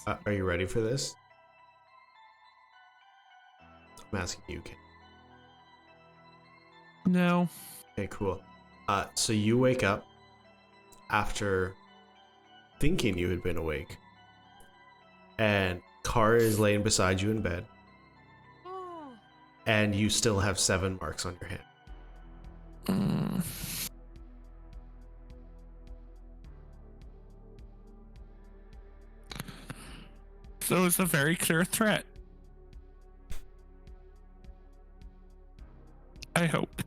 nice. Are you ready for this? I'm asking you, Ken. No. Okay, cool. So you wake up after thinking you had been awake, and Kara is laying beside you in bed, Oh. and you still have 7 marks on your hand. So it's a very clear threat. I hope.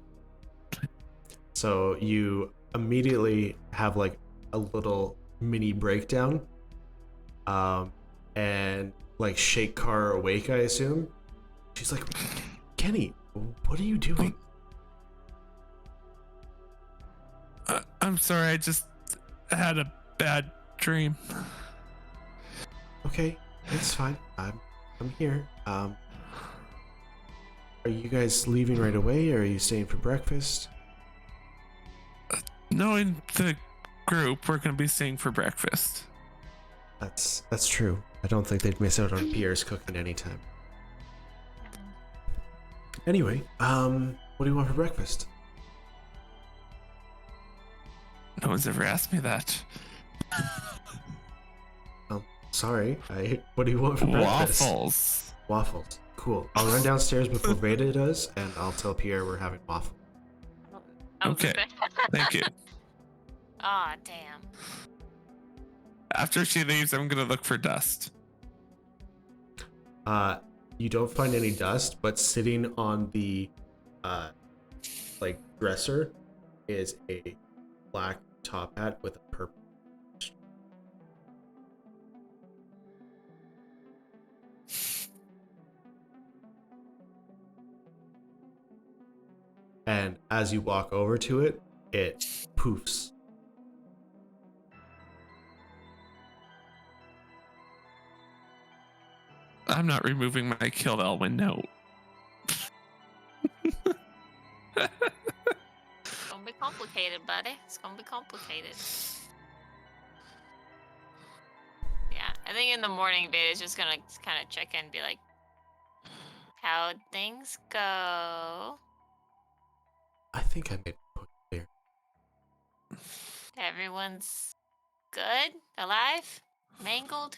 So you immediately have like a little mini breakdown, and like shake Kara awake, I assume. She's like, Kenny, what are you doing? I'm sorry, I just had a bad dream. Okay, it's fine. I'm here. Are you guys leaving right away, or are you staying for breakfast? Knowing the group, we're gonna be staying for breakfast. That's true. I don't think they'd miss out on Pierre's cooking anytime. Anyway, what do you want for breakfast? No one's ever asked me that. Sorry. What do you want for breakfast? Waffles. Waffles. Cool. I'll run downstairs before Veda does, and I'll tell Pierre we're having waffles. Okay. Thank you. Aw, damn. After she leaves, I'm gonna look for dust. You don't find any dust, but sitting on the like dresser is a black top hat with a purple. And as you walk over to it, it poofs. I'm not removing my killed Elwin note. It's gonna be complicated, buddy. It's gonna be complicated. Yeah, I think in the morning, Beta's just gonna kind of check in and be like, how'd things go? I think I made a point clear. Everyone's good? Alive? Mangled?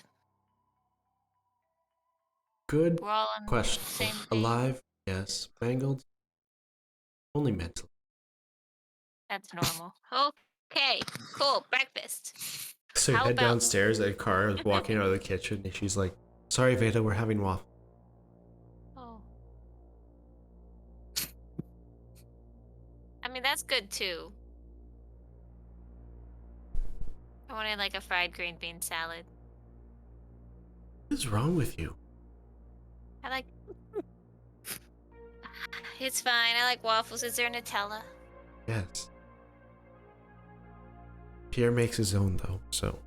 Good We're all on the question. same page? Alive, yes. Mangled, only mentally. That's normal. Okay, cool. Breakfast. So you How head about- downstairs, a car is walking out of the kitchen, and she's like, sorry, Veda, we're having waffle. Oh. I mean, that's good too. I wanted like a fried green bean salad. What is wrong with you? I like. It's fine. I like waffles. Is there Nutella? Yes. Pierre makes his own, though, so.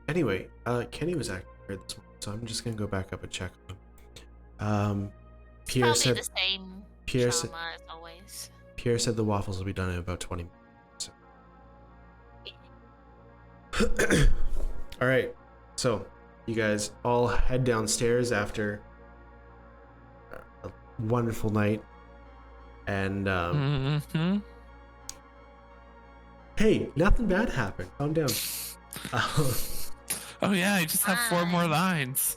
Anyway, Kenny was acting weird this morning, so I'm just gonna go back up and check on him. Pierre Probably said the same Pierre trauma as always. Pierre said the waffles will be done in about 20 minutes. So. All right, so you guys all head downstairs after a wonderful night, and Mm-hmm. hey, nothing bad happened. Calm down. Oh yeah, I just have 4 more lines.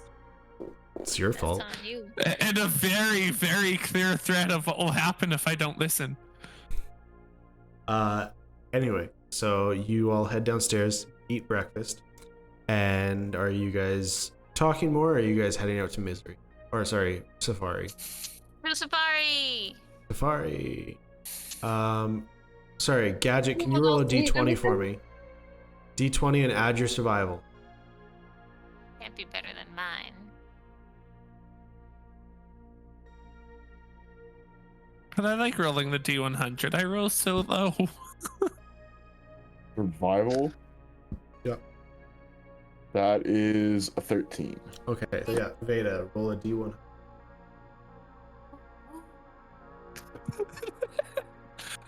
It's your That's fault. on you. And a very, very clear threat of what will happen if I don't listen. Anyway, so you all head downstairs, eat breakfast, and are you guys talking more, or are you guys heading out to Misery? Or sorry, Safari. To Safari! Safari. Sorry, Gadget, can you roll a d20 for me? D20 and add your survival. Can't be better than mine. But I like rolling the D100. I roll so low. Survival. Yep. That is a 13. Okay, so yeah, Veda, roll a d1.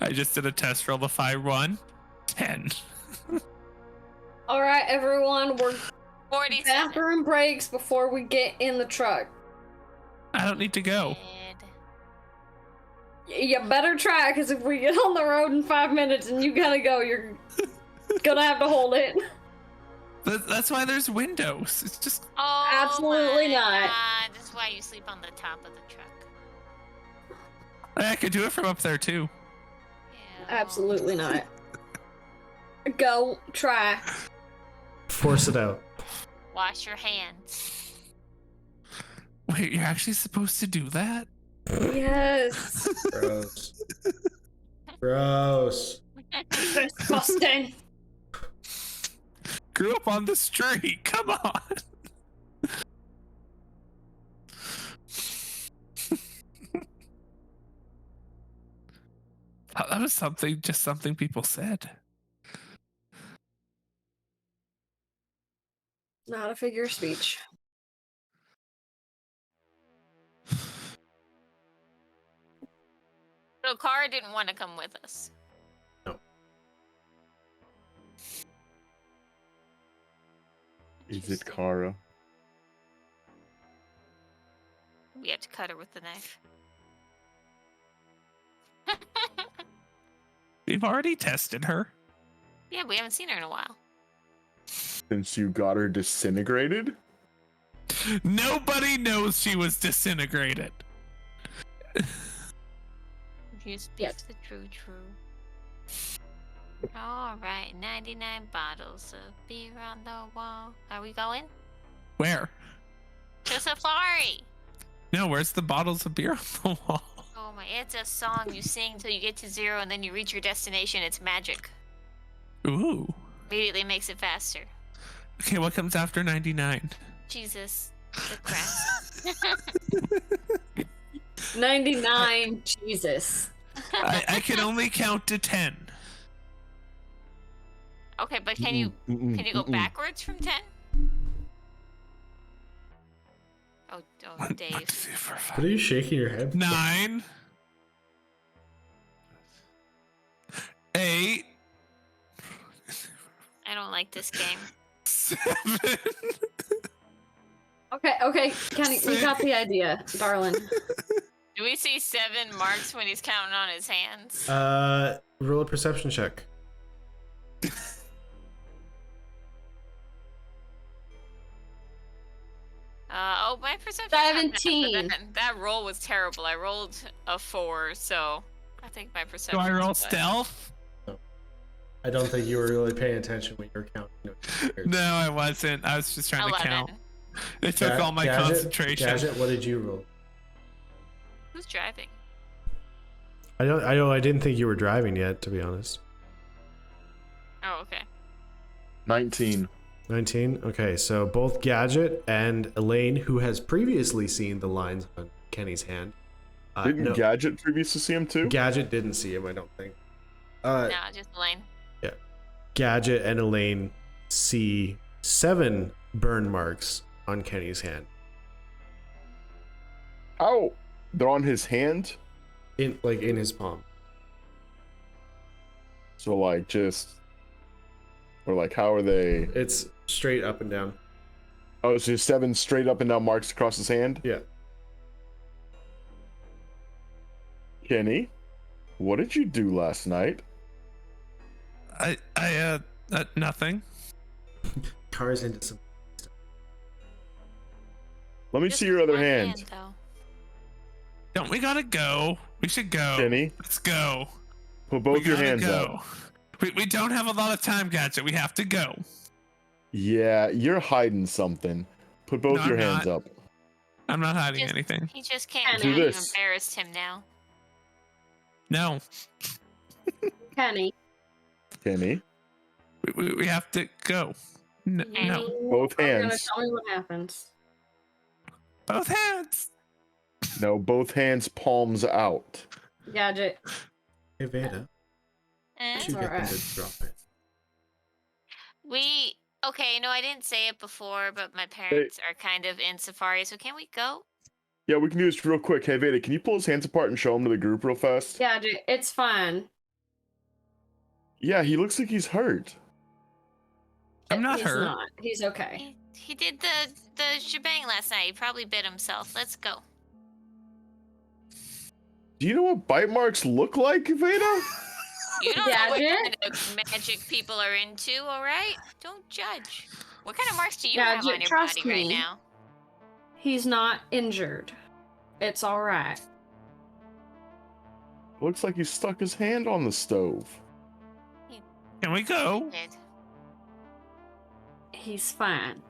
I just did a test roll of 5-1. 10. All right, everyone, we're 47. bathroom breaks before we get in the truck. I don't need to go. You better try, because if we get on the road in 5 minutes and you gotta go, you're gonna have to hold it. That's why there's windows. It's just Oh, Absolutely my not. God. That's why you sleep on the top of the truck. I could do it from up there too. Ew. Absolutely not. Go, try. Force it out. Wash your hands. Wait, you're actually supposed to do that? Yes. Gross. Gross. Disgusting. Grew up on the street. Come on. That was something people said. Not a figure of speech. So Kara didn't want to come with us. Is it Kara? We have to cut her with the knife. We've already tested her. Yeah, we haven't seen her in a while. Since you got her disintegrated? Nobody knows she was disintegrated. You speak Yes. the true. Alright, 99 bottles of beer on the wall. Are we going? Where? To Safari! No, where's the bottles of beer on the wall? Oh my, it's a song you sing till you get to 0 and then you reach your destination. It's magic. Ooh. Immediately makes it faster. Okay, what comes after 99? Jesus, the crest. 99, Jesus. I can only count to 10. Okay, but can you go backwards from 10? Oh, Dave. 1, 2, 3, 4, What 5. are you shaking your head? 9. 8. I don't like this game. 7. Okay, Kenny, we got the idea, darling. Do we see 7 marks when he's counting on his hands? Roll a perception check. My perception. 17. That roll was terrible. I rolled a 4, so I think my Do perception. I roll stealth? I don't think you were really paying attention when you were counting. No, I wasn't. I was just trying 11. to count. It took all my concentration. Gadget, what did you roll? Who's driving? I didn't think you were driving yet, to be honest. Oh, okay. 19. 19? Okay, so both Gadget and Elaine, who has previously seen the lines on Kenny's hand. Didn't no, Gadget previously see him too? Gadget didn't see him, I don't think. No, just Elaine. Yeah. Gadget and Elaine see 7 burn marks on Kenny's hand. How? They're on his hand? In his palm. So like just... Or like how are they... It's straight up and down. Oh, so just 7 straight up and down marks across his hand? Yeah. Kenny, what did you do last night? Nothing. Cars into some. Let me Just see your with other one hand. though. Don't we gotta go? We should go. Kenny, Let's go. put both We your gotta hands go. up. We don't have a lot of time, Gadget. We have to go. Yeah, you're hiding something. Put both No, your I'm hands not. up. I'm not hiding Just- anything. He just can't Do believe you this. embarrassed him now. No. Kenny. Kenny, We have to go. No. both You're gonna hands. tell me what happens. Both hands. No, both hands palms out. Gadget. Hey Veda, Eh? did you get them alright. to drop it? Okay, no, I didn't say it before, but my parents are kind of in Safari, so can we go? Yeah, we can do this real quick. Hey Veda, can you pull his hands apart and show them to the group real fast? Gadget, it's fine. Yeah, he looks like he's hurt. I'm not He's hurt. not. He's okay. He did the shebang last night. He probably bit himself. Let's go. Do you know what bite marks look like, Veda? You don't know what Gadget? kind of magic people are into, all right? Don't judge. What kind of marks do you have Gadget, on your trust body right me. now? He's not injured. It's alright. Looks like he stuck his hand on the stove. Can we go? Did. He's fine.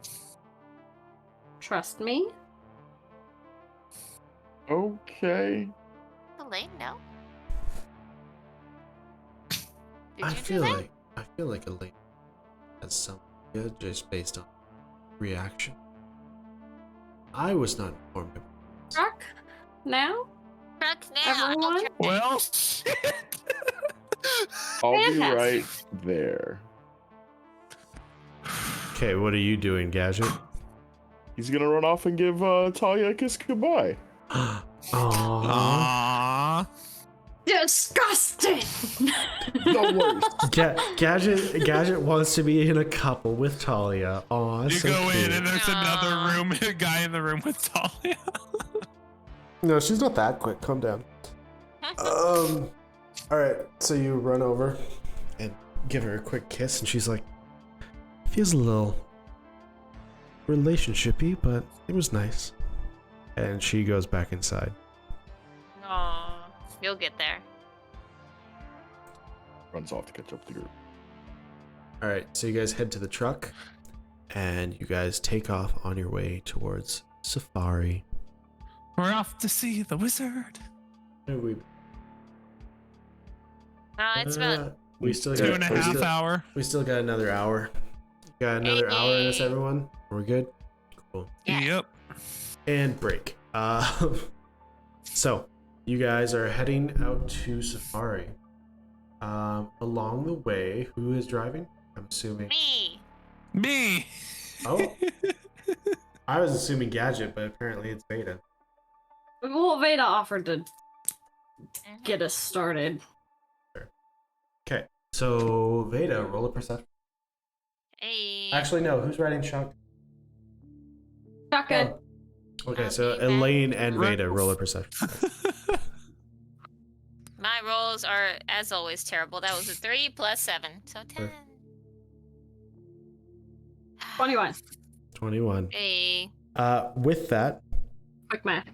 Trust me. Okay. Elaine, no? Did I you feel do that? like Elaine has some good just based on reaction. I was not informed of this. Truck? Now? Truck now. Everyone? Okay. Well, shit. I'll be Fantastic. right there. Okay, what are you doing, Gadget? He's gonna run off and give Talia a kiss goodbye. Aww. Aww. Disgusting! The worst. Gadget wants to be in a couple with Talia. Aw, You so go in cute. and there's Aw. another room, a guy in the room with Talia. No, she's not that quick. Calm down. All right. So you run over and give her a quick kiss, and she's like, "Feels a little relationshipy, but it was nice." And she goes back inside. Aw, you'll get there. Runs off to catch up with the group. All right. So you guys head to the truck, and you guys take off on your way towards Safari. We're off to see the wizard. We It's about we still Two got and a half hour. We still got another hour. Got another hour in us, Hey. everyone. We're good. Cool. Yeah. Yep. And break. So you guys are heading out to Safari. Along the way, who is driving? I'm assuming. me. Me. Oh, I was assuming Gadget, but apparently it's Beta. Well, Veda offered to Mhm. get us started. Okay, so Veda, roll a perception. Hey. Actually, no. Who's riding shotgun? Shotgun. Okay, I'll so be back. Elaine and Veda roll a perception. My rolls are, as always, terrible. That was a 3 plus 7, so 10. 21. 21. Hey. With that, Quick math.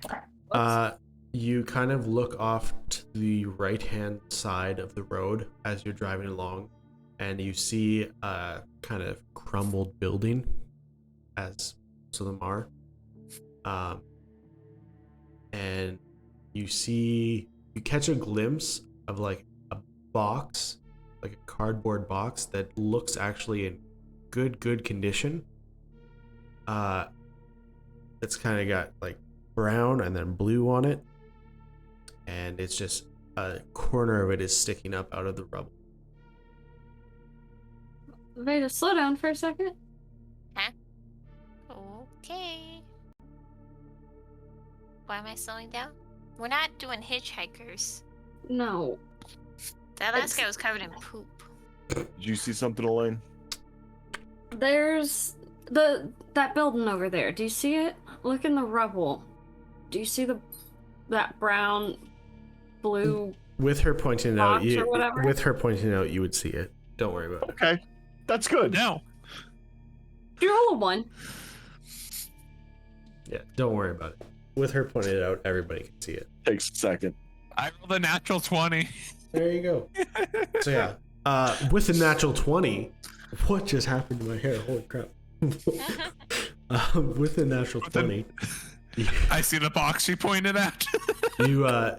you kind of look off to the right-hand side of the road as you're driving along, and you see a kind of crumbled building, as most of them are. And you catch a glimpse of like a box, like a cardboard box that looks actually in good condition. It's kind of got like brown and then blue on it, and it's just a corner of it is sticking up out of the rubble. Veda, slow down for a second. Huh? Okay. Why am I slowing down? We're not doing hitchhikers. No. That last guy was covered in poop. Did you see something, Elaine? There's that building over there. Do you see it? Look in the rubble. Do you see that brown, blue? With her pointing it out, Box or whatever? you would see it. Don't worry about it. Okay, that's good. No. Do you roll a 1? Yeah, don't worry about it. With her pointing it out, everybody can see it. Takes a second. I rolled a natural 20. There you go. So yeah, with the natural 20, what just happened to my hair? Holy crap. With the natural 20, I see the box she pointed at.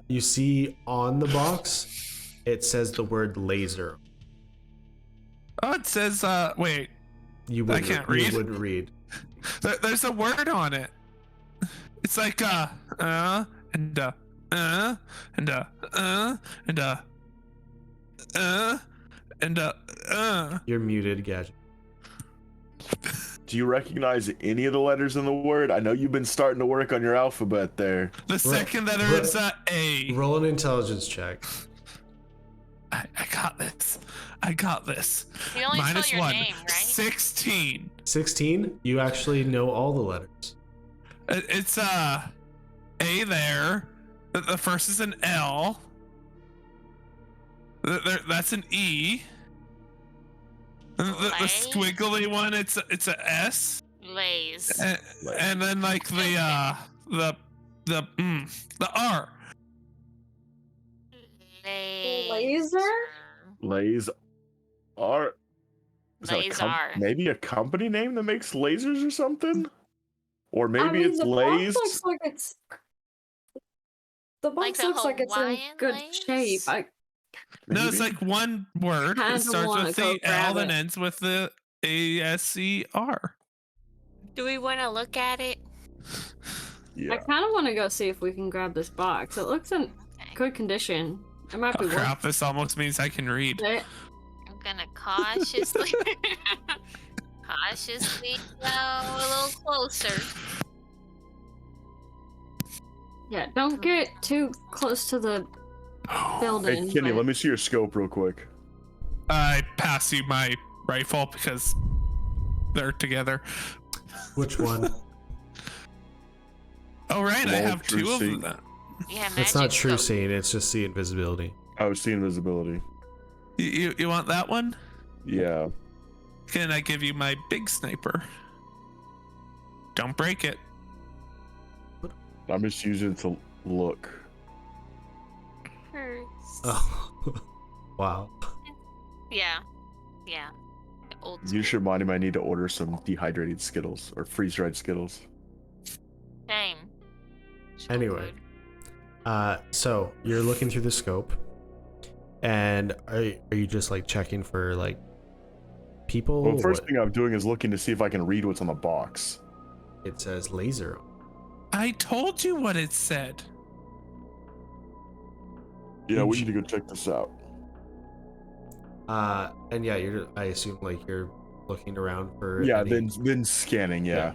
you see on the box, it says the word laser. Oh, it says, wait. You I can't read. You wouldn't read. There's a word on it. It's like, and You're muted, Gadget. Do you recognize any of the letters in the word? I know you've been starting to work on your alphabet there. The second letter is A. Roll an intelligence check. I got this. I got this. You only Minus spell your 1. name, right? 16. 16? You actually know all the letters. It's A there. The first is an L. That's an E. The squiggly one, it's a S. Lays. And then like the R. Laser? Lays are. Is that a Laser. maybe a company name that makes lasers or something? Or maybe I mean, it's the Lays. box looks like it's. The box Like the looks like it's in Hawaiian good Lays? shape. No, it's Maybe? like one word. Kinda It starts wanna with go the grab L and it. ends with the ASER. Do we want to look at it? I Yeah. kind of want to go see if we can grab this box. It looks in good condition. It might be Oh, crap, worth this almost means I can read. it. I'm gonna cautiously, go a little closer. Yeah, don't get too close to the building. Hey, Kenny, but- let me see your scope real quick. I pass you my rifle because they're together. Which one? Oh, right, I Lol, have true two of seeing. them. Yeah, It's not true scope. seeing, it's just see invisibility. I was seeing visibility. You want that one? Yeah. Can I give you my big sniper? Don't break it. I'm just using it to look. Hurts. Oh. Wow. Yeah. Yeah. Old You just reminded me I need to order some dehydrated Skittles or freeze-dried Skittles. Same. Anyway. So you're looking through the scope, and are you just like checking for like people? Well, the first What- thing I'm doing is looking to see if I can read what's on the box. It says laser. I told you what it said. Yeah, we need to go check this out. And yeah, I assume like you're looking around for. Yeah, any- then scanning. Yeah.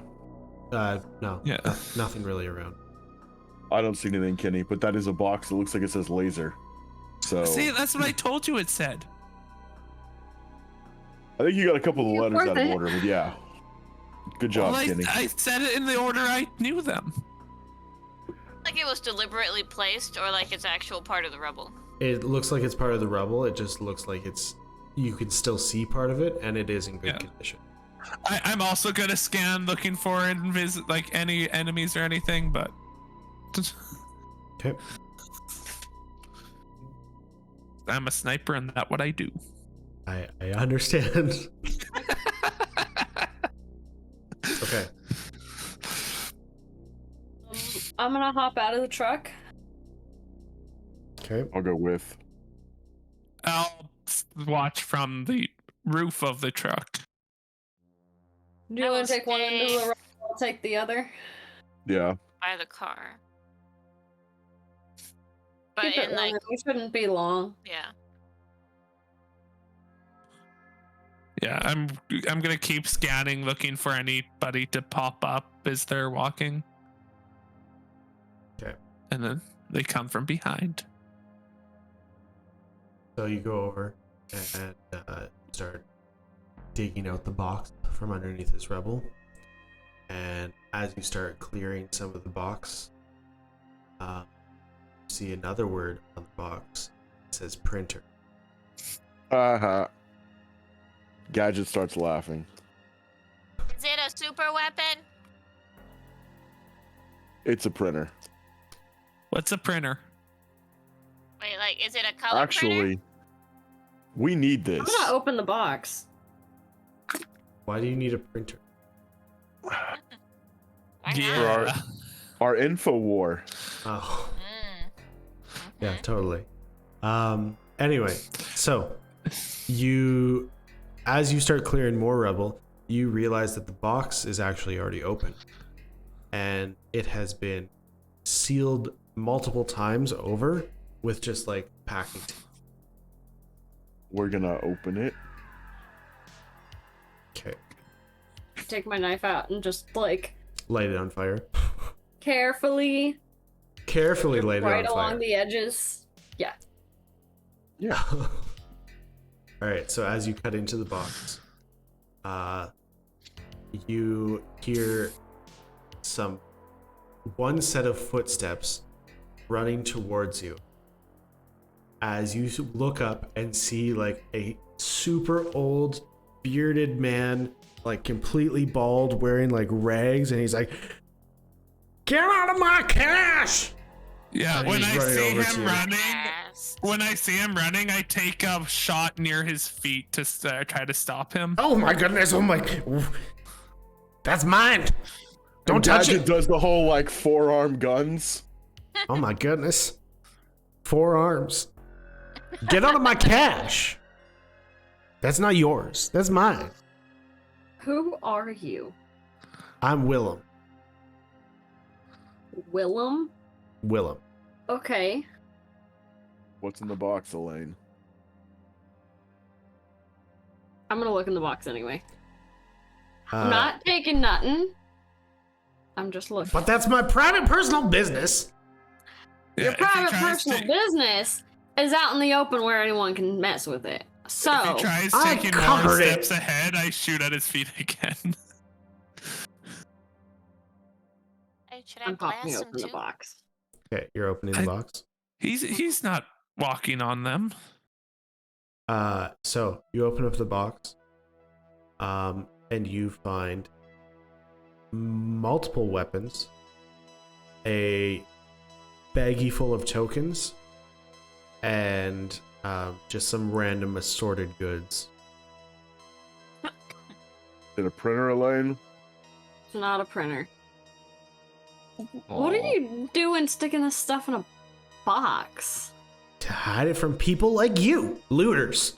No. Yeah. Nothing really around. I don't see anything, Kenny, but that is a box that looks like it says laser. So See, that's what I told you it said. I think you got a couple of You're letters out worth of it. order, but yeah. Good job, Well, Skinny. I said it in the order I knew them. Like it was deliberately placed, or like it's actual part of the rubble. It looks like it's part of the rubble. It just looks like you can still see part of it, and it is in good condition. I'm also gonna scan looking for like any enemies or anything, but Okay. I'm a sniper and that's what I do. I understand. Okay. I'm gonna hop out of the truck. Okay. I'll go with. I'll watch from the roof of the truck. Do you I want will to take one into stay- the right? I'll take the other. Yeah. By the car. But Keep it in like, running. We shouldn't be long. yeah. Yeah, I'm gonna keep scanning, looking for anybody to pop up as they're walking. Okay. And then they come from behind. So you go over and start digging out the box from underneath this rubble. And as you start clearing some of the box, you see another word on the box. It says printer. Gadget starts laughing. Is it a super weapon? It's a printer. What's a printer? Wait, like, is it a color printer? Actually, we need this. I'm gonna open the box. Why do you need a printer? Why not? Yeah. Our info war. Oh, Mm. yeah, Mhm. totally. Anyway, so as you start clearing more rubble, you realize that the box is actually already open. And it has been sealed multiple times over with just like packing tape. We're gonna open it. Okay. Take my knife out and just like Light it on fire. carefully, Carefully light it right on along fire. the edges. Yeah. Yeah. All right, so as you cut into the box, you hear one set of footsteps running towards you. As you look up and see like a super old bearded man, like completely bald, wearing like rags, and he's like, "Get out of my cash!" Yeah, And when he's I running see over to him you. running, Yes. when I see him running, I take a shot near his feet to try to stop him. Oh my goodness! Oh my, that's mine! Don't And touch Gadget it! does the whole like forearm guns. Oh my goodness. 4 arms. Get out of my cash. That's not yours. That's mine. Who are you? I'm Willem. Willem? Willem. Okay. What's in the box, Elaine? I'm gonna look in the box anyway. I'm Uh, not taking nothing. I'm just looking. But that's my private personal business. Yeah, Your if he private tries personal to- business is out in the open where anyone can mess with it. So, If he tries I taking more covered it. steps ahead, I shoot at his feet again. Hey, should I I'm popping blast him open the too? box. Okay, you're opening the box. He's not walking on them. So you open up the box, and you find multiple weapons, a baggie full of tokens, and just some random assorted goods. Is it a printer, Elaine? It's not a printer. What are you doing sticking this stuff in a box? To hide it from people like you, looters.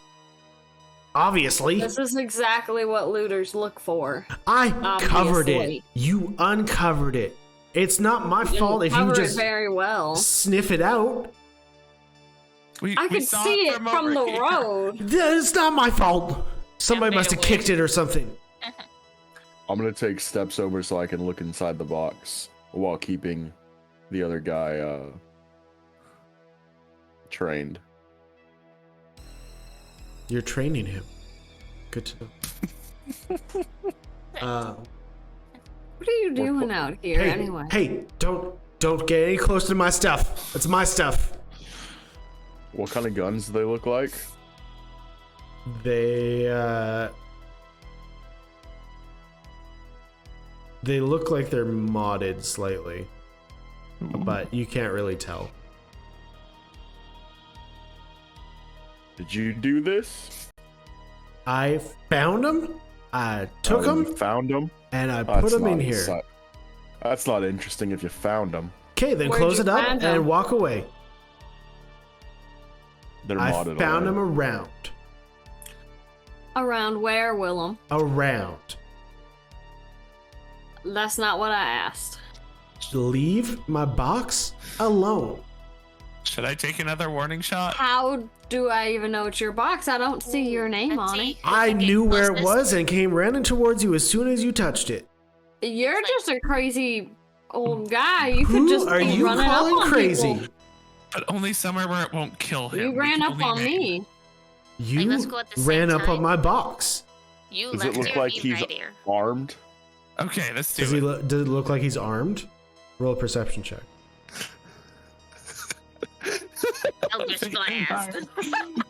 Obviously. This is exactly what looters look for. I covered it. Obviously. You uncovered it. It's not my You fault if you cover just it very well. sniff it out. I could saw see it from over the here. road. It's not my fault. Somebody made must have away. kicked it or something. I'm gonna take steps over so I can look inside the box while keeping the other guy trained. You're training him. Good to know. What are you doing out here Hey, anyway? hey, don't get any closer to my stuff. It's my stuff. What kind of guns do they look like? They look like they're modded slightly, but you can't really tell. Did you do this? I found them. I took them. You found them? And I put them in here. That's not interesting if you found them. Okay, then Where'd close you it up find 'em? and walk away. They're I modded. found them already. around. Around where, Willem? Around. That's not what I asked. Leave my box alone. Should I take another warning shot? How do I even know it's your box? I don't see your name Let's on see it. who I can get knew where it closest. was and came running towards you as soon as you touched it. You're Like- just a crazy old guy. You could Who just are be you running up calling on crazy? people. But only somewhere where it won't kill him. You We ran can up only on name. me. You let's go at the same ran up on time. my box. You Does left it look your like feet he's right here. armed? Okay, let's do Does he it. does it look like he's armed? Roll a perception check. Eldritch blast.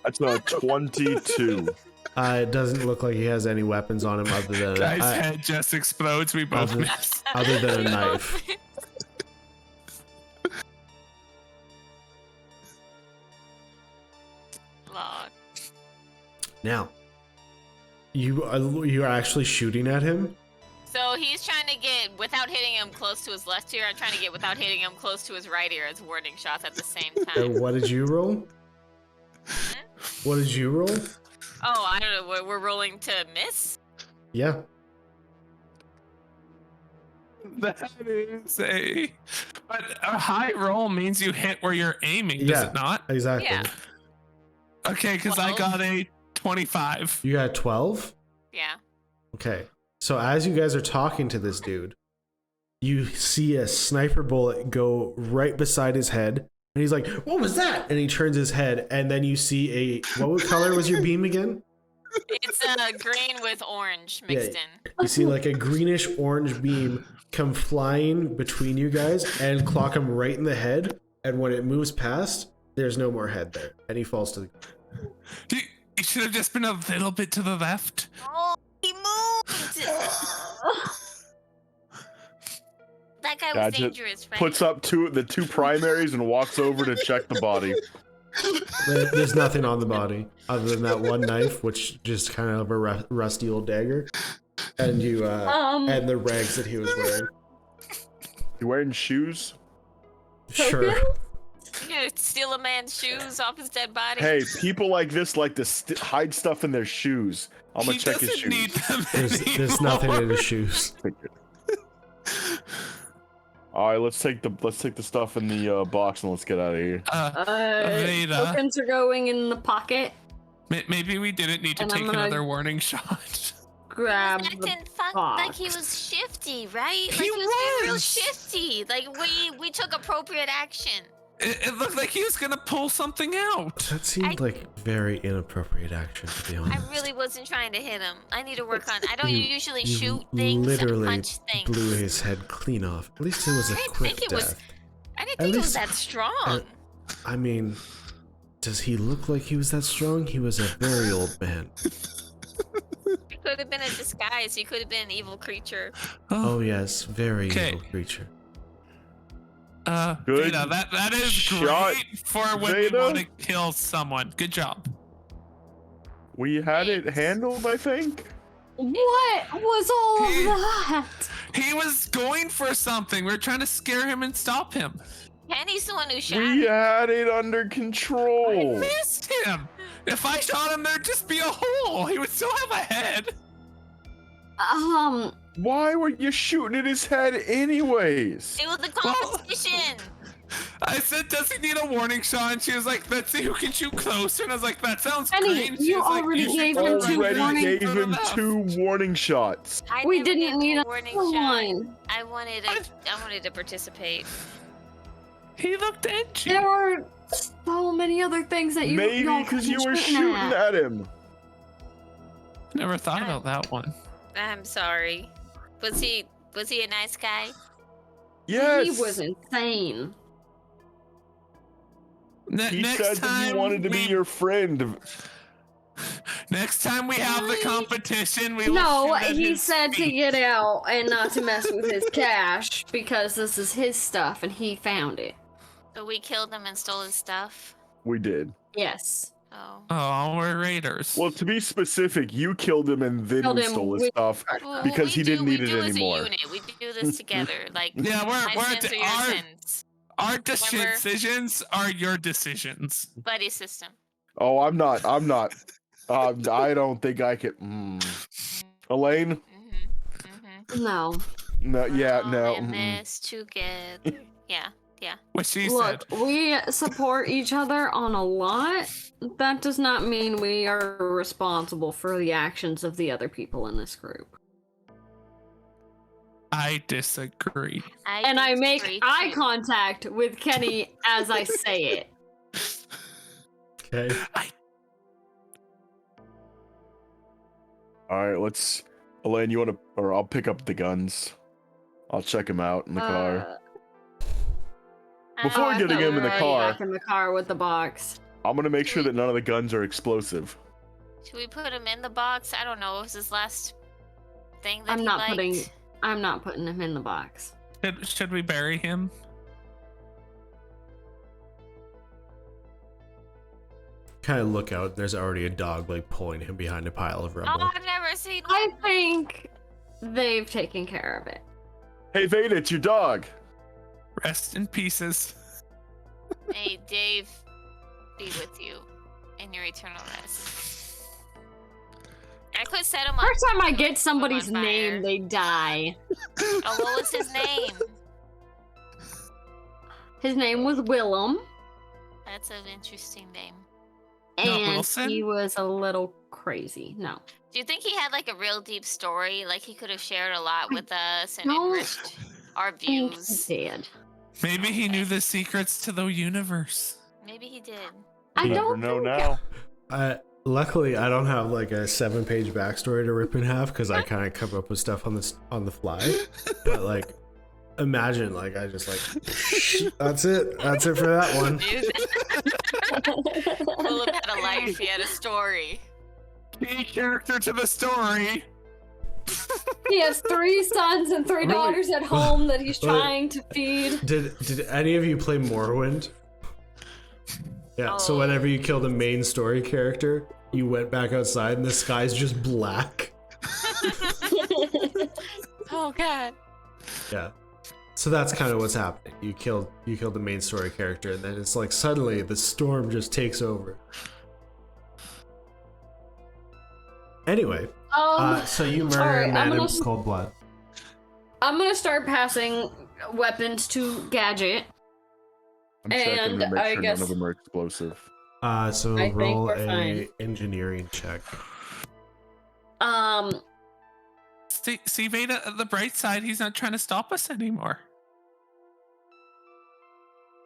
That's a 22. It doesn't look like he has any weapons on him other than Guy's head just explodes. We both other- miss. other than a knife. Lord. Now, you're actually shooting at him. So he's trying to get, without hitting him close to his left ear, I'm trying to get without hitting him close to his right ear as warning shots at the same time. And what did you roll? What did you roll? Oh, I don't know. We're rolling to miss? Yeah. That is a. But a high roll means you hit where you're aiming, does Yeah. it not? Exactly. Yeah. Okay, because I 12. got a 25. You got 12? Yeah. Okay. So as you guys are talking to this dude, you see a sniper bullet go right beside his head. And he's like, "What was that?" And he turns his head, and then you see what color was your beam again? It's green with orange mixed in. You see like a greenish orange beam come flying between you guys and clock him right in the head. And when it moves past, there's no more head there, and he falls to the ground. You should have just been a little bit to the left. Oh, he moved! That guy was Gadget dangerous, right? Puts up the two primaries and walks over to check the body. There's nothing on the body other than that one knife, which just kind of a rusty old dagger, and and the rags that he was wearing. You wearing shoes? Sure. You gonna steal a man's shoes off his dead body? Hey, people like this like to hide stuff in their shoes. I'm gonna He check his doesn't shoes. need them There's nothing in anymore. his shoes. All right, let's take the stuff in the box and let's get out of here. Veda, Tokens are going in the pocket. maybe we didn't need to And I'm take gonna- another warning shot. Grab He was the acting fun, like he was shifty, right? Like He he was being real was. shifty. Like we took appropriate action. It looked like he was gonna pull something out. That seemed like very inappropriate action, to be I honest. really wasn't trying to hit him. I need to work on. I don't You- usually you shoot things literally and punch things. blew his head clean off. At least it was a I didn't quick think it was- death. I didn't at think it was least- that strong. I mean, does he look like he was that strong? He was a very old man. It could have been a disguise. He could have been an evil creature. Oh yes, very Okay. evil creature. Good Veda, that is shot, great for when Veda. we want to kill someone. Good job. We had it handled, I think. What was all of that? He was going for something. We are trying to scare him and stop him. Kenny's the one who shot We him. had it under control. Missed him. If I shot him, there'd just be a hole. He would still have a head. Why were you shooting at his head anyways? It was the competition. I said, does he need a warning shot? And she was like, let's see who can shoot closer. And I was like, that sounds Kenny, great. And she you was like, already should gave go him right two there. Already warning- gave Go to him left. 2 warning shots. I We never didn't gave need him a warning full shot. one. I wanted to participate. He looked edgy. There were so many other things that you Maybe y'all because you couldn't were shoot shooting at. at him. Never thought about that one. I'm sorry. Was he a nice guy? Yes. He was insane. He Next said that time he wanted to be your friend. Next time we have the competition, we will No, shoot at he his said to feet. get out and not to mess with his cash because this is his stuff and he found it. So we killed him and stole his stuff. We did. Yes. Oh. Oh, we're raiders. Well, to be specific, you killed him and then Killed we him stole his with- stuff Well, because we he didn't need we it do anymore. As a unit. We do this together. Like Yeah, my sins are your sins. our Remember? decisions are your decisions. Buddy system. Oh, I'm not. I don't think I can. Elaine? No. No, yeah, no. In this together. Yeah. What she Look, said. we support each other on a lot. That does not mean we are responsible for the actions of the other people in this group. I disagree. And I make disagree eye too. contact with Kenny as I say it. Okay. All right, let's. Elaine, you want to, or I'll pick up the guns. I'll check them out in the car. Before I getting thought him we in the were car, back in the car with the box. I'm gonna make sure that none of the guns are explosive. Should we put him in the box? I don't know. It was his last thing that I'm he not liked. I'm not putting him in the box. Should we bury him? Kind of look out. There's already a dog like pulling him behind a pile of rubble. Oh, I've never seen I one. think they've taken care of it. Hey, Veda, it's your dog. Rest in pieces. Hey, Dave, be with you in your eternal rest. I could set him up. First time I and get put him somebody's on fire. name, they die. Oh, what was his name? His name was Willem, That's an interesting name. Not and Wilson? he was a little crazy. No. Do you think he had like a real deep story? Like he could have shared a lot with us and don't enriched our I think views? he did. Maybe he knew the secrets to the universe. Maybe he did. I You don't never know think now. Luckily, I don't have like a 7-page backstory to rip in half because I kind of come up with stuff on the fly. But like, imagine like I just like that's it for that one. Willem had a life. He had a story. Key character to the story. he has 3 sons and 3 Really? daughters at home that he's Wait. trying to feed. Did any of you play Morrowind? Yeah. So Oh. whenever you kill the main story character, you went back outside and the sky's just black. Oh God. Yeah. So that's kind of what's happening. You killed the main story character, and then it's like suddenly the storm just takes over. Anyway, so you murder alright, a man I'm in gonna- cold blood. I'm gonna start passing weapons to Gadget. I'm checking And to make I sure guess- none of them are explosive. So I think roll we're a fine. engineering check. See, Veda, the bright side, he's not trying to stop us anymore.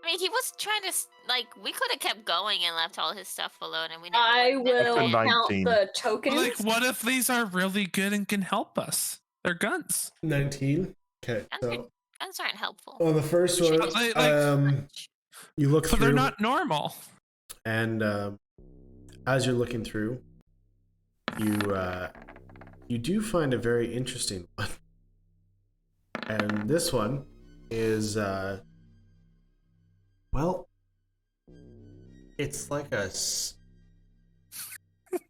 I mean, he was trying to like. We could have kept going and left all his stuff alone, and we never. I would've never will did. That's a count 19. the tokens. Like, what if these are really good and can help us? They're guns. 19. Okay. So Guns aren't helpful. on the first one, But you look But through, they're not normal. and as you're looking through, you do find a very interesting one. And this one is well, it's like a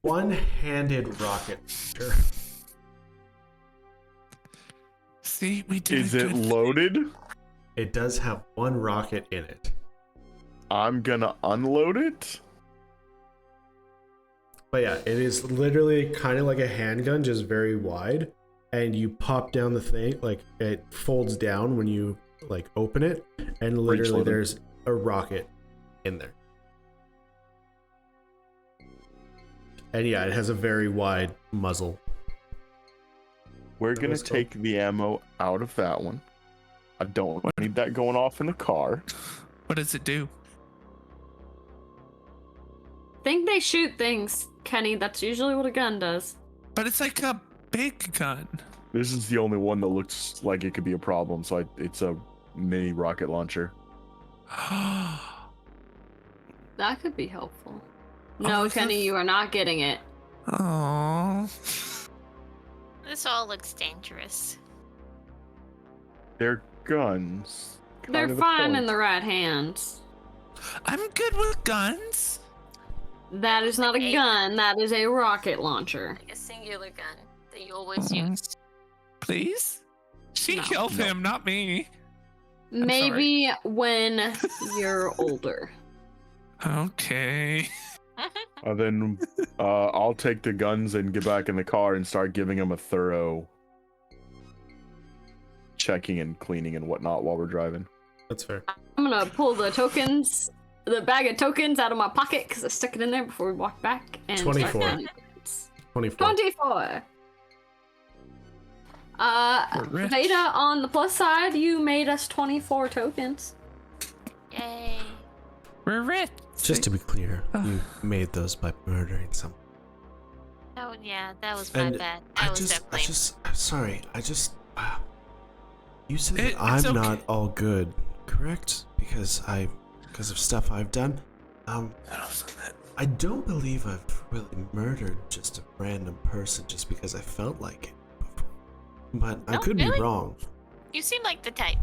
one-handed rocket launcher. See, we did. Is a it good thing. loaded? It does have one rocket in it. I'm gonna unload it. But yeah, it is literally kind of like a handgun, just very wide. And you pop down the thing, like it folds down when you like open it, and literally loaded. there's a rocket in there. And yeah, it has a very wide muzzle. We're That gonna was cool. take the ammo out of that one. I don't need that going off in the car. What does it do? think they shoot things, Kenny. That's usually what a gun does. But it's like a big gun. This is the only one that looks like it could be a problem, so it's a mini rocket launcher. That could be helpful. No, Kenny, you are not getting it. Oh. This all looks dangerous. They're guns. They're fine in the right hands. I'm good with guns. That is not a gun. That is a rocket launcher. Like a singular gun that you always use. Please? She No. killed him, not me. Maybe when you're older. Okay. And then I'll take the guns and get back in the car and start giving them a thorough checking and cleaning and whatnot while we're driving. That's fair. I'm gonna pull the bag of tokens out of my pocket because I stuck it in there before we walked back. And 24. 24. 24. We're rich. Veda, on the plus side, you made us 24 tokens. Yay. We're rich. Just to be clear, you made those by murdering someone. Oh yeah, that was my And bad. I'm sorry. You said that I'm it's okay. not all good, correct? Because of stuff I've done. I don't believe I've really murdered just a random person just because I felt like it before. But I No, could really? be wrong. You seem like the type.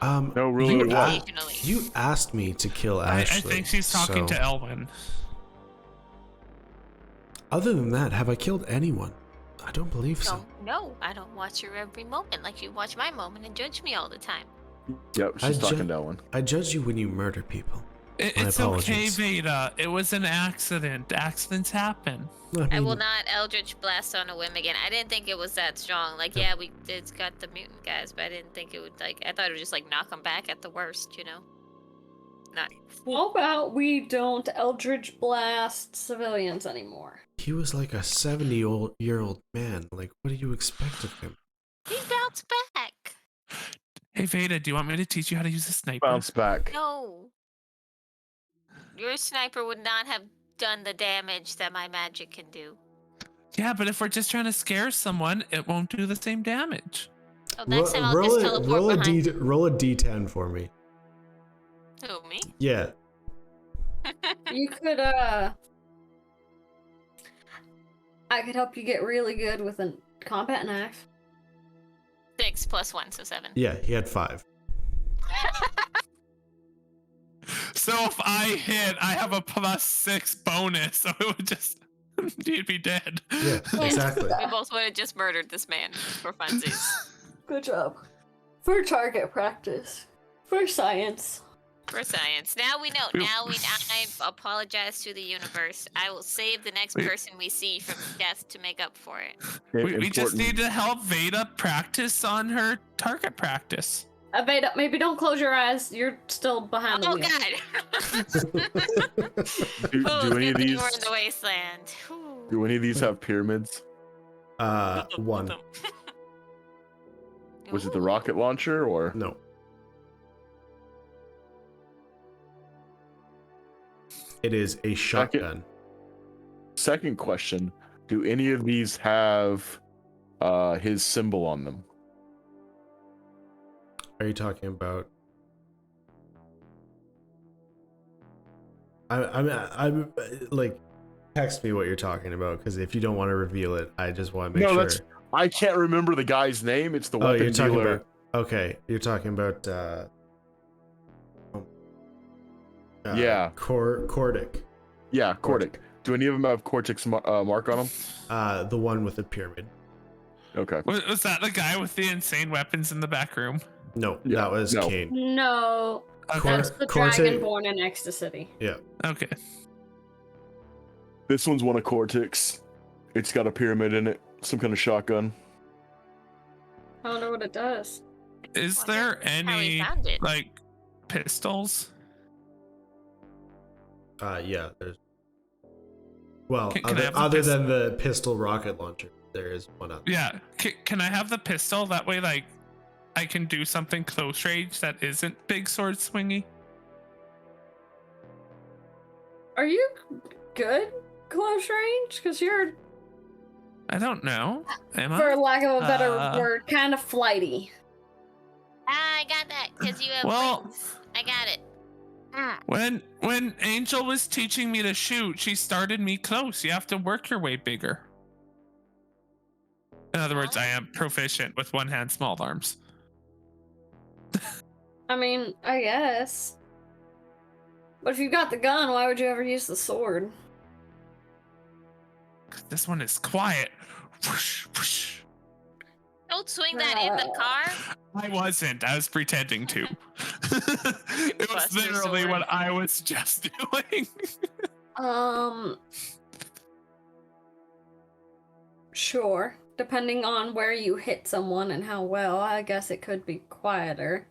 No, really, you, it a- wasn't. Occasionally. you asked me to kill I Ashley. think she's talking so- to Elwin. Other than that, have I killed anyone? I don't believe so. No, I don't watch your every moment like you watch my moment and judge me all the time. Yep, she's I talking to Ellen. I judge you when you murder people. My It's okay, apologies. Veda. It was an accident. Accidents happen. I will mean, not Eldritch Blast on a whim again. I didn't think it was that strong. Like, yeah, we did got the mutant guys, but I didn't think it would, like, I thought it would just, like, knock them back at the worst, you know? Not. How about we don't Eldritch Blast civilians anymore? He was like a 70-year-old man. Like, what do you expect of him? He bounced back. Hey, Veda, do you want me to teach you how to use a sniper? Bounce back. No. Your sniper would not have done the damage that my magic can do. Yeah, but if we're just trying to scare someone, it won't do the same damage. So next time I'll just teleport behind. roll a d10 for me. Who, me? Yeah. You could, I could help you get really good with a combat knife. 6 + 1, so 7. Yeah, he had 5. So if I hit, I have a +6 bonus, so it would just, you'd be dead. Yeah, exactly. We both would have just murdered this man for funsies. Good job. For target practice. For science. For science. Now we know. I apologize to the universe. I will save the next person we see from death to make up for it. We just need to help Veda practice on her target practice. Veda, maybe don't close your eyes. You're still behind the Oh wheel. god! Do Oh, any of good thing these? we're in the wasteland. Whew. Do any of these have pyramids? 1. Was it the Ooh. rocket launcher or? No. It is a shotgun. Second question: do any of these have his symbol on them? Are you talking about? I'm like, text me what you're talking about, because if you don't want to reveal it, I just want to make sure. I can't remember the guy's name. It's the Oh, weapon you're talking dealer. about. Okay, you're talking about. Yeah. Cordic. Yeah, Cordic. Do any of them have Cortic's mark on them? The one with the pyramid. Okay. Was that the guy with the insane weapons in the back room? No, Yeah, that was no. Kane. No. Okay. That's the Corte- Dragonborn in Ecstasy. Yeah. Okay. This one's one of Cortic's. It's got a pyramid in it. Some kind of shotgun. I don't know what it does. Is Wonder there how he any found it. like pistols? Yeah. There's. Well, Can I have the other than the pistol rocket launcher, there is one other. Yeah. Can I have the pistol? That way, like, I can do something close range that isn't big sword swingy. Are you good close range? Because you're I don't know. Am For I? lack of a better Uh, word, kind of flighty. I got that because you have Well- wings. I got it. When Angel was teaching me to shoot, she started me close. You have to work your way bigger. In other words, I am proficient with one hand small arms. I mean, I guess. But if you got the gun, why would you ever use the sword? This one is quiet. Whoosh, whoosh. Don't swing that in the car. I wasn't. I was pretending to. It was Buster literally sword. what I was just doing. Sure. Depending on where you hit someone and how well, I guess it could be quieter.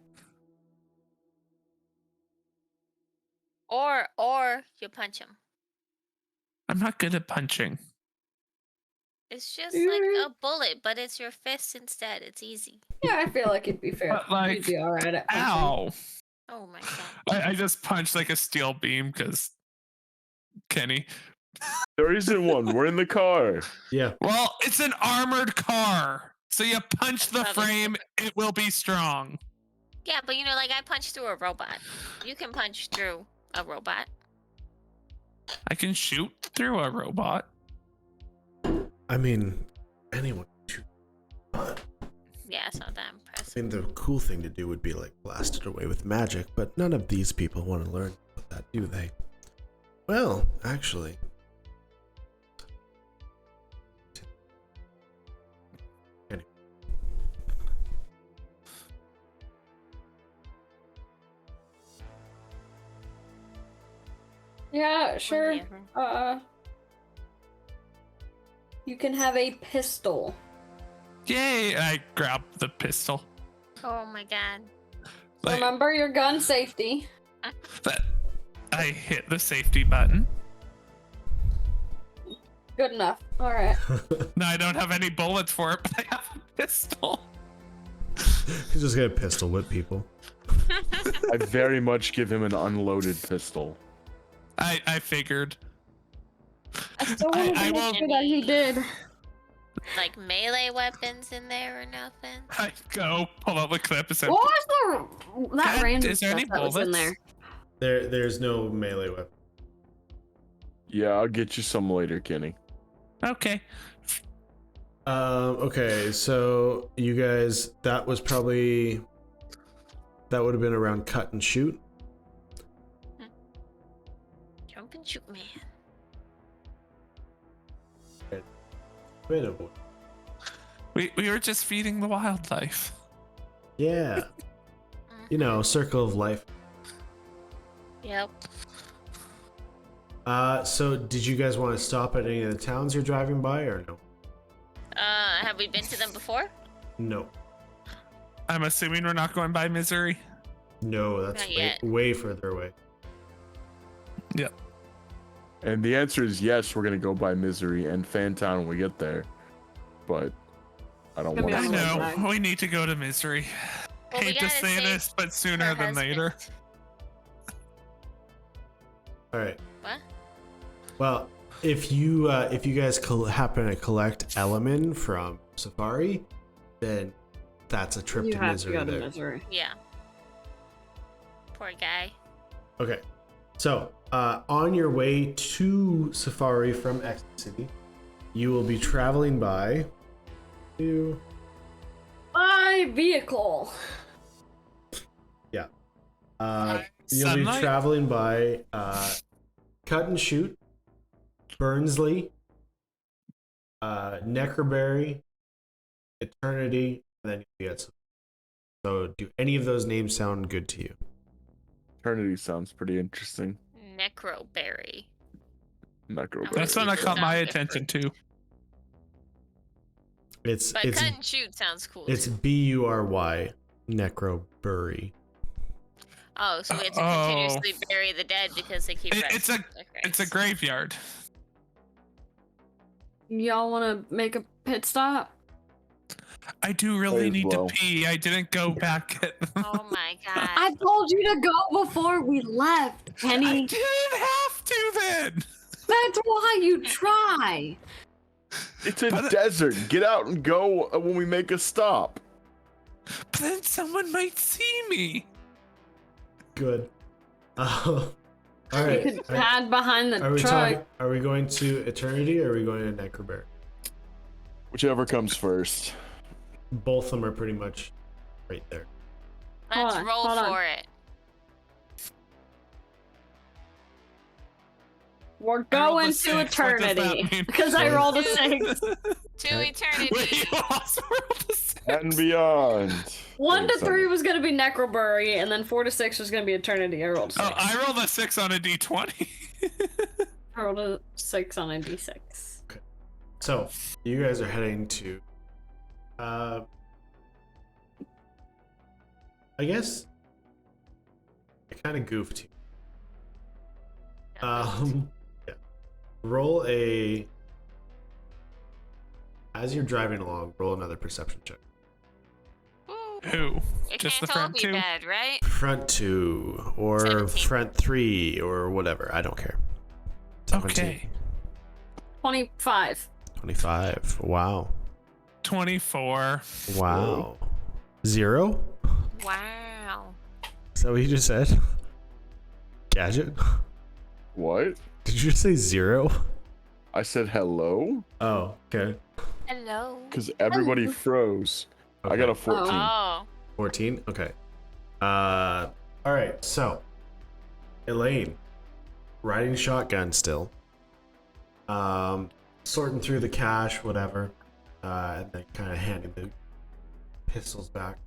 Or you punch him. I'm not good at punching. It's just like a bullet, but it's your fist instead. It's easy. Yeah, I feel like it'd be fair. But, like, You'd be alright at punching. Ow! Oh my god. I just punched like a steel beam because Kenny. There isn't one. We're in the car. Yeah. Well, it's an armored car. So you punch the Probably frame, it will be strong. Yeah, but you know, like I punched through a robot. You can punch through a robot. I can shoot through a robot. I mean, anyone can shoot. Yeah, it's not that I impressive. mean, the cool thing to do would be like blast it away with magic, but none of these people want to learn about that, do they? Well, actually. Anyway. Yeah, sure. Whatever. You can have a pistol. Yay! I grabbed the pistol. Oh my god. Like, Remember your gun safety. that I hit the safety button. Good enough. Alright. No, I don't have any bullets for it, but I have a pistol. He's just gonna pistol whip people. I very much give him an unloaded pistol. I figured. I still I wanted to make will- sure that he did. Like melee weapons in there or nothing? I go pull out the clip and say, What was that Dad, random is there stuff any that was in bullets? there? There's no melee weapon. Yeah, I'll get you some later, Kenny. okay. Okay, so you guys, that would have been around cut and shoot. Jump and shoot, man. Wait a minute. We were just feeding the wildlife. Yeah, you know, circle of life. Yep. So did you guys want to stop at any of the towns you're driving by, or no? Have we been to them before? No, I'm assuming we're not going by Missouri. no, that's Not yet. way further away. Yep. And the answer is yes, we're gonna go by Misery and Fantown when we get there. But I don't I mean, want I to. know. know. We need to go to Missouri. Well, we Hate to gotta say save this, but sooner Her than later. husband. All right. What? Well, if you guys happen to collect Elwin from Safari, then that's a trip You to have to Missouri go to there. Missouri. Yeah. Poor guy. Okay, so on your way to Safari from Exit City, you will be traveling by My vehicle. you'll Sunlight? be traveling by Cut and Shoot, Burnsley, Neckerberry, Eternity, and then you get some. So, do any of those names sound good to you? Eternity sounds pretty interesting. Necroberry. Necroberry. That's one that caught my Sound attention too. It's But cut and shoot sounds cool. it's too. Bury, Necroberry. Oh, so we have to Oh. continuously bury the dead because they keep. It's a graveyard. Y'all want to make a pit stop? I do really Might as need well. to pee. I didn't go back. Oh my god. I told you to go before we left, I Penny. didn't have to then. That's why you try. It's a But- desert. Get out and go when we make a stop. But then someone might see me. Good. All right. You could hide behind the Are we truck. talking? Are we going to Eternity or are we going to Necrobear? Whichever comes first. Both of them are pretty much right there. Let's Hold on, roll hold on. for it. We're I rolled a going six. to What does that eternity mean? because I rolled a 6. To Okay. eternity. Wait, you also rolled a 6. And beyond. 1 to Wait, 3 was gonna be Necrobury, and then 4 to 6 was gonna be eternity. I rolled a 6. Oh, I rolled a 6 on a d20. I rolled a 6 on a d6. So you guys are heading to. I guess I kind of goofed you. Yeah. Roll a. As you're driving along, roll another perception check. Ooh. Who? It Just the can't all front be two? bad, right? Front 2 or 17. front 3 or whatever. I don't care. 17, Okay. 25. 25. Wow. 24. Wow. 0? Wow. Is that what you just said? Gadget? What? Did you just say 0? I said hello? Oh, okay. Hello. Because everybody froze. I got a 14. Oh. 14? Okay. Alright, so Elaine, riding shotgun still. Sorting through the cash, whatever. And then kind of handing the pistols back.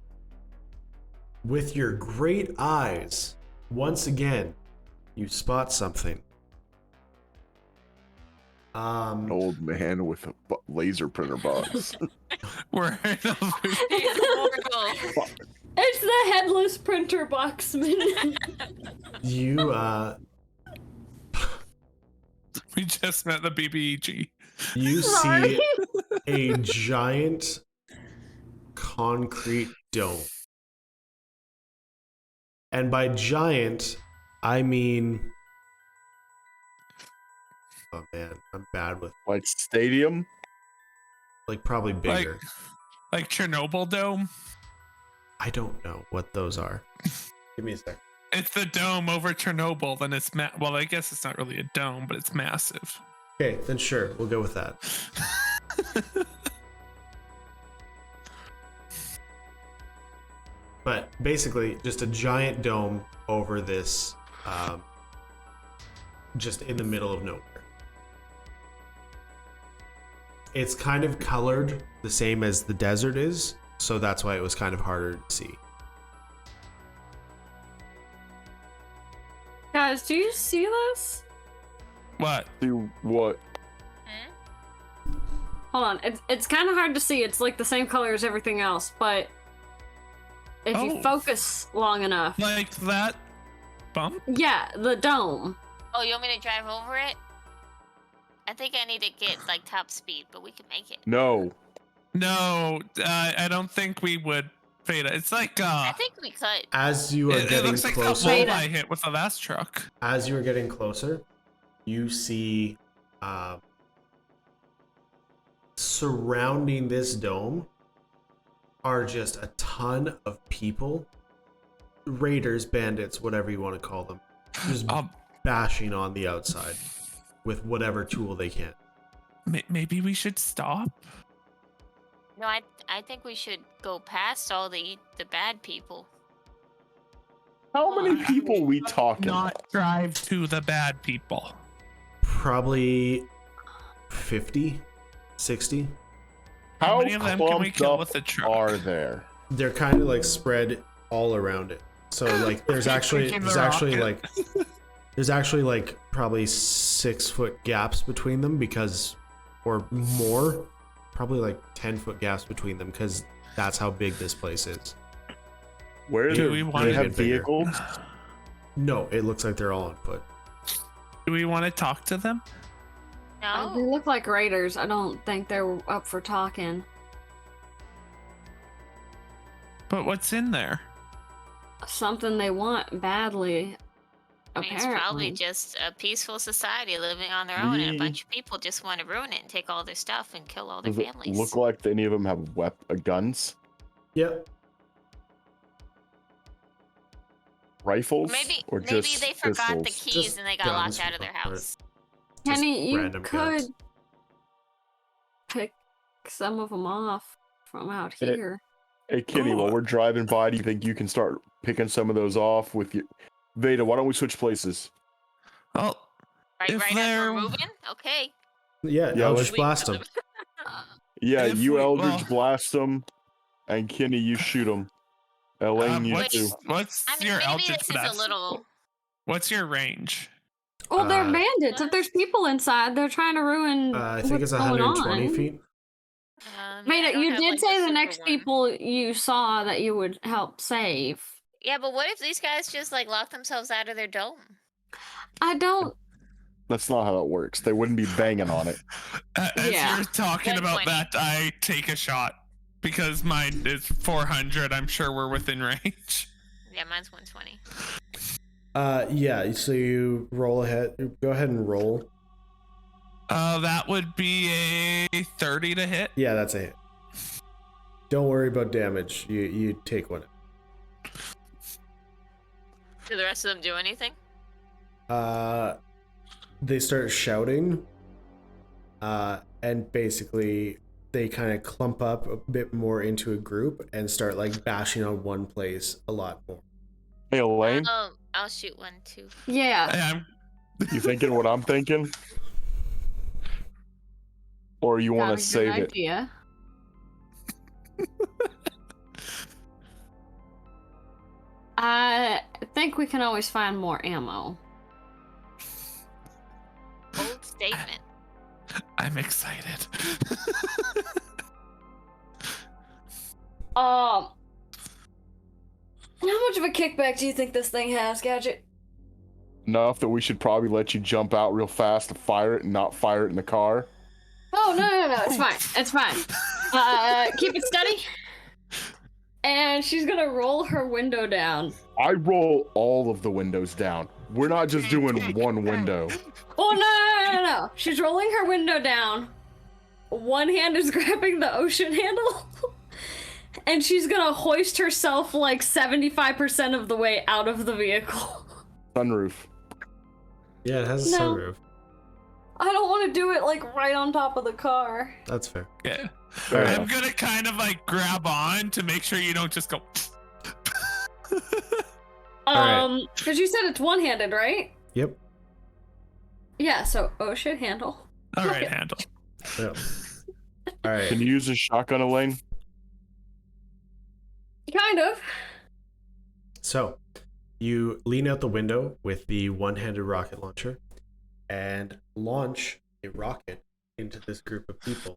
With your great eyes, once again, you spot something. An old man with a laser printer box. We're in a loop. It's horrible. It's the headless printer boxman. You We just met the BBEG. you Sorry. see a giant concrete dome. And by giant, I mean, oh man, I'm bad with Like stadium? like probably bigger. Like Chernobyl dome. I don't know what those are. Give me a sec. It's the dome over Chernobyl. Then it's well, I guess it's not really a dome, but it's massive. Okay, then sure, we'll go with that. But basically, just a giant dome over this, just in the middle of nowhere. It's kind of colored the same as the desert is, so that's why it was kind of harder to see. Guys, do you see this? What? Do what? Hold on. It's kind of hard to see. It's like the same color as everything else, but if you Oh. focus long enough. Like that bump? Yeah, the dome. Oh, you want me to drive over it? I think I need to get like top speed, but we can make it. No. No, I don't think we would fade it. It's like I think we could. As you are it getting looks like that closer, wall Beta. I hit with the last truck. as you are getting closer, you see surrounding this dome are just a ton of people, raiders, bandits, whatever you want to call them, just bashing on the outside with whatever tool they can. Maybe we should stop. No, I think we should go past all the bad people. How many people we talking? Not drive to the bad people. Probably 50, 60. How How many of them can we clumped kill up with a truck? are there? They're kind of like spread all around it. So like there's actually Freaking there's the actually rocket. like there's actually like probably 6-foot gaps between them because, or more, probably like 10-foot gaps between them because that's how big this place is. Where Do do we they want to have get bigger? vehicles? No, it looks like they're all on foot. Do we want to talk to them? They No. look like raiders. I don't think they're up for talking. But what's in there? Something they want badly. I mean, it's probably just a peaceful society living on their own, and a bunch of people just want to ruin it and take all their stuff and kill all their families. Does it look like any of them have guns? Yep. Rifles? Maybe just they forgot the pistols? keys Just and they got guns locked out of their for house. Kenny, you random could guns. pick some of them off from out here. Hey, Kenny, while we're driving by, do you think you can start picking some of those off with you? Veda, why don't we switch places? Well, Right if as they're- we're moving? Okay. Yeah, Yeah, Eldritch We- blast them. Yeah, If you we- Eldridge well- blast them, and Kenny, you shoot them. Elaine, you too. what's I mean, your maybe Eldritch this is a blast? little... What's your range? Well, they're Uh, bandits. If there's people inside, they're trying to ruin I think what's it's going 120 on. feet. Veda, you did say the next people you saw that you would help save. Yeah, but what if these guys just like lock themselves out of their dome? I don't. That's not how it works. They wouldn't be banging on it. As Yeah. you're talking about 120. that, I take a shot because mine is 400. I'm sure we're within range. Yeah, mine's 120. Yeah, so you roll ahead. Go ahead and roll. That would be a 30 to hit. Yeah, that's a hit. Don't worry about damage. You take one. Do the rest of them do anything? They start shouting. And basically they kind of clump up a bit more into a group and start like bashing on one place a lot more. Hey, Elaine, I'll shoot one too. Yeah. I'm you thinking what I'm thinking? Or you want to save it? Idea. I think we can always find more ammo. Bold statement. I'm excited. How much of a kickback do you think this thing has, Gadget? Enough that we should probably let you jump out real fast to fire it and not fire it in the car. Oh, no, it's fine. It's fine. Keep it steady. And she's gonna roll her window down. I roll all of the windows down. We're not just doing one window. Oh, no. She's rolling her window down. One hand is grabbing the ocean handle. And she's gonna hoist herself like 75% of the way out of the vehicle. Sunroof. Yeah, it has a No. sunroof. I don't want to do it like right on top of the car. That's fair. Yeah. Fair I'm enough. gonna kind of like grab on to make sure you don't just go. Alright. Because you said it's one-handed, right? Yep. Yeah, so ocean handle. All right, handle. Yep. All right. Can you use a shotgun, Elaine? Kind of. So, you lean out the window with the one-handed rocket launcher and launch a rocket into this group of people.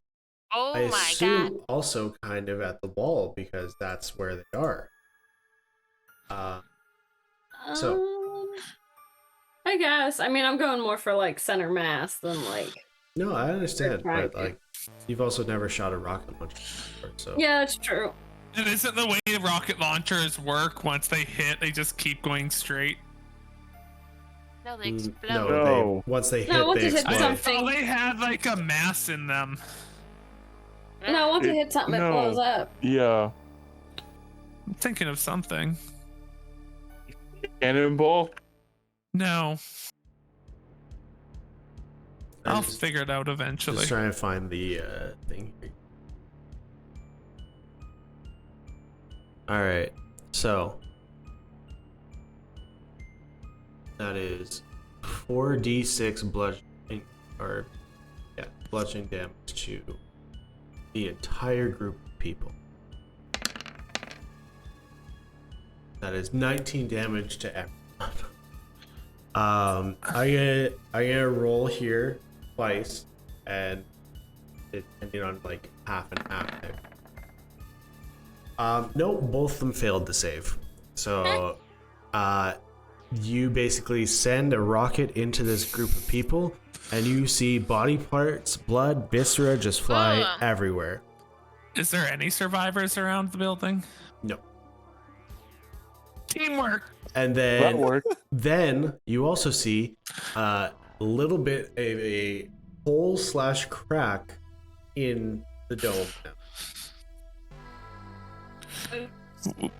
Oh I my assume god. also kind of at the wall because that's where they are. So- I guess. I mean, I'm going more for like center mass than like. No, I understand, Right. but like, you've also never shot a rocket launcher before, so Yeah, that's true. And isn't the way rocket launchers work? Once they hit, they just keep going straight. No, they No, explode. No. once they hit, No, once they it hits explode. something- thought they had like a mass in them. No, once it hits something, it no. blows up. Yeah. I'm thinking of something. Cannonball? No, I'm I'll just- figure it out eventually. Just trying to find the thing here. All right, so that is 4d6 bludgeoning, bludgeoning damage to the entire group of people. That is 19 damage to everyone. I'm gonna roll here twice, and depending on like half and half there. No, both of them failed to save. So, you basically send a rocket into this group of people, and you see body parts, blood, viscera just fly Ugh. everywhere. Is there any survivors around the building? No. Teamwork. And That then worked. then you also see a little bit of a hole / crack in the dome.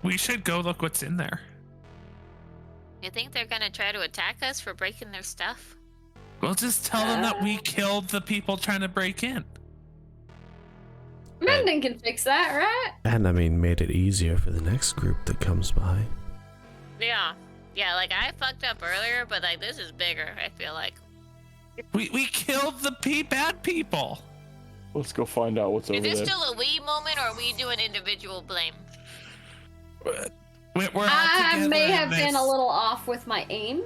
We should go look what's in there. You think they're gonna try to attack us for breaking their stuff? We'll just tell them that we killed the people trying to break in. Mending can fix that, right? And I mean, made it easier for the next group that comes by. Yeah. Yeah, like I fucked up earlier, but like this is bigger, I feel like. We killed the bad people. Let's go find out what's over Is there. this still a we moment, or are we doing individual blame? We're all I together may in have been a this. little off with my aim.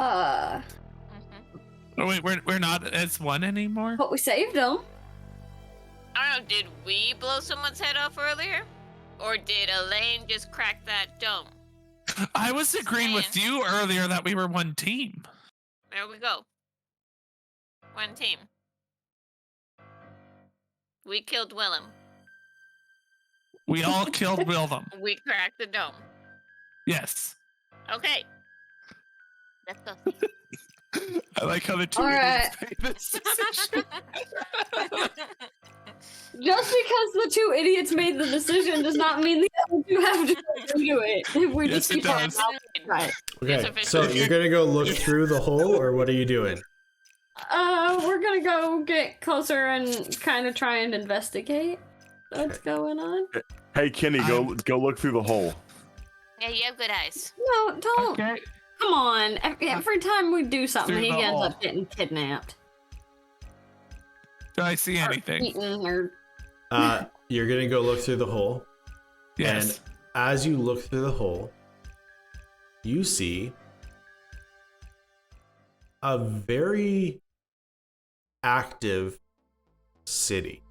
Oh, wait, we're not as one anymore? But we saved them. I don't know, did we blow someone's head off earlier? Or did Elaine just crack that dome? I was agreeing with you earlier that we were one team. There we go. One team. We killed Willem. We all killed Willem. We cracked the dome. Yes. Okay. Let's go. I like how the two All right. idiots made this decision. Just because the two idiots made the decision does not mean the other two have to do it. If we Yes, just it keep our does. mouth shut. Okay, so you're gonna go look through the hole, or what are you doing? We're gonna go get closer and kind of try and investigate what's going on. Hey, Kenny, go look through the hole. Yeah, you have good eyes. No, don't. Okay. Come on. Every time we do something, Through he the ends hole. up getting kidnapped. Do I see Or anything? eaten or... You're gonna go look through the hole, Yes. and as you look through the hole, you see a very active city.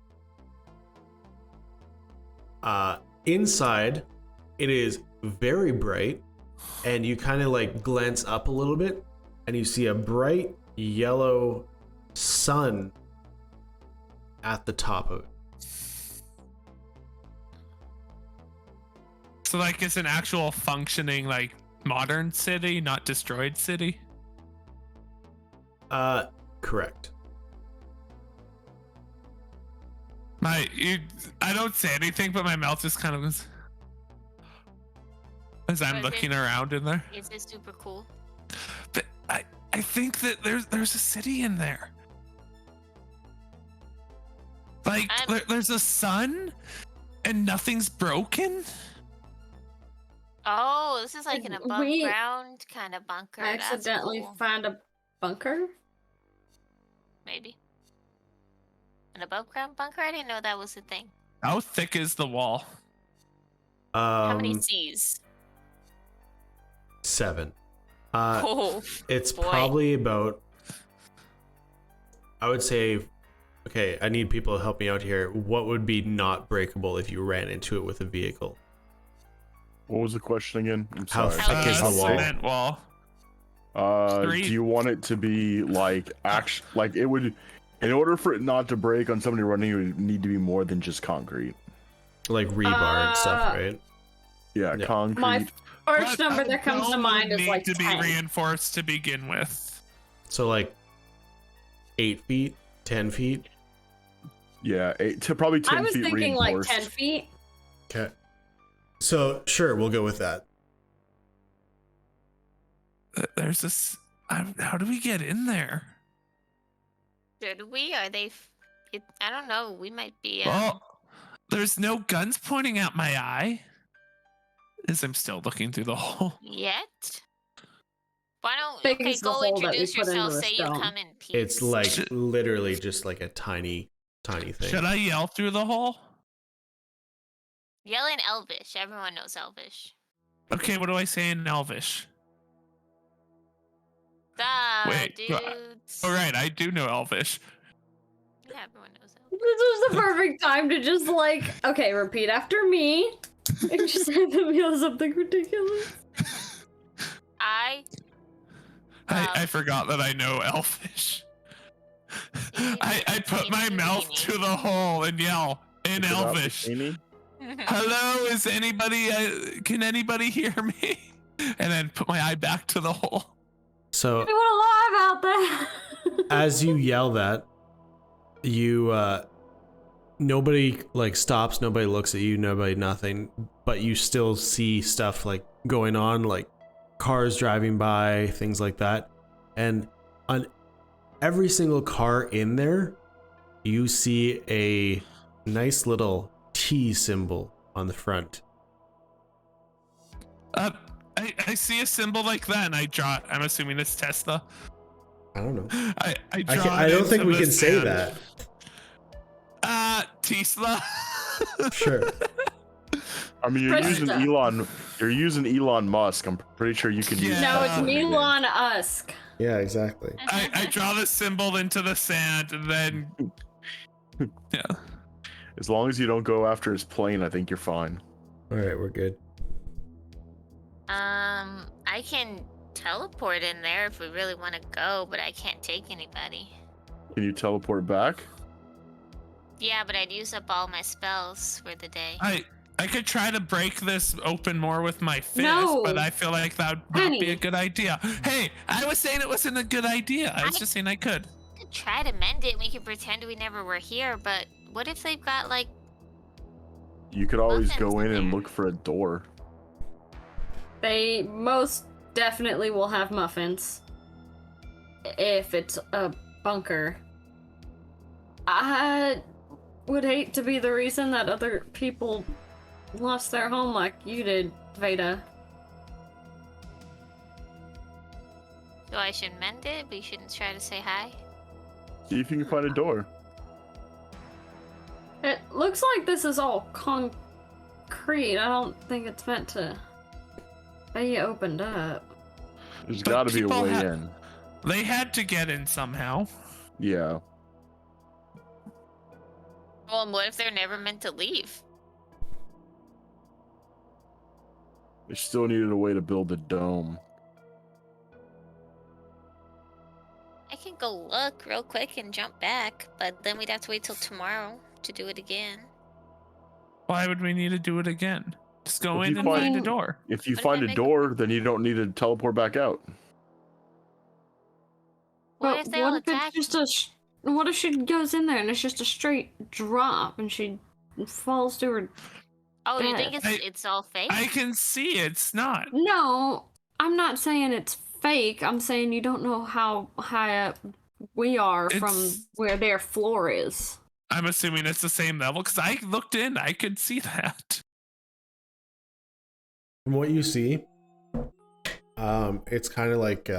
Inside, it is very bright, and you kind of like glance up a little bit, and you see a bright yellow sun at the top of it. So like it's an actual functioning like modern city, not destroyed city? Correct. I don't say anything, but my mouth just kind of goes as I'm Okay. looking around in there. Is this super cool? But I think that there's a city in there. Like there's a sun and nothing's broken. Oh, this is like an above We ground kind of bunker. That's accidentally cool. found a bunker. Maybe. An above ground bunker? I didn't know that was a thing. How thick is the wall? How many C's? 7. Oh, It's boy. probably about, I would say, okay, I need people to help me out here. What would be not breakable if you ran into it with a vehicle? What was the question again? I'm How sorry. thick is the wall? Cement wall. Do 3. you want it to be like it would, in order for it not to break on somebody running, it would need to be more than just concrete. Like rebar and stuff, right? Yeah, Yeah. concrete. My first But number a that comes to dome mind would is need like to be 10. reinforced to begin with. So like 8 feet, 10 feet. Yeah, probably 10 I was feet thinking like reinforced. 10 feet. Okay. So sure, we'll go with that. There's this. How do we get in there? Should we? Are they? I don't know. We might be. Well, there's no guns pointing at my eye. As I'm still looking through the hole. Yet? Why don't? Big Okay, is the go hole that we introduce put into yourself. the Say you stone. come in peace. It's like Should- literally just like a tiny thing. Should I yell through the hole? Yell in Elvish. Everyone knows Elvish. Okay, what do I say in Elvish? Wait, do Dudes. All right, I do know Elvish. Yeah, everyone knows Elvish. This was the perfect time to just like, okay, repeat after me. And just have them yell something ridiculous. I I forgot that I know Elvish. I put my mouth to the hole and yell in Pick it up, Elvish. Amy. Hello, is anybody? Can anybody hear me? And then put my eye back to the hole. So Anyone alive out there? as you yell that, you nobody like stops, nobody looks at you, nobody nothing, but you still see stuff like going on, like cars driving by, things like that. And on every single car in there, you see a nice little T symbol on the front. I see a symbol like that, and I draw it. I'm assuming it's Tesla. I don't know. I draw I it don't think into we the can say sand. that. Tesla. Sure. I mean, you're using Elon Musk. I'm pretty sure you can use Yeah. No, that. it's Elon Musk. Yeah, exactly. I draw the symbol into the sand, and then yeah. As long as you don't go after his plane, I think you're fine. All right, we're good. I can teleport in there if we really want to go, but I can't take anybody. Can you teleport back? Yeah, but I'd use up all my spells for the day. I could try to break this open more with my fist, No. but I feel like that would not be Penny. a good idea. Hey, I was saying it wasn't a good idea. I was just saying I could. We could try to mend it and we could pretend we never were here, but what if they've got like... You could always Muffins go in in and there. look for a door. They most definitely will have muffins. If it's a bunker. I would hate to be the reason that other people lost their home like you did, Veda. So I should mend it, but you shouldn't try to say hi? See if you can find a door. It looks like this is all concrete. I don't think it's meant to be opened up. There's But got to be a people way ha- in. They had to get in somehow. Yeah. Well, and what if they're never meant to leave? They still needed a way to build a dome. I can go look real quick and jump back, but then we'd have to wait till tomorrow to do it again. Why would we need to do it again? Just go If in you and find a find- door. If you What if find I a make- door, then you don't need to teleport back out. What if they all attack? it's just what if she goes in there and it's just a straight drop and she falls to her? Oh, you death? think it's all fake? I can see it's not. No, I'm not saying it's fake. I'm saying you don't know how high up we are from It's- where their floor is. I'm assuming it's the same level because I looked in. I could see that. From what you see, it's kind of like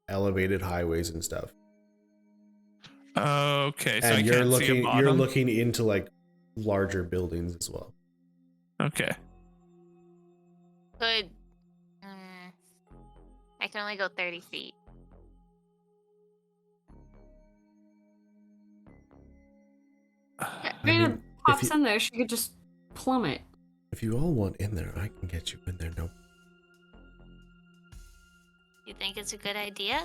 elevated highways and stuff. Okay, so I And can't see a bottom. you're looking into like larger buildings as well. Okay. Could... I can only go 30 feet. I Veda mean, pops in there, she could just plummet. if you all want in there, I can get you in there. No, You think it's a good idea?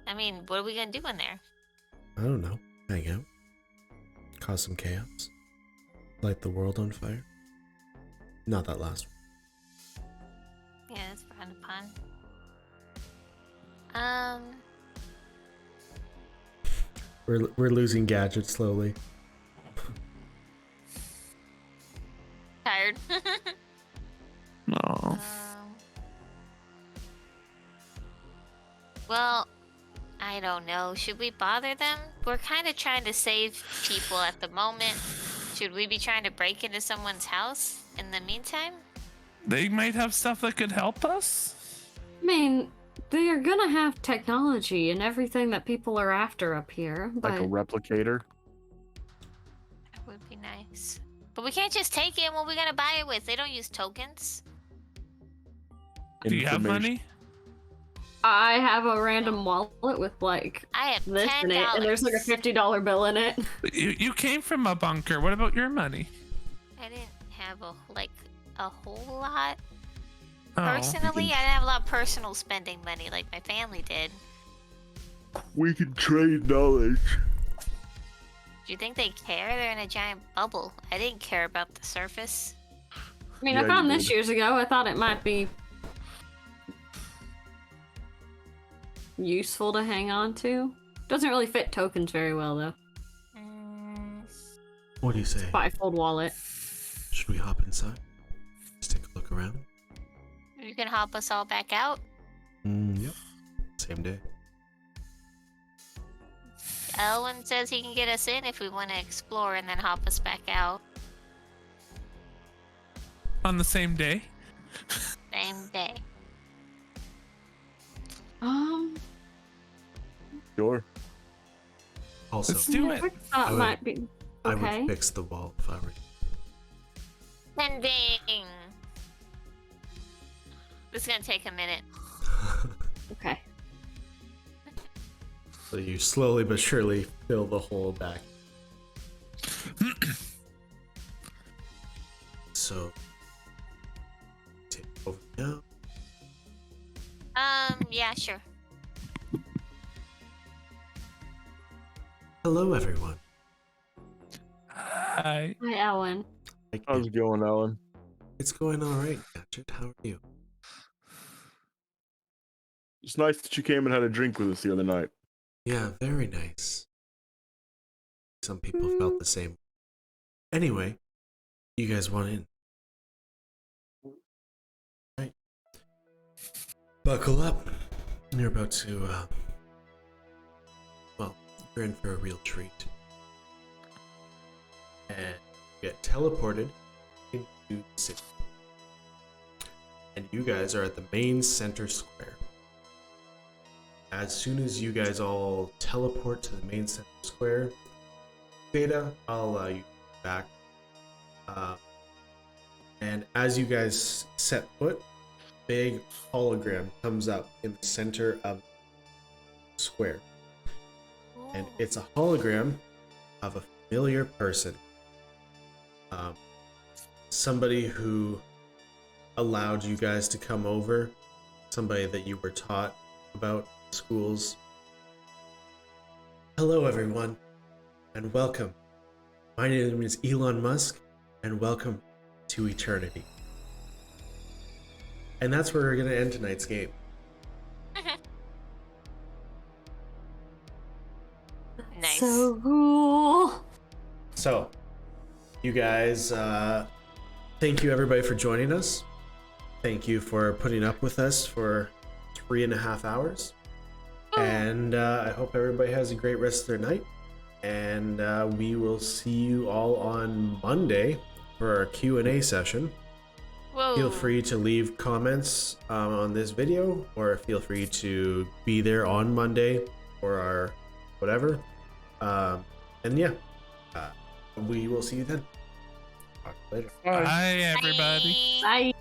I mean, what are we gonna do in there? I don't know. Hang out, cause some chaos, light the world on fire. Not that last one. Yeah, that's frowned upon. We're losing gadgets slowly. Tired. No. Well, I don't know. Should we bother them? We're kind of trying to save people at the moment. Should we be trying to break into someone's house in the meantime? They might have stuff that could help us. I mean, they are gonna have technology and everything that people are after up here, but Like a replicator. That would be nice. But we can't just take it. What are we gonna buy it with? They don't use tokens. Do you have Information. money? I have a random wallet with like I have this in it, and there's like a $10. $50 bill in it. You came from a bunker. What about your money? I didn't have a whole lot. Oh. Personally, I didn't have a lot of personal spending money like my family did. We can trade knowledge. Do you think they care? They're in a giant bubble. I didn't care about the surface. I mean, Yeah, I found you this did. years ago. I thought it might be useful to hang on to. Doesn't really fit tokens very well, though. What do you say? Fivefold wallet. Should we hop inside? Just take a look around? You can help us all back out. Yep. Same day. Elwin says he can get us in if we want to explore and then hop us back out. On the same day? Same day. Sure. Also, Let's do it. That I would- might be I okay. would fix the wall if I were you. Sending. This is gonna take a minute. Okay. So you slowly but surely fill the hole back. So, take over now. Yeah, sure. Hello, everyone. Hi. Hi, Elwin. How's it going, Ellen? It's going all right, Gadget. How are you? It's nice that you came and had a drink with us the other night. Yeah, very nice. Some people felt the same. Anyway, you guys want in? Right. Buckle up. You're about to, well, you're in for a real treat. And you get teleported into the city. And you guys are at the main center square. As soon as you guys all teleport to the main center square, Beta, I'll allow you back. And as you guys set foot, big hologram comes up in the center of the square. And it's a hologram of a familiar person. Somebody who allowed you guys to come over. Somebody that you were taught about in schools. Hello, everyone, and welcome. My name is Elon Musk, and welcome to eternity. And that's where we're going to end tonight's game. Nice. So cool. So, you guys, thank you everybody for joining us. Thank you for putting up with us for 3.5 hours. And I hope everybody has a great rest of their night. And we will see you all on Monday for our Q&A session. Whoa. Feel free to leave comments on this video, or feel free to be there on Monday for our whatever. And yeah, we will see you then. Talk later. Hi, everybody. Bye.